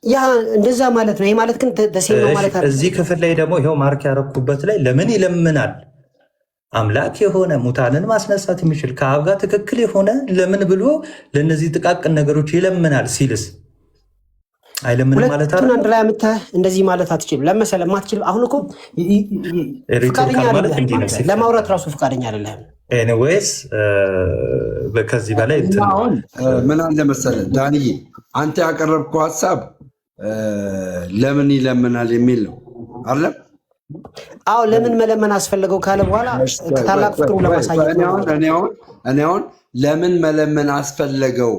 ያ እንደዛ ማለት ነው። ይሄ ማለት ግን ደሴም ነው ማለት አይደለም። እዚህ ክፍል ላይ ደግሞ ይሄው ማርክ ያረኩበት ላይ ለምን ይለምናል? አምላክ የሆነ ሙታንን ማስነሳት የሚችል ከአብ ጋር ትክክል የሆነ ለምን ብሎ ለእነዚህ ጥቃቅን ነገሮች ይለምናል ሲልስ አይለምንም ማለት አይደል? አንድ ላይ አምጥተህ እንደዚህ ማለት አትችልም። ለመሰለ ማትችል አሁን እኮ ፍቃደኛ አይደለም ለማውራት ራሱ ፍቃደኛ አይደለም። ኤኒዌይስ ከዚህ በላይ ምን አለ መሰለህ ዳንዬ፣ አንተ ያቀረብከው ሀሳብ ለምን ይለምናል የሚል ነው አይደለም? አዎ ለምን መለመን አስፈለገው ካለ በኋላ ታላቅ ፍቅሩ ለማሳየት እኔ አሁን ለምን መለመን አስፈለገው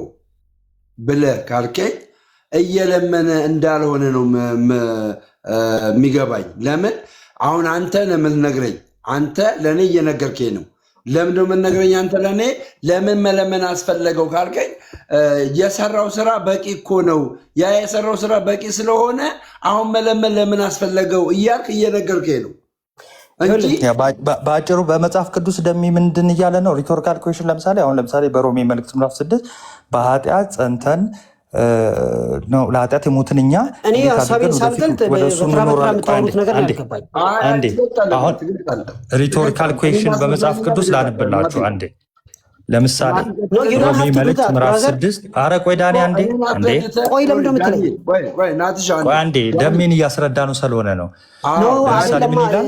ብለህ ካልከኝ እየለመነ እንዳልሆነ ነው የሚገባኝ። ለምን አሁን አንተ ለምትነግረኝ አንተ ለእኔ እየነገርከኝ ነው። ለምን ነው የምትነግረኝ አንተ ለእኔ? ለምን መለመን አስፈለገው ካልከኝ የሰራው ስራ በቂ እኮ ነው። ያ የሰራው ስራ በቂ ስለሆነ አሁን መለመን ለምን አስፈለገው እያልክ እየነገርከኝ ነው እንጂ በአጭሩ በመጽሐፍ ቅዱስ ደሚ ምንድን እያለ ነው? ሪቶሪካል ኩዌሽን ለምሳሌ በሮሜ መልእክት ምዕራፍ 6 በኃጢአት ጸንተን ነው ለኃጢአት የሞትን እኛ እኔ ሀሳቤን ሳልገልጥ የምታወሩት ነገር አልገባኝ። አሁን ሪቶሪካል ኩዌሽን በመጽሐፍ ቅዱስ ላንብላችሁ አንዴ ለምሳሌ ሮሜ መልእክት ምዕራፍ 6 አረ ቆይ ዳኒ አንዴ ቆይ ለምን እንደምትለኝ ቆይ አንዴ ደሜን እያስረዳ ነው ስለሆነ ነው ለምሳሌ ምን ይላል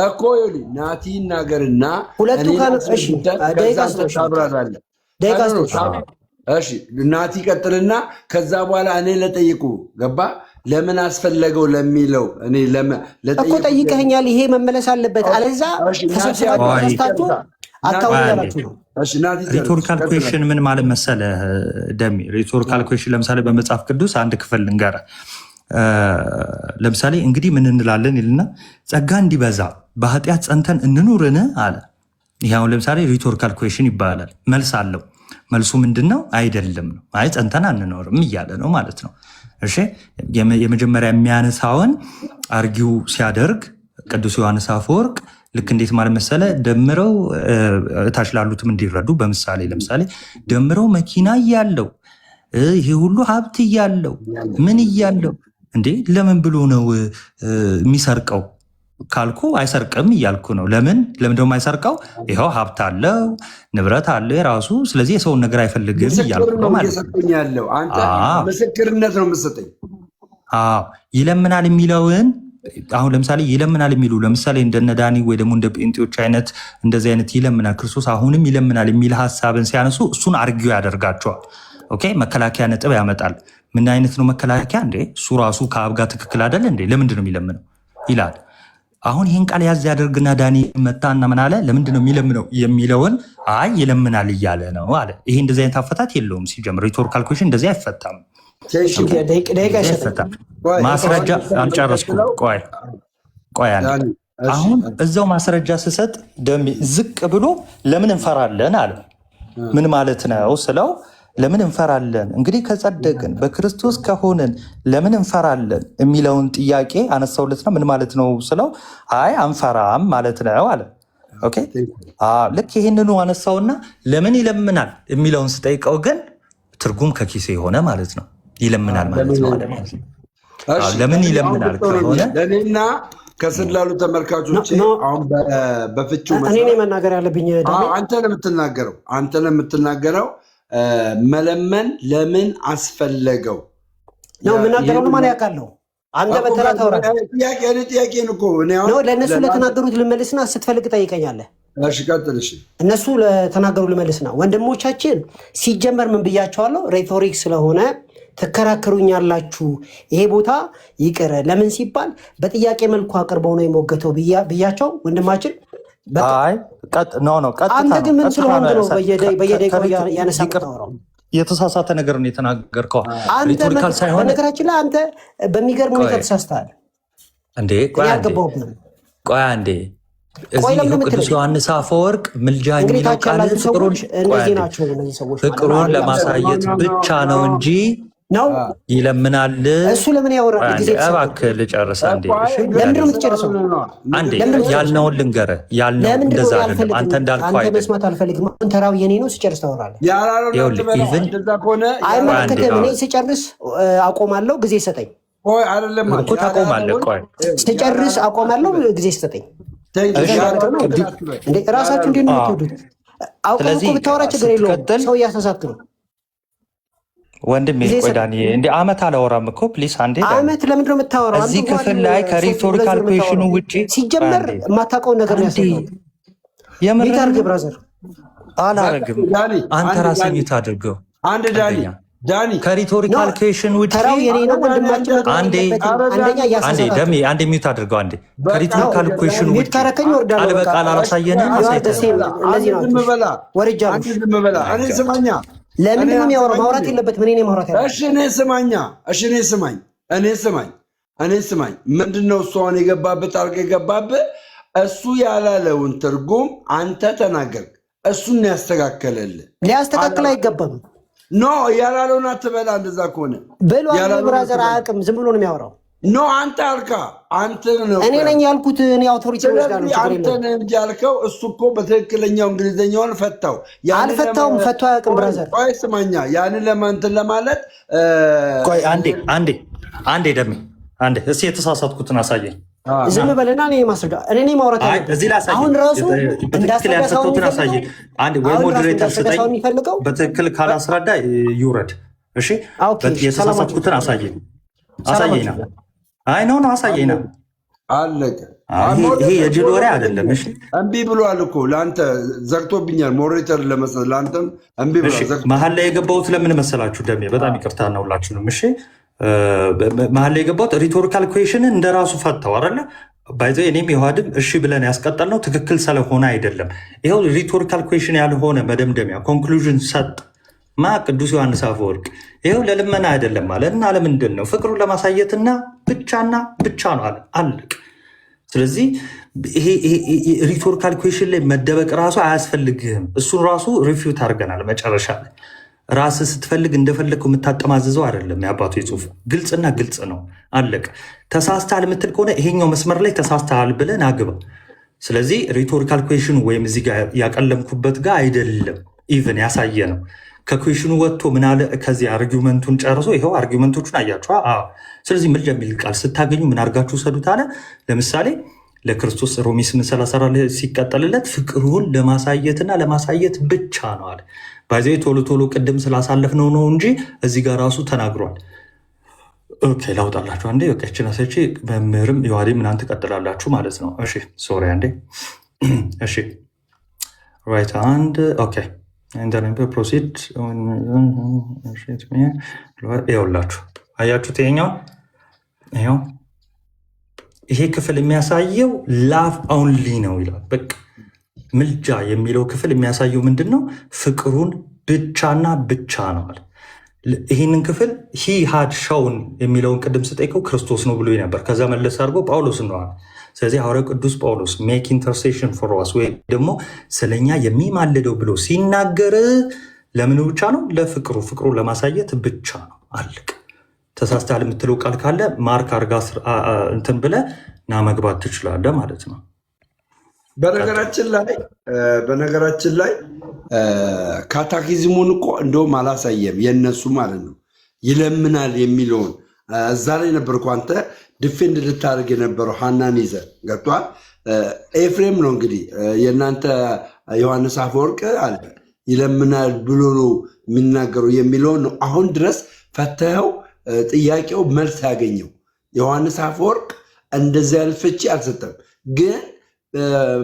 እኮ ይኸውልህ ናቲ ይናገርና ሁለቱ እሺ እሺ ናቲ ቀጥልና ከዛ በኋላ እኔ ለጠይቁ ገባ ለምን አስፈለገው ለሚለው እኔ ለጠይቁ እኮ ጠይቀኸኛል። ይሄ መመለስ አለበት። አለዛ ተሰብስባችሁ አታውቃላችሁ ነው። እሺ ናቲ ሪቶሪካል ኩዌሽን ምን ማለት መሰለ ደሜ ሪቶሪካል ኩዌሽን ለምሳሌ በመጽሐፍ ቅዱስ አንድ ክፍል ልንገር ለምሳሌ እንግዲህ ምን እንላለን ይልና ጸጋ እንዲበዛ በኃጢአት ጸንተን እንኑርን አለ። ይሄው ለምሳሌ ሪቶሪካል ኩዌሽን ይባላል። መልስ አለው። መልሱ ምንድነው? አይደለም ነው። አይ ጸንተን አንኖርም እያለ ነው ማለት ነው። እሺ የመጀመሪያ የሚያነሳውን አርጊው ሲያደርግ ቅዱስ ዮሐንስ አፈወርቅ ልክ እንዴት ማለት መሰለ ደምረው እታች ላሉትም እንዲረዱ በምሳሌ ለምሳሌ ደምረው መኪና እያለው ይሄ ሁሉ ሀብት እያለው ምን እያለው እንዴ ለምን ብሎ ነው የሚሰርቀው ካልኩ አይሰርቅም እያልኩ ነው። ለምን ደግሞ አይሰርቀው? ይኸው ሀብት አለው ንብረት አለው የራሱ። ስለዚህ የሰውን ነገር አይፈልግም እያልኩ ነው ማለት ነው። ምስክርነት ነው የምትሰጠኝ። ይለምናል የሚለውን አሁን ለምሳሌ ይለምናል የሚሉ ለምሳሌ እንደነ ዳኒ ወይ ደግሞ እንደ ጴንጤዎች አይነት እንደዚህ አይነት ይለምናል ክርስቶስ አሁንም ይለምናል የሚል ሀሳብን ሲያነሱ እሱን አርጊው ያደርጋቸዋል። ኦኬ መከላከያ ነጥብ ያመጣል። ምን አይነት ነው መከላከያ? እንዴ እሱ ራሱ ከአብ ጋር ትክክል አይደል እንዴ ለምንድን ነው የሚለምነው ይላል። አሁን ይህን ቃል ያዝ ያደርግና ዳኒ መጣና ምን አለ? ለምንድን ነው የሚለምነው የሚለውን አይ ይለምናል እያለ ነው አለ። ይሄ እንደዚህ አይነት አፈታት የለውም። ሲጀምር ሪቶሪካል ኩዌሽን እንደዚህ አይፈታም። ማስረጃ አልጨረስኩም። ቆይ አሁን እዛው ማስረጃ ስሰጥ ደሜ ዝቅ ብሎ ለምን እንፈራለን አለ። ምን ማለት ነው ስለው ለምን እንፈራለን እንግዲህ ከጸደቅን በክርስቶስ ከሆንን ለምን እንፈራለን የሚለውን ጥያቄ አነሳውለት ነው። ምን ማለት ነው ስለው አይ አንፈራም ማለት ነው አለ። ኦኬ ልክ ይህንኑ አነሳውና ለምን ይለምናል የሚለውን ስጠይቀው ግን ትርጉም ከኪሴ የሆነ ማለት ነው። ይለምናል ማለት ነው ማለት ነው። ለምን ይለምናል ከሆነ ለኔና ከስር ላሉ ተመልካቾች አሁን በፍቹ እኔ መናገር ያለብኝ አንተ ነው የምትናገረው መለመን ለምን አስፈለገው ነው የምናገረው ነው ማለት ያውቃለሁ። አንተ በተራ ታወራ ጥያቄ ነው ለእነሱ ለተናገሩት ልመልስና ስትፈልግ ጠይቀኛለህ። እሺ ቀጥል። እሺ እነሱ ለተናገሩ ልመልስና ወንድሞቻችን ሲጀመር ምን ብያቸዋለሁ? ሬቶሪክ ስለሆነ ትከራከሩኛላችሁ። ይሄ ቦታ ይቅር ለምን ሲባል በጥያቄ መልኩ አቅርበው ነው የሞገተው ብያቸው ወንድማችን አንተ ግን ምን ስለሆነ ነው በየደቂቃው ያነሳ የምታወራው? የተሳሳተ ነገር ነው የተናገርከው። ሪቶሪካል ሳይሆን ነገራችን ላይ አንተ በሚገርም ሁኔታ ተሳስተሃል እንዴ። ቆይ አንዴ እዚህ ቅዱስ ዮሐንስ አፈወርቅ ምልጃ የሚለው ቃል ፍቅሩን ለማሳየት ብቻ ነው እንጂ ነው ይለምናል። እሱ ለምን ያወራል? ጊዜ እባክህ ልጨርስ አንዴ። ለምንድን ነው የምትጨርሰው? አንዴ ያልነውን ልንገርህ። ያልነው እንደዛ አይደለም። አንተ እንዳልከው አይደለም። መስማት አልፈልግም። ተራው የኔ ነው። ስጨርስ ታወራለህ። አይመለከትህም። እኔ ስጨርስ አቆማለሁ። ጊዜ ሰጠኝ እኮ ታቆማለህ። ቆይ ስጨርስ አቆማለሁ። ጊዜ ሰጠኝ። ራሳችሁ እንዴት ነው የምትወዱት? አውቀህ እኮ ብታወራ ችግር የለውም። ሰው እያሳሳትክ ነው ወንድሜ። ቆይ ዳኒ እንደ አመት አላወራም እኮ ፕሊስ አንዴ። አመት ለምንድን ነው የምታወራው? እዚህ ክፍል ላይ ከሪቶሪካል ኩዌሽኑ ውጪ ሲጀመር የማታውቀውን ነገር ነው ያሰማው። የምር አድርገህ ብራዘር አላረግም። አንተ ራስህ ሚት አድርገው። አንድ ዳኒ ከሪቶሪካል ኩዌሽን ውጪ ተራው የኔ ነው ወንድማችን። አንደኛ ያሳሳታል። ደሜ አንዴ ሚት አድርገው። አንዴ ከሪቶሪካል ኩዌሽን ውጪ ቃል በቃል አላሳየንም። እንደዚህ ነው ወርጃለሁ። እኔ ስማኛ ለምንድን ነው የሚያወራው? ማውራት የለበትም። እኔ ማውራት ያለብኝ። እሺ እኔ ስማኝ። ምንድነው እሱ አሁን የገባበት ጣልቃ የገባበት? እሱ ያላለውን ትርጉም አንተ ተናገርክ። እሱን ያስተካከለልህ። ሊያስተካክል አይገባም። ኖ ያላለውን አትበላ። እንደዛ ከሆነ ብሏል። ብራዘር አያውቅም። ዝም ብሎ ነው የሚያወራው። ኖ አንተ አልካ። አንተ ነው እኔ ነኝ ያልኩት። እኔ አውቶሪቲ ወስዳለሁ። አንተ ነህ እንጂ ያልከው። እሱ እኮ በትክክለኛው እንግሊዝኛውን ፈታው። አልፈታውም። ፈቶ አያውቅም። ብራዘር ቆይ ስማኛ። ያንን ለማንተን ለማለት ቆይ አንዴ ደሜ አንዴ እስኪ የተሳሳትኩትን አሳየኝ። ዝም በለና እኔ ማስረዳ እኔ ማውራት አሁን ራሱ እንዳስረዳውን አሳይ። አንድ ወይ ሞዴሬተር ስጠኝ። በትክክል ካላስረዳ ይውረድ። እሺ የተሳሳትኩትን አሳየኝ። አይ ነው አሳየኝ። አለቀ። ይሄ የጅል ወሬ አይደለም። እሺ እምቢ ብሏል እኮ ለአንተ ዘግቶብኛል። ሞዴሬተር ለመስጠት ለአንተም እምቢ ብሏል። መሀል ላይ የገባሁት ለምን መሰላችሁ? ደሜ በጣም ይቅርታ ነው ሁላችንም። እሺ መሀል ላይ የገባሁት ሪቶሪካል ኩዌሽንን እንደራሱ ፈታው አይደለ? ባይዘ እኔም የዋድም እሺ ብለን ያስቀጠልነው ትክክል ስለሆነ አይደለም። ይኸው ሪቶሪካል ኩዌሽን ያልሆነ መደምደሚያ ኮንክሉዥን ሰጥ ቅዱስ ዮሐንስ አፈወርቅ ይኸው ለልመና አይደለም ማለት እና ለምንድን ነው? ፍቅሩን ለማሳየትና ብቻና ብቻ ነው አለ። አለቅ። ስለዚህ ይሄ ሪቶሪካል ኩዌሽን ላይ መደበቅ ራሱ አያስፈልግህም። እሱን ራሱ ሪፊውት አድርገናል መጨረሻ ላይ። ራስህ ስትፈልግ እንደፈለግከው የምታጠማዝዘው አይደለም። የአባቱ ጽሑፍ ግልጽና ግልጽ ነው። አለቅ። ተሳስተሃል የምትል ከሆነ ይሄኛው መስመር ላይ ተሳስተሃል ብለን አግባ። ስለዚህ ሪቶሪካል ኩዌሽኑ ወይም እዚህ ጋር ያቀለምኩበት ጋር አይደለም ኢቨን ያሳየ ነው። ከኩዌሽኑ ወጥቶ ምናለ ከዚህ አርጊመንቱን ጨርሶ ይኸው አርጊመንቶቹን አያችኋ። ስለዚህ ምልጃ የሚል ቃል ስታገኙ ምን አድርጋችሁ ሰዱት አለ። ለምሳሌ ለክርስቶስ ሮሜ 8:34 ሲቀጠልለት ፍቅሩን ለማሳየትና ለማሳየት ብቻ ነው አለ። ባይዘ ቶሎ ቅድም ስላሳለፍነው ነው እንጂ እዚህ ጋር ራሱ ተናግሯል። ኦኬ ላውጣላችሁ አንዴ። በቃ እቺ ናሰጪ መምህርም ይዋዲ ምናምን ትቀጥላላችሁ ማለት ነው። እሺ ሶሪ አንዴ። እሺ ራይት አንድ ኦኬ ፕሮሲድ ይኸውላችሁ አያችሁት? ይኸው ይሄ ክፍል የሚያሳየው ላቭ ኦንሊ ነው ይላል። በቃ ምልጃ የሚለው ክፍል የሚያሳየው ምንድን ነው? ፍቅሩን ብቻና ብቻ ነው አለ። ይህንን ክፍል ሂ ሃድ ሾውን የሚለውን ቅድም ስጠይቀው ክርስቶስ ነው ብሎ ነበር። ከዛ መለስ አድርጎ ጳውሎስ ነው አለ። ስለዚህ ሐዋርያው ቅዱስ ጳውሎስ ሜክ ኢንተርሴሽን ፎር አስ ወይ ደግሞ ስለኛ የሚማልደው ብሎ ሲናገር ለምን ብቻ ነው? ለፍቅሩ፣ ፍቅሩን ለማሳየት ብቻ ነው። አለቅ። ተሳስተሃል የምትለው ቃል ካለ ማርክ አርጋ እንትን ብለህ ና መግባት ትችላለህ ማለት ነው። በነገራችን ላይ ካታኪዝሙን እኮ እንደውም አላሳየም የነሱ ማለት ነው። ይለምናል የሚለውን እዛ ላይ ነበርኩ አንተ ዲፌንድ ልታደርግ የነበረው ሀናን ይዘህ ገብቷል። ኤፍሬም ነው እንግዲህ የእናንተ ዮሐንስ አፈወርቅ አለ ይለምናል ብሎ ነው የሚናገረው የሚለውን ነው አሁን ድረስ ፈተኸው ጥያቄው መልስ ያገኘው። ዮሐንስ አፈወርቅ እንደዚህ አይነት ፍቺ አልሰጠም። ግን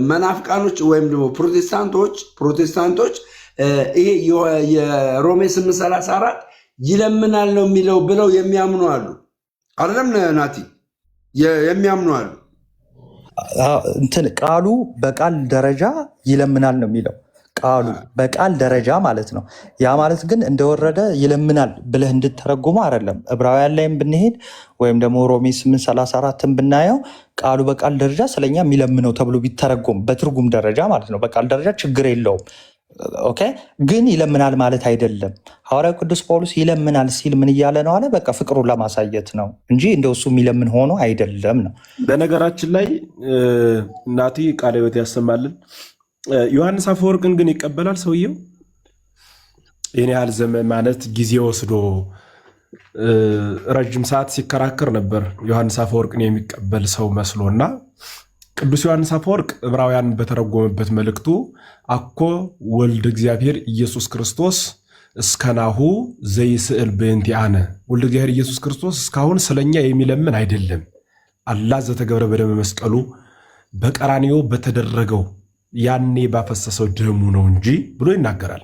መናፍቃኖች ወይም ደግሞ ፕሮቴስታንቶች ይሄ የሮሜ 8:34 ይለምናል ነው የሚለው ብለው የሚያምኑ አሉ። አይደለም ናቲ? የሚያምኑ አሉ። እንትን ቃሉ በቃል ደረጃ ይለምናል ነው የሚለው ቃሉ በቃል ደረጃ ማለት ነው። ያ ማለት ግን እንደወረደ ይለምናል ብለህ እንድተረጉሙ አይደለም። ዕብራውያን ላይም ብንሄድ ወይም ደግሞ ሮሜ 8:34 ብናየው ቃሉ በቃል ደረጃ ስለኛ የሚለምነው ተብሎ ቢተረጎም በትርጉም ደረጃ ማለት ነው። በቃል ደረጃ ችግር የለውም። ኦኬ። ግን ይለምናል ማለት አይደለም። ሐዋርያው ቅዱስ ጳውሎስ ይለምናል ሲል ምን እያለ ነው አለ? በቃ ፍቅሩን ለማሳየት ነው እንጂ እንደው እሱ የሚለምን ሆኖ አይደለም ነው። በነገራችን ላይ እናቲ ቃለ ሕይወት ያሰማልን። ዮሐንስ አፈወርቅን ግን ይቀበላል ሰውየው። ይህን ያህል ዘመን ማለት ጊዜ ወስዶ ረጅም ሰዓት ሲከራከር ነበር ዮሐንስ አፈወርቅን የሚቀበል ሰው መስሎና ቅዱስ ዮሐንስ አፈወርቅ ዕብራውያን በተረጎመበት መልእክቱ አኮ ወልድ እግዚአብሔር ኢየሱስ ክርስቶስ እስከናሁ ዘይስእል በእንቲአነ፣ ወልድ እግዚአብሔር ኢየሱስ ክርስቶስ እስካሁን ስለኛ የሚለምን አይደለም፣ አላ ዘተገብረ በደመ መስቀሉ በቀራንዮ በተደረገው ያኔ ባፈሰሰው ደሙ ነው እንጂ ብሎ ይናገራል።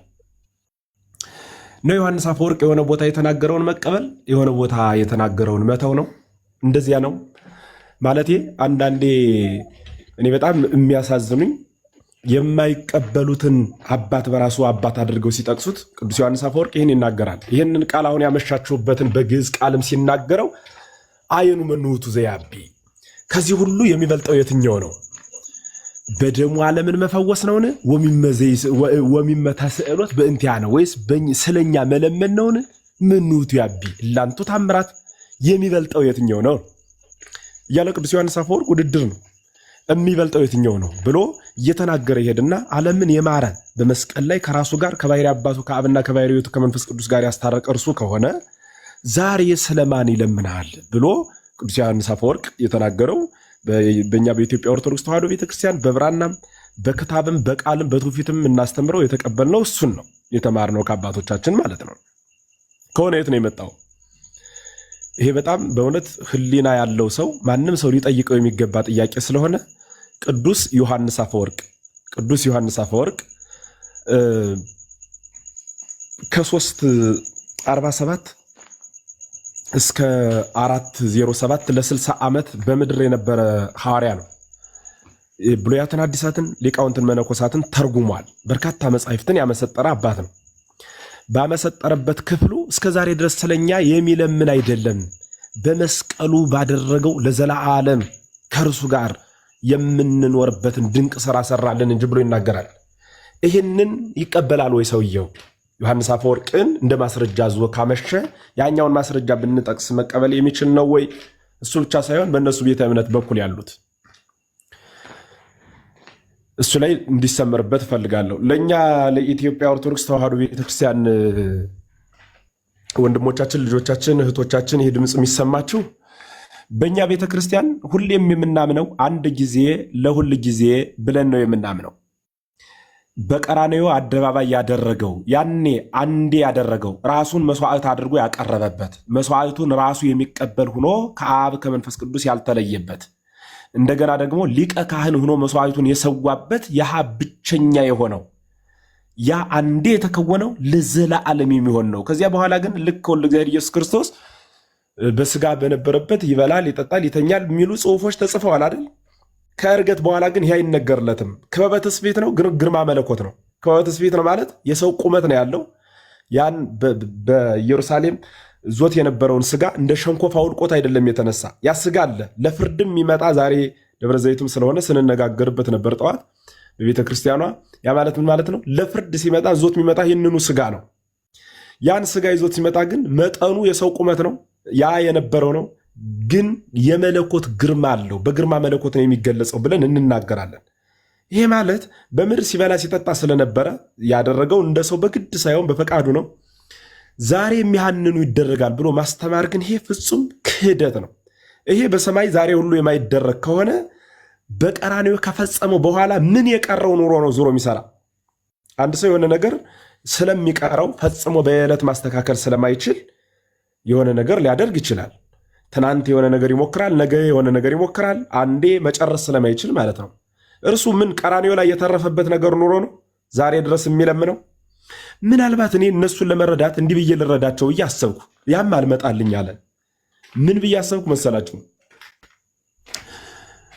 ነው ዮሐንስ አፈወርቅ የሆነ ቦታ የተናገረውን መቀበል የሆነ ቦታ የተናገረውን መተው ነው። እንደዚያ ነው ማለቴ። አንዳንዴ እኔ በጣም የሚያሳዝኑኝ የማይቀበሉትን አባት በራሱ አባት አድርገው ሲጠቅሱት ቅዱስ ዮሐንስ አፈወርቅ ይህን ይናገራል። ይህንን ቃል አሁን ያመሻችሁበትን በግዕዝ ቃልም ሲናገረው አየኑ መንውቱ ዘያቢ፣ ከዚህ ሁሉ የሚበልጠው የትኛው ነው? በደሙ ዓለምን መፈወስ ነውን? ወሚመታስዕሎት በእንቲአነ፣ ወይስ ስለኛ መለመን ነውን? መንውቱ ያቢ እላንቱ ታምራት፣ የሚበልጠው የትኛው ነው እያለ ቅዱስ ዮሐንስ አፈወርቅ ውድድር ነው። የሚበልጠው የትኛው ነው ብሎ እየተናገረ ይሄድና ዓለምን የማረ በመስቀል ላይ ከራሱ ጋር ከባሕሪ አባቱ ከአብና ከባሕሪ ሕይወቱ ከመንፈስ ቅዱስ ጋር ያስታረቀ እርሱ ከሆነ ዛሬ ስለማን ይለምናል ብሎ ቅዱስ ዮሐንስ አፈወርቅ የተናገረው በእኛ በኢትዮጵያ ኦርቶዶክስ ተዋሕዶ ቤተክርስቲያን በብራናም በክታብም በቃልም በትውፊትም እናስተምረው የተቀበልነው እሱን ነው የተማርነው ከአባቶቻችን ማለት ነው። ከሆነ የት ነው የመጣው? ይሄ በጣም በእውነት ሕሊና ያለው ሰው ማንም ሰው ሊጠይቀው የሚገባ ጥያቄ ስለሆነ ቅዱስ ዮሐንስ አፈወርቅ ከ347 እስከ 407 ለ60 ዓመት በምድር የነበረ ሐዋርያ ነው። ብሉያትን አዲሳትን ሊቃውንትን መነኮሳትን ተርጉሟል። በርካታ መጻሕፍትን ያመሰጠረ አባት ነው። ባመሰጠረበት ክፍሉ እስከ ዛሬ ድረስ ስለኛ የሚለምን አይደለም፣ በመስቀሉ ባደረገው ለዘላለም ከእርሱ ጋር የምንኖርበትን ድንቅ ሥራ ሰራልን እንጂ ብሎ ይናገራል። ይህንን ይቀበላል ወይ ሰውየው? ዮሐንስ አፈወርቅን እንደ ማስረጃ ዞ ካመሸ ያኛውን ማስረጃ ብንጠቅስ መቀበል የሚችል ነው ወይ? እሱ ብቻ ሳይሆን በእነሱ ቤተ እምነት በኩል ያሉት እሱ ላይ እንዲሰመርበት እፈልጋለሁ። ለእኛ ለኢትዮጵያ ኦርቶዶክስ ተዋሕዶ ቤተክርስቲያን ወንድሞቻችን፣ ልጆቻችን፣ እህቶቻችን ይህ ድምፅ የሚሰማችሁ በእኛ ቤተክርስቲያን ሁሌም የምናምነው አንድ ጊዜ ለሁል ጊዜ ብለን ነው የምናምነው። በቀራንዮ አደባባይ ያደረገው ያኔ አንዴ ያደረገው ራሱን መስዋዕት አድርጎ ያቀረበበት መስዋዕቱን ራሱ የሚቀበል ሆኖ ከአብ ከመንፈስ ቅዱስ ያልተለየበት እንደገና ደግሞ ሊቀ ካህን ሆኖ መስዋዕቱን የሰዋበት ያህ ብቸኛ የሆነው ያ አንዴ የተከወነው ለዘላለም የሚሆን ነው። ከዚያ በኋላ ግን ልክ ወልደ እግዚአብሔር ኢየሱስ ክርስቶስ በስጋ በነበረበት ይበላል፣ ይጠጣል፣ ይተኛል የሚሉ ጽሑፎች ተጽፈዋል አይደል? ከእርገት በኋላ ግን ይህ አይነገርለትም። ክበበ ትስብእት ነው፣ ግርማ መለኮት ነው። ክበበ ትስብእት ነው ማለት የሰው ቁመት ነው ያለው። ያን በኢየሩሳሌም ዞት የነበረውን ስጋ እንደ ሸንኮፍ አውልቆት አይደለም የተነሳ። ያ ስጋ አለ ለፍርድም የሚመጣ ዛሬ ደብረ ዘይትም ስለሆነ ስንነጋገርበት ነበር ጠዋት በቤተ ክርስቲያኗ። ያ ማለት ምን ማለት ነው? ለፍርድ ሲመጣ ዞት የሚመጣ ይህንኑ ስጋ ነው። ያን ስጋ ይዞት ሲመጣ ግን መጠኑ የሰው ቁመት ነው፣ ያ የነበረው ነው። ግን የመለኮት ግርማ አለው። በግርማ መለኮት ነው የሚገለጸው ብለን እንናገራለን። ይሄ ማለት በምድር ሲበላ ሲጠጣ ስለነበረ ያደረገው እንደ ሰው በግድ ሳይሆን በፈቃዱ ነው። ዛሬ የሚያንኑ ይደረጋል ብሎ ማስተማር ግን ይሄ ፍጹም ክህደት ነው። ይሄ በሰማይ ዛሬ ሁሉ የማይደረግ ከሆነ በቀራንዮ ከፈጸመው በኋላ ምን የቀረው ኑሮ ነው ዞሮ የሚሰራ? አንድ ሰው የሆነ ነገር ስለሚቀረው ፈጽሞ በዕለት ማስተካከል ስለማይችል የሆነ ነገር ሊያደርግ ይችላል። ትናንት የሆነ ነገር ይሞክራል፣ ነገ የሆነ ነገር ይሞክራል። አንዴ መጨረስ ስለማይችል ማለት ነው። እርሱ ምን ቀራንዮ ላይ የተረፈበት ነገር ኑሮ ነው ዛሬ ድረስ የሚለምነው? ምናልባት እኔ እነሱን ለመረዳት እንዲህ ብዬ ልረዳቸው ብዬ አሰብኩ። ያም አልመጣልኝ አለ። ምን ብዬ አሰብኩ መሰላችሁ?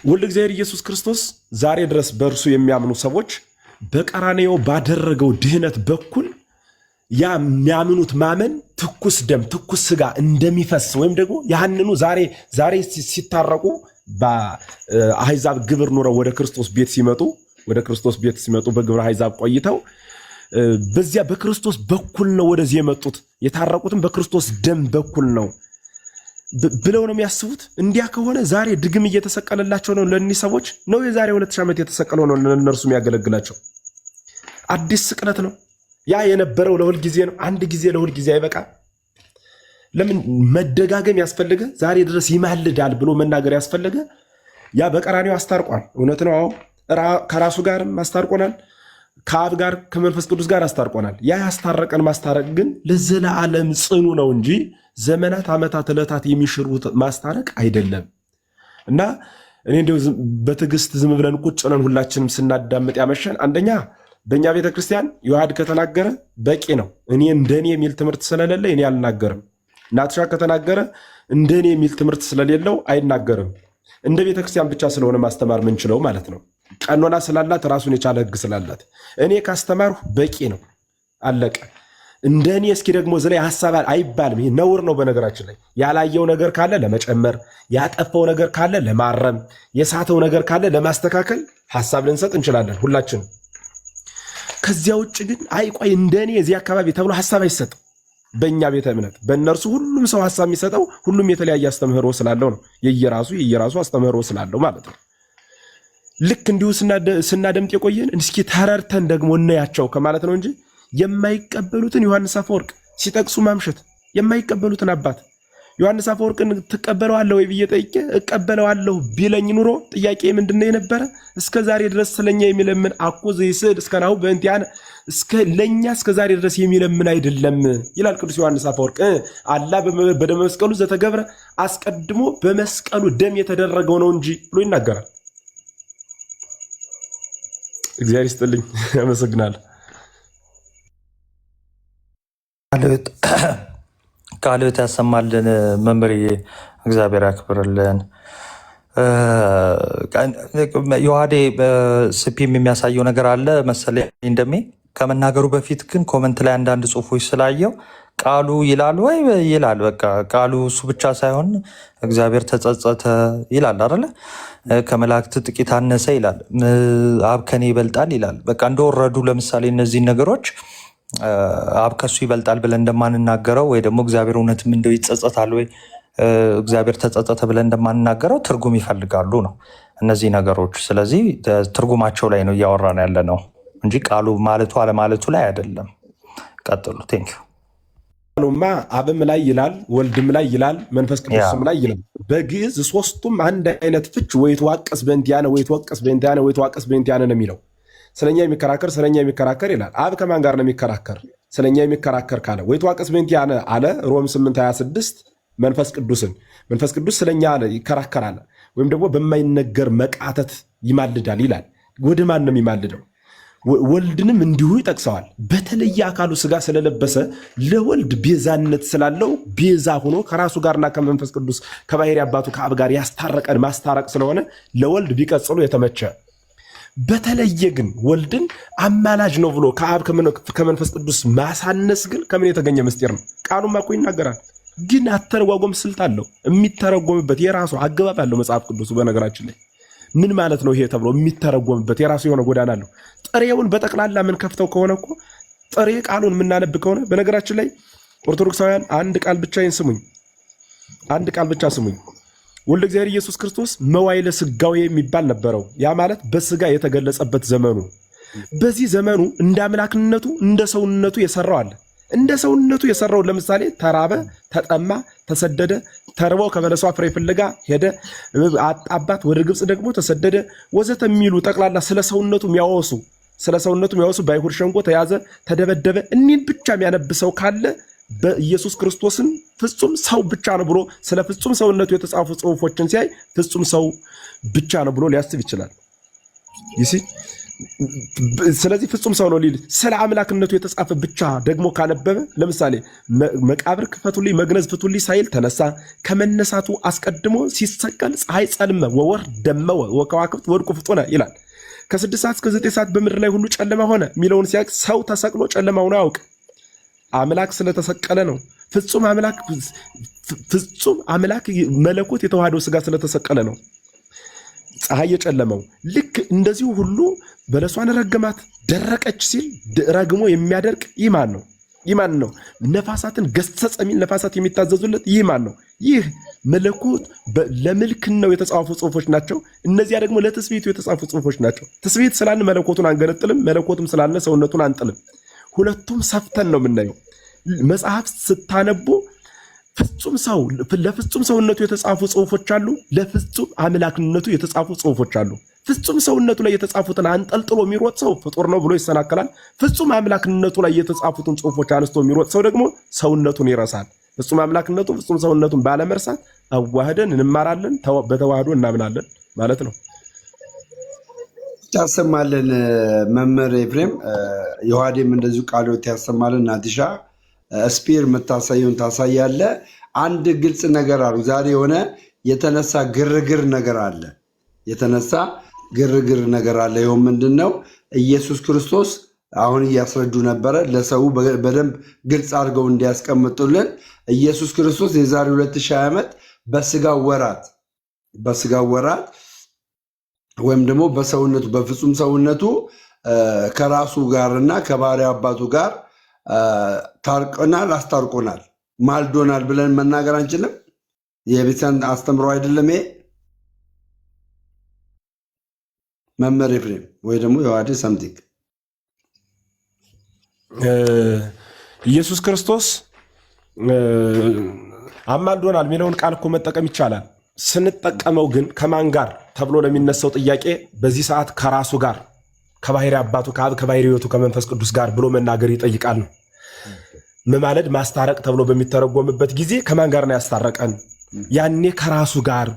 ወልደ እግዚአብሔር ኢየሱስ ክርስቶስ ዛሬ ድረስ በእርሱ የሚያምኑ ሰዎች በቀራንዮ ባደረገው ድህነት በኩል ያ የሚያምኑት ማመን ትኩስ ደም ትኩስ ስጋ እንደሚፈስ ወይም ደግሞ ያንኑ ዛሬ ሲታረቁ በአሕዛብ ግብር ኑረው ወደ ክርስቶስ ቤት ሲመጡ በግብረ አሕዛብ ቆይተው በዚያ በክርስቶስ በኩል ነው ወደዚህ የመጡት። የታረቁትም በክርስቶስ ደም በኩል ነው ብለው ነው የሚያስቡት። እንዲያ ከሆነ ዛሬ ድግም እየተሰቀለላቸው ነው ለእኒህ ሰዎች ነው። የዛሬ 2000 ዓመት የተሰቀለው ነው ለእነርሱ የሚያገለግላቸው። አዲስ ስቅለት ነው። ያ የነበረው ለሁል ጊዜ ነው። አንድ ጊዜ ለሁል ጊዜ አይበቃ። ለምን መደጋገም ያስፈልገ? ዛሬ ድረስ ይማልዳል ብሎ መናገር ያስፈልገ? ያ በቀራንዮ አስታርቋል። እውነት ነው። አዎ ከራሱ ጋርም አስታርቆናል። ከአብ ጋር ከመንፈስ ቅዱስ ጋር አስታርቆናል። ያ ያስታረቀን ማስታረቅ ግን ለዘላለም ጽኑ ነው እንጂ ዘመናት፣ ዓመታት፣ ዕለታት የሚሽሩት ማስታረቅ አይደለም። እና እኔ እንደው በትዕግስት ዝም ብለን ቁጭ ብለን ሁላችንም ስናዳምጥ ያመሸን አንደኛ በእኛ ቤተክርስቲያን ዮሐድ ከተናገረ በቂ ነው። እኔ እንደኔ የሚል ትምህርት ስለሌለ እኔ አልናገርም። ናትሻ ከተናገረ እንደኔ የሚል ትምህርት ስለሌለው አይናገርም። እንደ ቤተክርስቲያን ብቻ ስለሆነ ማስተማር ምንችለው ማለት ነው። ቀኖና ስላላት ራሱን የቻለ ሕግ ስላላት እኔ ካስተማርሁ በቂ ነው፣ አለቀ። እንደኔ እስኪ ደግሞ ዝላይ ሐሳብ አይባልም። ይሄ ነውር ነው። በነገራችን ላይ ያላየው ነገር ካለ ለመጨመር፣ ያጠፋው ነገር ካለ ለማረም፣ የሳተው ነገር ካለ ለማስተካከል ሐሳብ ልንሰጥ እንችላለን ሁላችንም። ከዚያ ውጭ ግን አይቆይ እንደኔ እዚህ አካባቢ ተብሎ ሐሳብ አይሰጥም። በእኛ ቤተ እምነት በእነርሱ ሁሉም ሰው ሐሳብ የሚሰጠው ሁሉም የተለያየ አስተምህሮ ስላለው ነው። የየራሱ አስተምህሮ ስላለው ማለት ነው። ልክ እንዲሁ ስናደምጥ የቆየን እስኪ ተረርተን ደግሞ እናያቸው ከማለት ነው እንጂ የማይቀበሉትን ዮሐንስ አፈወርቅ ሲጠቅሱ ማምሸት፣ የማይቀበሉትን አባት ዮሐንስ አፈወርቅን ትቀበለዋለህ ወይ ብዬ ጠይቄ እቀበለዋለሁ ቢለኝ ኑሮ ጥያቄ ምንድነው የነበረ? እስከ ዛሬ ድረስ ስለኛ የሚለምን አኮ ዘይስድ እስከ ናሁ በእንቲአነ ለእኛ እስከ ዛሬ ድረስ የሚለምን አይደለም ይላል ቅዱስ ዮሐንስ አፈወርቅ። አላ በደመ መስቀሉ ዘተገብረ አስቀድሞ በመስቀሉ ደም የተደረገው ነው እንጂ ብሎ ይናገራል። እግዚአብሔር ይስጥልኝ፣ አመሰግናለሁ። ቃልዎት ያሰማልን መምህር፣ እግዚአብሔር ያክብርልን። ዮሐዴ በስፒም የሚያሳየው ነገር አለ መሰለኝ እንደሜ ከመናገሩ በፊት ግን ኮመንት ላይ አንዳንድ ጽሁፎች ስላየው ቃሉ ይላል ወይ ይላል። በቃ ቃሉ እሱ ብቻ ሳይሆን እግዚአብሔር ተጸጸተ ይላል አይደለ? ከመላእክት ጥቂት አነሰ ይላል። አብ ከኔ ይበልጣል ይላል። በቃ እንደወረዱ ለምሳሌ እነዚህን ነገሮች አብ ከሱ ይበልጣል ብለን እንደማንናገረው ወይ ደግሞ እግዚአብሔር እውነትም እንደው ይጸጸታል ወይ እግዚአብሔር ተጸጸተ ብለን እንደማንናገረው ትርጉም ይፈልጋሉ ነው እነዚህ ነገሮች። ስለዚህ ትርጉማቸው ላይ ነው እያወራን ያለ ነው እንጂ ቃሉ ማለቱ አለማለቱ ላይ አይደለም። ቀጥሉ። ቴንኪው። ቃሉማ አብም ላይ ይላል፣ ወልድም ላይ ይላል፣ መንፈስ ቅዱስም ላይ ይላል። በግዕዝ ሶስቱም አንድ አይነት ፍች ወይትዋቀስ በእንቲአነ ወይትወቀስ በእንቲአነ ወይትዋቀስ በእንቲአነ ነው የሚለው። ስለኛ የሚከራከር ይላል። አብ ከማን ጋር ነው የሚከራከር? ስለኛ የሚከራከር ካለ ወይትዋቀስ በእንቲአነ አለ ሮም 8:26 መንፈስ ቅዱስ ስለኛ አለ ይከራከራል፣ ወይም ደግሞ በማይነገር መቃተት ይማልዳል ይላል። ወደ ማን ነው የሚማልደው? ወልድንም እንዲሁ ይጠቅሰዋል። በተለየ አካሉ ስጋ ስለለበሰ ለወልድ ቤዛነት ስላለው ቤዛ ሆኖ ከራሱ ጋርና ከመንፈስ ቅዱስ ከባሕሪ አባቱ ከአብ ጋር ያስታረቀን ማስታረቅ ስለሆነ ለወልድ ቢቀጽሉ የተመቸ። በተለየ ግን ወልድን አማላጅ ነው ብሎ ከአብ ከመንፈስ ቅዱስ ማሳነስ ግን ከምን የተገኘ ምስጢር ነው? ቃሉማ እኮ ይናገራል፣ ግን አተረጓጎም ስልት አለው። የሚተረጎምበት የራሱ አገባብ አለው መጽሐፍ ቅዱሱ። በነገራችን ላይ ምን ማለት ነው ይሄ ተብሎ የሚተረጎምበት የራሱ የሆነ ጎዳና አለው። ጥሬውን በጠቅላላ ምን ከፍተው ከሆነ እኮ ጥሬ ቃሉን የምናነብ ከሆነ በነገራችን ላይ ኦርቶዶክሳውያን አንድ ቃል ብቻ ስሙኝ። ወልደ እግዚአብሔር ኢየሱስ ክርስቶስ መዋዕለ ሥጋዌ የሚባል ነበረው። ያ ማለት በስጋ የተገለጸበት ዘመኑ። በዚህ ዘመኑ እንደ አምላክነቱ እንደ ሰውነቱ የሰራው አለ። እንደ ሰውነቱ የሰራው ለምሳሌ ተራበ፣ ተጠማ፣ ተሰደደ። ተርቦ ከበለሷ ፍሬ ፍለጋ ሄደ፣ አጣባት፣ ወደ ግብፅ ደግሞ ተሰደደ ወዘተ የሚሉ ጠቅላላ ስለ ሰውነቱ የሚያወሱ በአይሁድ ሸንጎ ተያዘ፣ ተደበደበ። እኒህን ብቻ የሚያነብሰው ካለ በኢየሱስ ክርስቶስን ፍጹም ሰው ብቻ ነው ብሎ ስለ ፍጹም ሰውነቱ የተጻፉ ጽሑፎችን ሲያይ ፍጹም ሰው ብቻ ነው ብሎ ሊያስብ ይችላል። ስለዚህ ፍጹም ሰው ነው ሊል ስለ አምላክነቱ የተጻፈ ብቻ ደግሞ ካነበበ ለምሳሌ መቃብር ክፈቱልኝ መግነዝ ፍቱልኝ ሳይል ተነሳ። ከመነሳቱ አስቀድሞ ሲሰቀል ፀሐይ ጸልመ ወወር ደመወ ወከዋክብት ወድቁ ፍጡነ ይላል። ከ6 ሰዓት እስከ 9 ሰዓት በምድር ላይ ሁሉ ጨለማ ሆነ የሚለውን ሲያቅ ሰው ተሰቅሎ ጨለማ ሆኖ ያውቅ አምላክ ስለተሰቀለ ነው። ፍጹም አምላክ መለኮት የተዋህደው ስጋ ስለተሰቀለ ነው ፀሐይ የጨለመው። ልክ እንደዚሁ ሁሉ በለሷን ረገማት ደረቀች ሲል ረግሞ የሚያደርቅ ይህ ማን ነው? ነፋሳትን ገሰጸ የሚል ነፋሳት የሚታዘዙለት ይህ ማን ነው? ይህ መለኮት ለምልክናው የተጻፉ ጽሑፎች ናቸው። እነዚያ ደግሞ ለትስብእቱ የተጻፉ ጽሑፎች ናቸው። ትስብእት ስላለ መለኮቱን አንገነጥልም፣ መለኮትም ስላለ ሰውነቱን አንጥልም። ሁለቱም ሰፍተን ነው የምናየው። መጽሐፍ ስታነቡ ፍጹም ሰው ለፍጹም ሰውነቱ የተጻፉ ጽሑፎች አሉ፣ ለፍጹም አምላክነቱ የተጻፉ ጽሑፎች አሉ። ፍጹም ሰውነቱ ላይ የተጻፉትን አንጠልጥሎ የሚሮጥ ሰው ፍጡር ነው ብሎ ይሰናከላል። ፍጹም አምላክነቱ ላይ የተጻፉትን ጽሑፎች አንስቶ የሚሮጥ ሰው ደግሞ ሰውነቱን ይረሳል። ፍጹም አምላክነቱ ፍጹም ሰውነቱን ባለመርሳት አዋህደን እንማራለን፣ በተዋህዶ እናምናለን ማለት ነው። ያሰማልን መምህር ኤፍሬም። ዮሐዴም እንደዚሁ ቃልዎት ያሰማልን። ናቲሻ ስፒር የምታሳየውን ታሳያለ። አንድ ግልጽ ነገር አሉ። ዛሬ የሆነ የተነሳ ግርግር ነገር አለ። ይኸው ምንድን ነው? ኢየሱስ ክርስቶስ አሁን እያስረዱ ነበረ። ለሰው በደንብ ግልጽ አድርገው እንዲያስቀምጡልን ኢየሱስ ክርስቶስ የዛሬ 2000 ዓመት በስጋ ወራት ወይም ደግሞ በሰውነቱ በፍጹም ሰውነቱ ከራሱ ጋርና ከባሕርይ አባቱ ጋር አስታርቆናል፣ ማልዶናል ብለን መናገር አንችልም። የቤተክርስቲያን አስተምሮ አይደለም ይሄ። መምህር ኤፍሬም ወይ ደግሞ ዮሐዴ ሰምቲንግ ኢየሱስ ክርስቶስ አማልዶናል የሚለውን ቃል እኮ መጠቀም ይቻላል። ስንጠቀመው ግን ከማን ጋር ተብሎ ለሚነሳው ጥያቄ በዚህ ሰዓት ከራሱ ጋር ከባሕርይ አባቱ ከአብ ከባሕርይ ሕይወቱ ከመንፈስ ቅዱስ ጋር ብሎ መናገር ይጠይቃል ነው። መማለድ ማስታረቅ ተብሎ በሚተረጎምበት ጊዜ ከማን ጋር ነው ያስታረቀን? ያኔ ከራሱ ጋር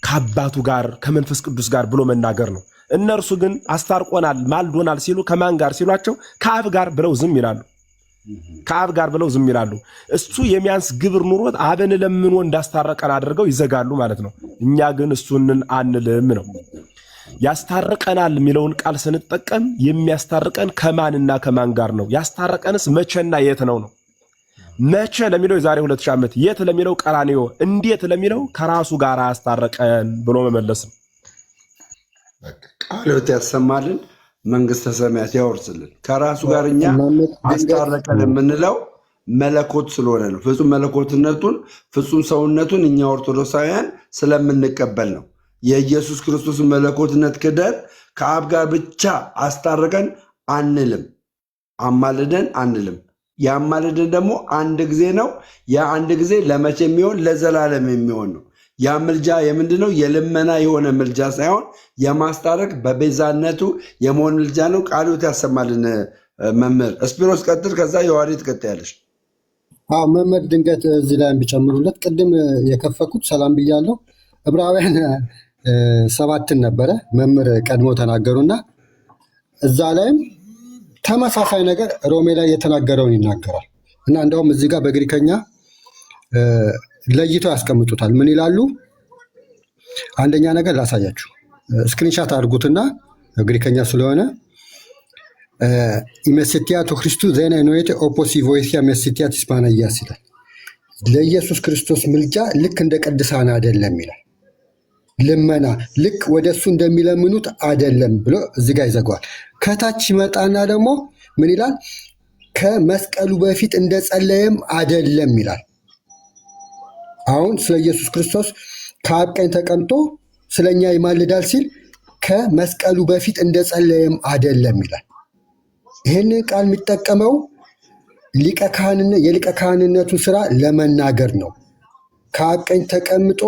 ከአባቱ ጋር ከመንፈስ ቅዱስ ጋር ብሎ መናገር ነው። እነርሱ ግን አስታርቆናል ማልዶናል ሲሉ ከማን ጋር ሲሏቸው ከአብ ጋር ብለው ዝም ይላሉ። ከአብ ጋር ብለው ዝም ይላሉ። እሱ የሚያንስ ግብር ኑሮት አብን ለምኖ እንዳስታረቀን አድርገው ይዘጋሉ ማለት ነው። እኛ ግን እሱንን አንልም ነው። ያስታርቀናል የሚለውን ቃል ስንጠቀም የሚያስታርቀን ከማንና ከማን ጋር ነው? ያስታረቀንስ መቼና የት ነው? መቼ ለሚለው የዛሬ 2000 ዓመት፣ የት ለሚለው ቀራንዮ፣ እንዴት ለሚለው ከራሱ ጋር ያስታረቀን ብሎ መመለስ ነው። ቃልዎት ያሰማልን፣ መንግስተ ሰማያት ያወርስልን። ከራሱ ጋር እኛ አስታረቀን የምንለው መለኮት ስለሆነ ነው። ፍጹም መለኮትነቱን ፍጹም ሰውነቱን እኛ ኦርቶዶክሳውያን ስለምንቀበል ነው። የኢየሱስ ክርስቶስን መለኮትነት ክደን ከአብ ጋር ብቻ አስታረቀን አንልም፣ አማልደን አንልም። ያማልደን ደግሞ አንድ ጊዜ ነው። ያ አንድ ጊዜ ለመቼ የሚሆን ለዘላለም የሚሆን ነው። ያ ምልጃ የምንድነው? የልመና የሆነ ምልጃ ሳይሆን የማስታረቅ በቤዛነቱ የመሆን ምልጃ ነው። ቃልዎት ያሰማልን መምህር እስፒሮስ ቀጥል፣ ከዛ የዋሪት ቀጥያለሽ። መምህር ድንገት እዚህ ላይ ቢጨምሩለት፣ ቅድም የከፈኩት ሰላም ብያለሁ። ዕብራውያን 7 ነበረ መምህር ቀድሞ ተናገሩና እዛ ላይም ተመሳሳይ ነገር ሮሜ ላይ የተናገረውን ይናገራል እና እንደውም እዚህ ጋር በግሪከኛ ለይተው ያስቀምጡታል። ምን ይላሉ? አንደኛ ነገር ላሳያችሁ፣ ስክሪንሻት አድርጉትና ግሪከኛ ስለሆነ ኢሜሲቲያ ቱ ክርስቱ ዜና ኖቴ ኦፖሲቮይሲያ ሜሲቲያ ቲስፓናያስ ይላል። ለኢየሱስ ክርስቶስ ምልጃ ልክ እንደ ቅድሳን አይደለም ይላል። ልመና ልክ ወደ እሱ እንደሚለምኑት አይደለም ብሎ እዚህ ጋር ይዘጋዋል። ከታች ይመጣና ደግሞ ምን ይላል? ከመስቀሉ በፊት እንደጸለየም አይደለም ይላል። አሁን ስለ ኢየሱስ ክርስቶስ ከአብ ቀኝ ተቀምጦ ስለኛ ይማልዳል ሲል ከመስቀሉ በፊት እንደጸለየም አይደለም ይላል። ይህንን ቃል የሚጠቀመው የሊቀ ካህንነቱን ስራ ለመናገር ነው። ከአብ ቀኝ ተቀምጦ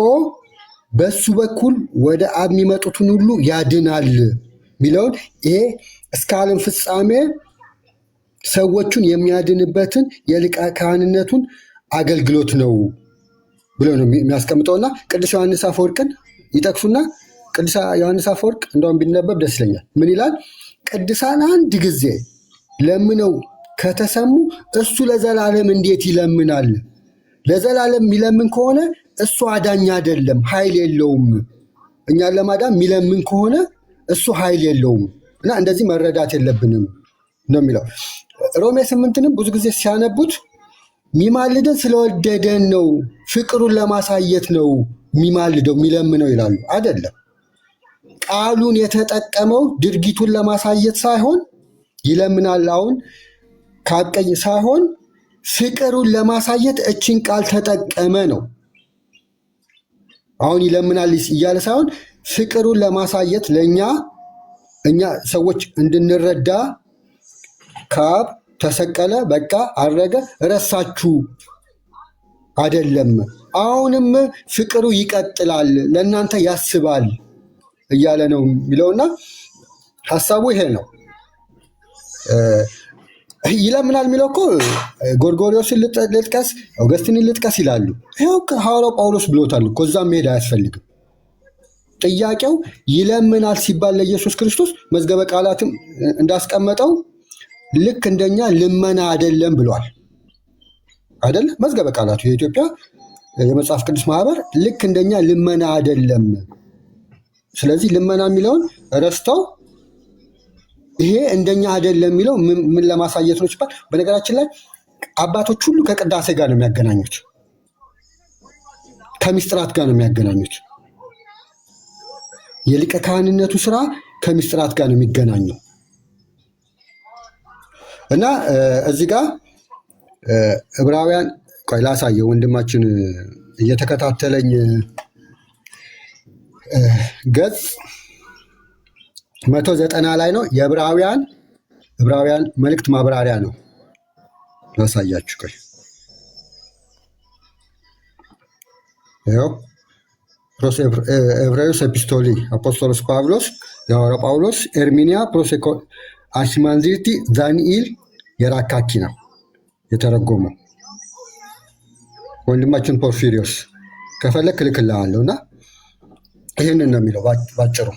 በሱ በኩል ወደ አብ የሚመጡትን ሁሉ ያድናል ሚለውን ይሄ እስከ ዓለም ፍጻሜ ሰዎቹን የሚያድንበትን የሊቀ ካህንነቱን አገልግሎት ነው ብሎ ነው የሚያስቀምጠውና ቅዱስ ዮሐንስ አፈወርቅን ይጠቅሱና ቅዱስ ዮሐንስ አፈወርቅ እንደውም ቢነበብ ደስ ይለኛል። ምን ይላል? ቅዱሳን አንድ ጊዜ ለምነው ከተሰሙ እሱ ለዘላለም እንዴት ይለምናል? ለዘላለም የሚለምን ከሆነ እሱ አዳኝ አይደለም፣ ኃይል የለውም። እኛን ለማዳን የሚለምን ከሆነ እሱ ኃይል የለውም እና እንደዚህ መረዳት የለብንም ነው የሚለው። ሮሜ 8ንም ብዙ ጊዜ ሲያነቡት የሚማልደን ስለወደደን ነው፣ ፍቅሩን ለማሳየት ነው የሚማልደው የሚለምነው ይላሉ። አይደለም። ቃሉን የተጠቀመው ድርጊቱን ለማሳየት ሳይሆን ይለምናል አሁን ከአብ ቀኝ ሳይሆን ፍቅሩን ለማሳየት እችን ቃል ተጠቀመ ነው። አሁን ይለምናል እያለ ሳይሆን ፍቅሩን ለማሳየት ለእኛ እኛ ሰዎች እንድንረዳ ከአብ ተሰቀለ፣ በቃ አረገ፣ ረሳችሁ አይደለም። አሁንም ፍቅሩ ይቀጥላል፣ ለእናንተ ያስባል እያለ ነው የሚለውና ሀሳቡ ይሄ ነው። ይለምናል የሚለው እኮ ጎርጎርዮስን ልጥቀስ፣ አውገስቲንን ልጥቀስ ይላሉ። ይኸው ሐዋርያው ጳውሎስ ብሎታል እኮ እዛም መሄድ አያስፈልግም። ጥያቄው ይለምናል ሲባል ለኢየሱስ ክርስቶስ መዝገበ ቃላትም እንዳስቀመጠው ልክ እንደኛ ልመና አይደለም ብሏል። አይደለ? መዝገበ ቃላቱ የኢትዮጵያ የመጽሐፍ ቅዱስ ማህበር ልክ እንደኛ ልመና አይደለም። ስለዚህ ልመና የሚለውን ረስተው ይሄ እንደኛ አይደለም የሚለው ምን ለማሳየት ነው ሲባል፣ በነገራችን ላይ አባቶች ሁሉ ከቅዳሴ ጋር ነው የሚያገናኙት፣ ከምስጢራት ጋር ነው የሚያገናኙት። የሊቀ ካህንነቱ ስራ ከምስጢራት ጋር ነው የሚገናኘው እና እዚህ ጋር ዕብራውያን ቆይ ላሳየው፣ ወንድማችን እየተከታተለኝ ገጽ 190 ላይ ነው። የዕብራውያን መልእክት ማብራሪያ ነው። ላሳያችሁ ቆይ ይኸው ፕሮስ ኤብራዮስ ኤፒስቶሊ አፖስቶሎስ ጳውሎስ የሐዋርያው ጳውሎስ ኤርሚኒያ ፕሮሴኮ አሽማንዚቲ ዳንኤል የራካኪ ነው የተረጎመው። ወንድማችን ፖርፊሪዮስ ከፈለክ እልክልሃለሁ እና ይህንን ነው የሚለው ባጭሩ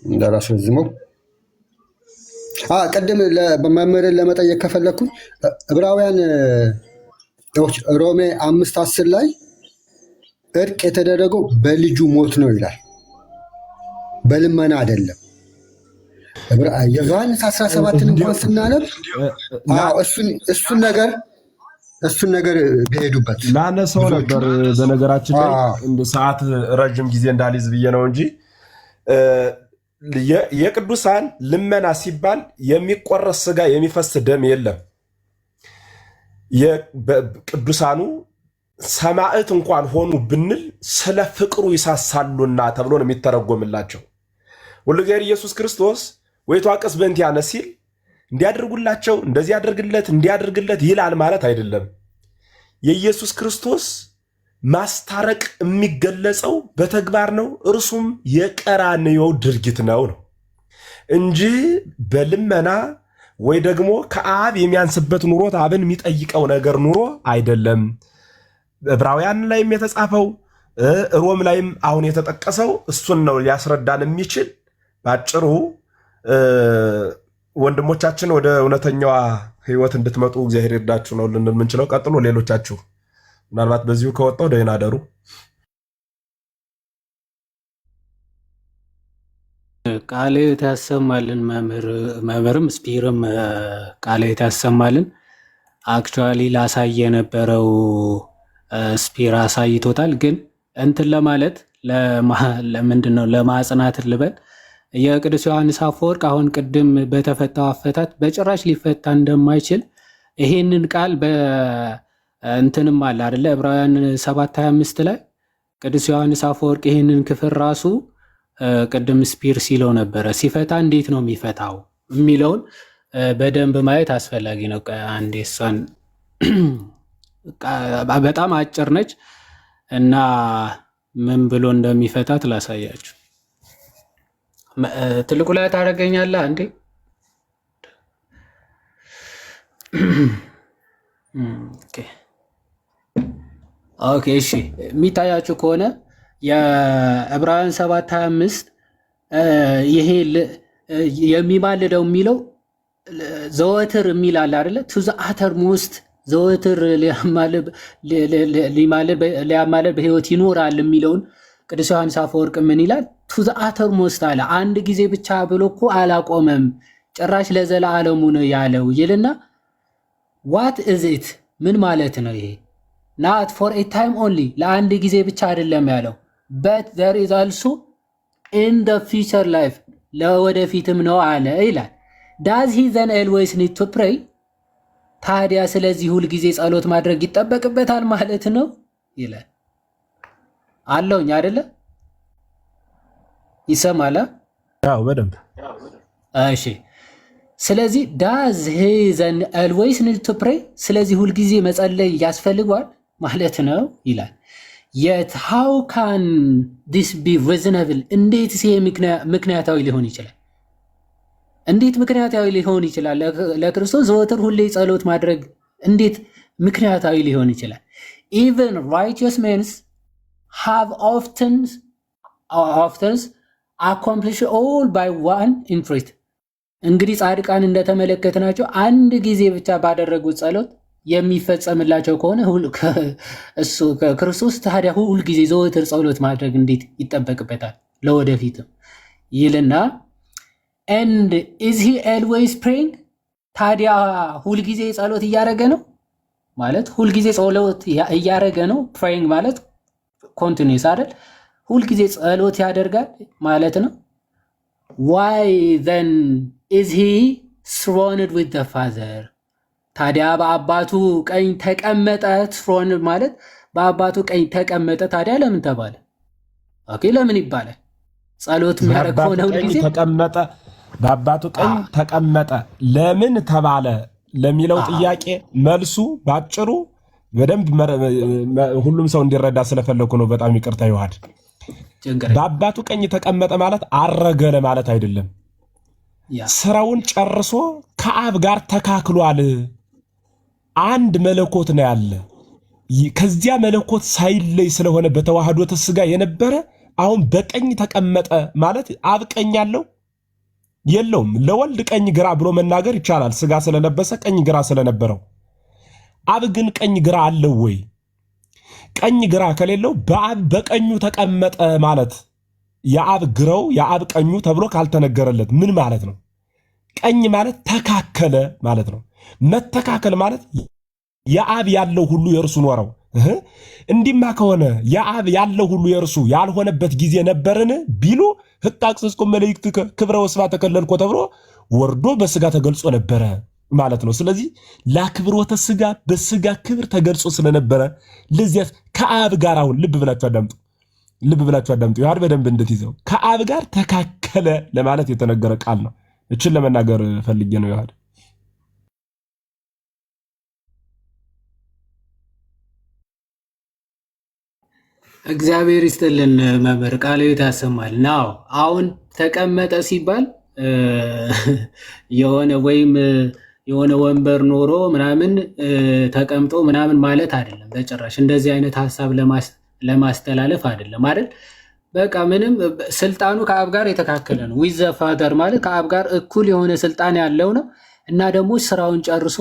እንዳላስረዝመው። ቅድም መምህርን ለመጠየቅ ከፈለግኩኝ ዕብራውያን ሮሜ 5:10 ላይ እርቅ የተደረገው በልጁ ሞት ነው ይላል፣ በልመና አይደለም። ዮሐንስ 17ን እንኳን ስናነብ እሱን ነገር ቢሄዱበት ላነሳው ነበር። በነገራችን ላይ ሰዓት ረጅም ጊዜ እንዳልይዝ ብዬ ነው እንጂ የቅዱሳን ልመና ሲባል የሚቆረስ ስጋ የሚፈስ ደም የለም። ቅዱሳኑ ሰማዕት እንኳን ሆኑ ብንል ስለ ፍቅሩ ይሳሳሉና ተብሎ ነው የሚተረጎምላቸው። ወልደ ኢየሱስ ክርስቶስ ወይቷቀስ በእንቲአነ ሲል እንዲያደርጉላቸው እንደዚህ ያደርግለት እንዲያደርግለት ይላል ማለት አይደለም። የኢየሱስ ክርስቶስ ማስታረቅ የሚገለጸው በተግባር ነው። እርሱም የቀራንዮ ድርጊት ነው እንጂ በልመና ወይ ደግሞ ከአብ የሚያንስበት ኑሮት አብን የሚጠይቀው ነገር ኑሮ አይደለም። ዕብራውያን ላይም የተጻፈው ሮም ላይም አሁን የተጠቀሰው እሱን ነው ሊያስረዳን የሚችል። ባጭሩ ወንድሞቻችን ወደ እውነተኛዋ ህይወት እንድትመጡ እግዚአብሔር ይርዳችሁ ነው ልንል የምንችለው። ቀጥሎ ሌሎቻችሁ ምናልባት በዚሁ ከወጣው ደህና አደሩ። ቃለ ሕይወት ያሰማልን። መምህርም ስፒርም ቃለ ሕይወት ያሰማልን። አክቹዋሊ ላሳይ የነበረው ስፒር አሳይቶታል። ግን እንትን ለማለት ለምንድነው ለማጽናት ልበል የቅዱስ ዮሐንስ አፈወርቅ አሁን ቅድም በተፈታው አፈታት በጭራሽ ሊፈታ እንደማይችል ይሄንን ቃል እንትንም አለ አይደለ? ዕብራውያን 7:25 ላይ ቅዱስ ዮሐንስ አፈወርቅ ይሄንን ክፍል ራሱ ቅድም ስፒር ሲለው ነበረ። ሲፈታ እንዴት ነው የሚፈታው የሚለውን በደንብ ማየት አስፈላጊ ነው። አንዴ እሷን በጣም አጭር ነች እና ምን ብሎ እንደሚፈታት ላሳያችሁ። ትልቁ ላይ ታደርገኛለህ አንዴ። ኦኬ እሺ፣ የሚታያችሁ ከሆነ የዕብራውያን 7:25 ይሄ የሚማልደው የሚለው ዘወትር የሚል አለ አይደለ? ቱ ዘ አተር ሞስት ዘወትር ሊያማልድ በሕይወት ይኖራል የሚለውን ቅዱስ ዮሐንስ አፈወርቅ ምን ይላል? ቱ ዘ አተር ሞስት አለ። አንድ ጊዜ ብቻ ብሎ እኮ አላቆመም፣ ጭራሽ ለዘላለሙ ነው ያለው ይልና ዋት ኢዝ ኢት ምን ማለት ነው ይሄ? ናት ፎር ኤ ታይም ኦንሊ ለአንድ ጊዜ ብቻ አይደለም ያለው በት ዘር ኢዝ አልሶ ኢን ደ ፊውቸር ላይፍ ለወደፊትም ነው አለ ይላል። ዳዝ ሂ ዘን ኤልዌይስ ኒድ ቱ ፕሬይ ታዲያ ስለዚህ ሁል ጊዜ ጸሎት ማድረግ ይጠበቅበታል ማለት ነው ይላል። አለውኝ አይደለ? ይሰማል? አዎ በደንብ እሺ። ስለዚህ ዳዝ ሂ ዘን ኤልዌይስ ኒድ ቱ ፕሬይ ስለዚህ ሁል ጊዜ መጸለይ ያስፈልገዋል ማለት ነው ይላል። የት ሃው ካን ዲስ ቢ ሪዝነብል እንዴት ይሄ ምክንያታዊ ሊሆን ይችላል? እንዴት ምክንያታዊ ሊሆን ይችላል? ለክርስቶስ ዘወትር ሁሌ ጸሎት ማድረግ እንዴት ምክንያታዊ ሊሆን ይችላል? ኢቨን ራይቸስ ሜንስ ሃቭ ኦፍተንስ አኮምፕሊሽ ኦል ባይ ዋን ኢንትሪት። እንግዲህ ጻድቃን እንደተመለከትናቸው አንድ ጊዜ ብቻ ባደረጉት ጸሎት የሚፈጸምላቸው ከሆነ እሱ ክርስቶስ ታዲያ ሁል ጊዜ ዘወትር ጸሎት ማድረግ እንዴት ይጠበቅበታል? ለወደፊትም ይልና and is he always praying ታዲያ ሁል ጊዜ ጸሎት እያደረገ ነው ማለት ሁል ጊዜ ጸሎት እያደረገ ነው። praying ማለት continuous አይደል? ሁል ጊዜ ጸሎት ያደርጋል ማለት ነው። why then is he throned with the father ታዲያ በአባቱ ቀኝ ተቀመጠ። throned ማለት በአባቱ ቀኝ ተቀመጠ። ታዲያ ለምን ተባለ? ኦኬ ለምን ይባላል? ጸሎት የሚያደርግ ሆነ ሁል ጊዜ ተቀመጠ በአባቱ ቀኝ ተቀመጠ ለምን ተባለ ለሚለው ጥያቄ መልሱ ባጭሩ በደንብ ሁሉም ሰው እንዲረዳ ስለፈለኩ ነው። በጣም ይቅርታ ይዋሃድ። በአባቱ ቀኝ ተቀመጠ ማለት አረገ ለማለት አይደለም። ስራውን ጨርሶ ከአብ ጋር ተካክሏል። አንድ መለኮት ነው ያለ። ከዚያ መለኮት ሳይለይ ስለሆነ በተዋህዶተ ሥጋ የነበረ አሁን በቀኝ ተቀመጠ ማለት አብ ቀኝ ያለው የለውም። ለወልድ ቀኝ ግራ ብሎ መናገር ይቻላል፣ ሥጋ ስለለበሰ ቀኝ ግራ ስለነበረው። አብ ግን ቀኝ ግራ አለው ወይ? ቀኝ ግራ ከሌለው በአብ በቀኙ ተቀመጠ ማለት የአብ ግራው የአብ ቀኙ ተብሎ ካልተነገረለት ምን ማለት ነው? ቀኝ ማለት ተካከለ ማለት ነው። መተካከል ማለት የአብ ያለው ሁሉ የእርሱ ኖረው። እንዲማ ከሆነ የአብ ያለው ሁሉ የእርሱ ያልሆነበት ጊዜ ነበርን ቢሉ ሕቃቅ ስስኩም መልእክት ክብረ ወስባ ተከለልኮ ተብሎ ወርዶ በሥጋ ተገልጾ ነበረ ማለት ነው። ስለዚህ ለክብሮተ ሥጋ በሥጋ ክብር ተገልጾ ስለነበረ ለዚያ ከአብ ጋር አሁን ልብ ብላችሁ አዳምጡ። ይሁን በደንብ እንድትይዘው ከአብ ጋር ተካከለ ለማለት የተነገረ ቃል ነው። እችን ለመናገር ፈልጌ ነው። ይሁን እግዚአብሔር ይስጥልን መምህር ቃለ ሕይወት ያሰማል። ናው አሁን ተቀመጠ ሲባል የሆነ ወይም የሆነ ወንበር ኖሮ ምናምን ተቀምጦ ምናምን ማለት አይደለም በጭራሽ። እንደዚህ አይነት ሐሳብ ለማስተላለፍ አይደለም አይደል? በቃ ምንም ስልጣኑ ከአብ ጋር የተካከለ ነው። ዊዘ ፋደር ማለት ከአብ ጋር እኩል የሆነ ስልጣን ያለው ነው እና ደግሞ ስራውን ጨርሶ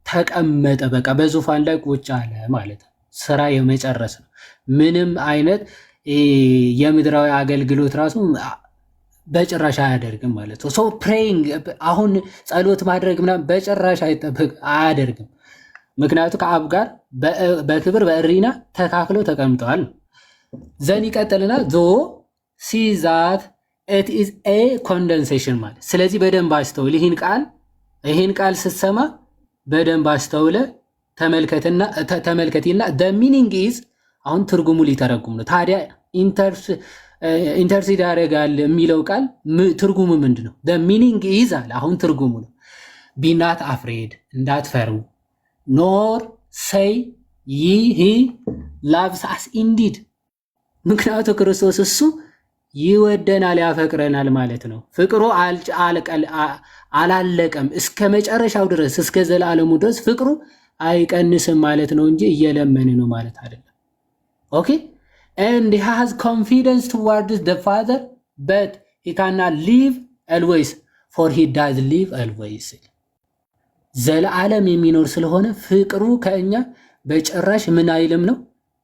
ተቀመጠ። በቃ በዙፋን ላይ ቁጭ አለ ማለት ነው። ስራ የመጨረስ ነው። ምንም አይነት የምድራዊ አገልግሎት ራሱ በጭራሽ አያደርግም ማለት ነው። ሶ ፕሬይንግ አሁን ጸሎት ማድረግ ምናምን በጭራሽ አያደርግም። ምክንያቱም ከአብ ጋር በክብር በእሪና ተካክሎ ተቀምጠዋል። ዘን ይቀጥልና ዞ ሲዛት ኢት ኢዝ ኤ ኮንደንሴሽን ማለት። ስለዚህ በደንብ አስተውል። ይህን ቃል ስትሰማ በደንብ አስተውለ ተመልከትና the meaning is አሁን ትርጉሙ ሊተረጉም ነው። ታዲያ ኢንተርሲድ ያደርጋል የሚለው ቃል ትርጉሙ ምንድን ነው? the meaning is አለ። አሁን ትርጉሙ ነው be not afraid እንዳትፈሩ nor say he loves us indeed ምክንያቱ ክርስቶስ እሱ ይወደናል ያፈቅረናል ማለት ነው። ፍቅሩ አላለቀም እስከ መጨረሻው ድረስ እስከ ዘላለሙ ድረስ ፍቅሩ አይቀንስም ማለት ነው እንጂ እየለመን ነው ማለት አይደለም። ኦኬ and he has confidence towards the Father but he cannot live always for he does live always ዘላለም የሚኖር ስለሆነ ፍቅሩ ከኛ በጭራሽ ምን አይልም ነው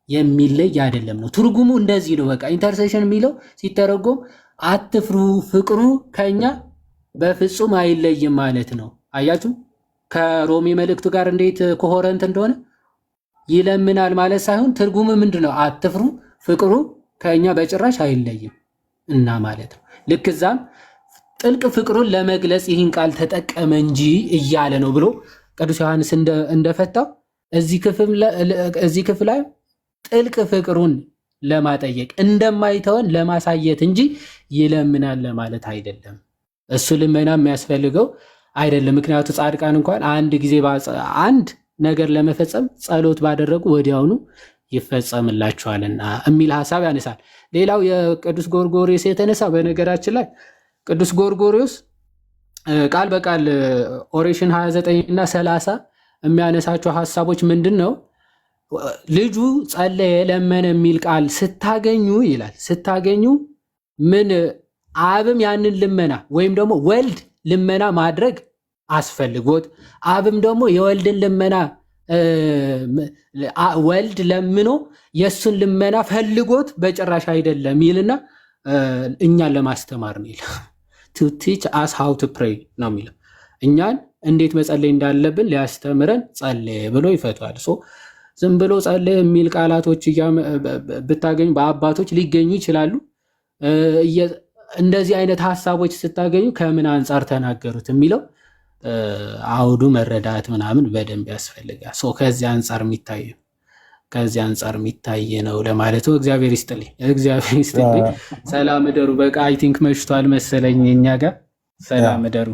የሚለይ አይደለም ነው። ትርጉሙ እንደዚህ ነው። በቃ ኢንተርሴሽን የሚለው ሲተረጎም አትፍሩ ፍቅሩ ከኛ በፍጹም አይለይም ማለት ነው። አያችሁ ከሮሜ መልእክቱ ጋር እንዴት ኮሄረንት እንደሆነ ይለምናል ማለት ሳይሆን ትርጉሙ ምንድነው? አትፍሩ ፍቅሩ ከኛ በጭራሽ አይለይም እና ማለት ነው። ልክ እዛም ጥልቅ ፍቅሩን ለመግለጽ ይህን ቃል ተጠቀመ እንጂ እያለ ነው ብሎ ቅዱስ ዮሐንስ እንደፈታው እዚህ ክፍል ላይ ጥልቅ ፍቅሩን ለማጠየቅ እንደማይተወን ለማሳየት እንጂ ይለምናል ለማለት አይደለም። እሱ ልመና የሚያስፈልገው አይደለም። ምክንያቱ ጻድቃን እንኳን አንድ ጊዜ አንድ ነገር ለመፈጸም ጸሎት ባደረጉ ወዲያውኑ ይፈጸምላቸዋልና የሚል ሐሳብ ያነሳል። ሌላው የቅዱስ ጎርጎርዮስ የተነሳ በነገራችን ላይ ቅዱስ ጎርጎርዮስ ቃል በቃል ኦሬሽን 29 እና 30 የሚያነሳቸው ሐሳቦች ምንድነው? ልጁ ጸለየ ለመነ የሚል ቃል ስታገኙ ይላል። ስታገኙ ምን አብም ያንን ልመና ወይም ደግሞ ወልድ ልመና ማድረግ አስፈልጎት አብም ደግሞ የወልድን ልመና ወልድ ለምኖ የሱን ልመና ፈልጎት በጭራሽ አይደለም ይልና እኛን ለማስተማር ነው ይላል። to teach us how to pray ነው የሚለው። እኛን እንዴት መጸለይ እንዳለብን ሊያስተምረን ጸለየ ብሎ ይፈቷል። ዝም ብሎ ጸለየ የሚል ቃላቶች ብታገኙ በአባቶች ሊገኙ ይችላሉ። እንደዚህ አይነት ሐሳቦች ስታገኙ ከምን አንጻር ተናገሩት የሚለው አውዱ መረዳት ምናምን በደንብ ያስፈልጋል። ከዚህ አንጻር የሚታይ ነው ለማለት ነው። እግዚአብሔር ይስጥልኝ። ሰላም እደሩ። በቃ አይ ቲንክ መሽቷል መሰለኝ እኛ ጋር። ሰላም እደሩ።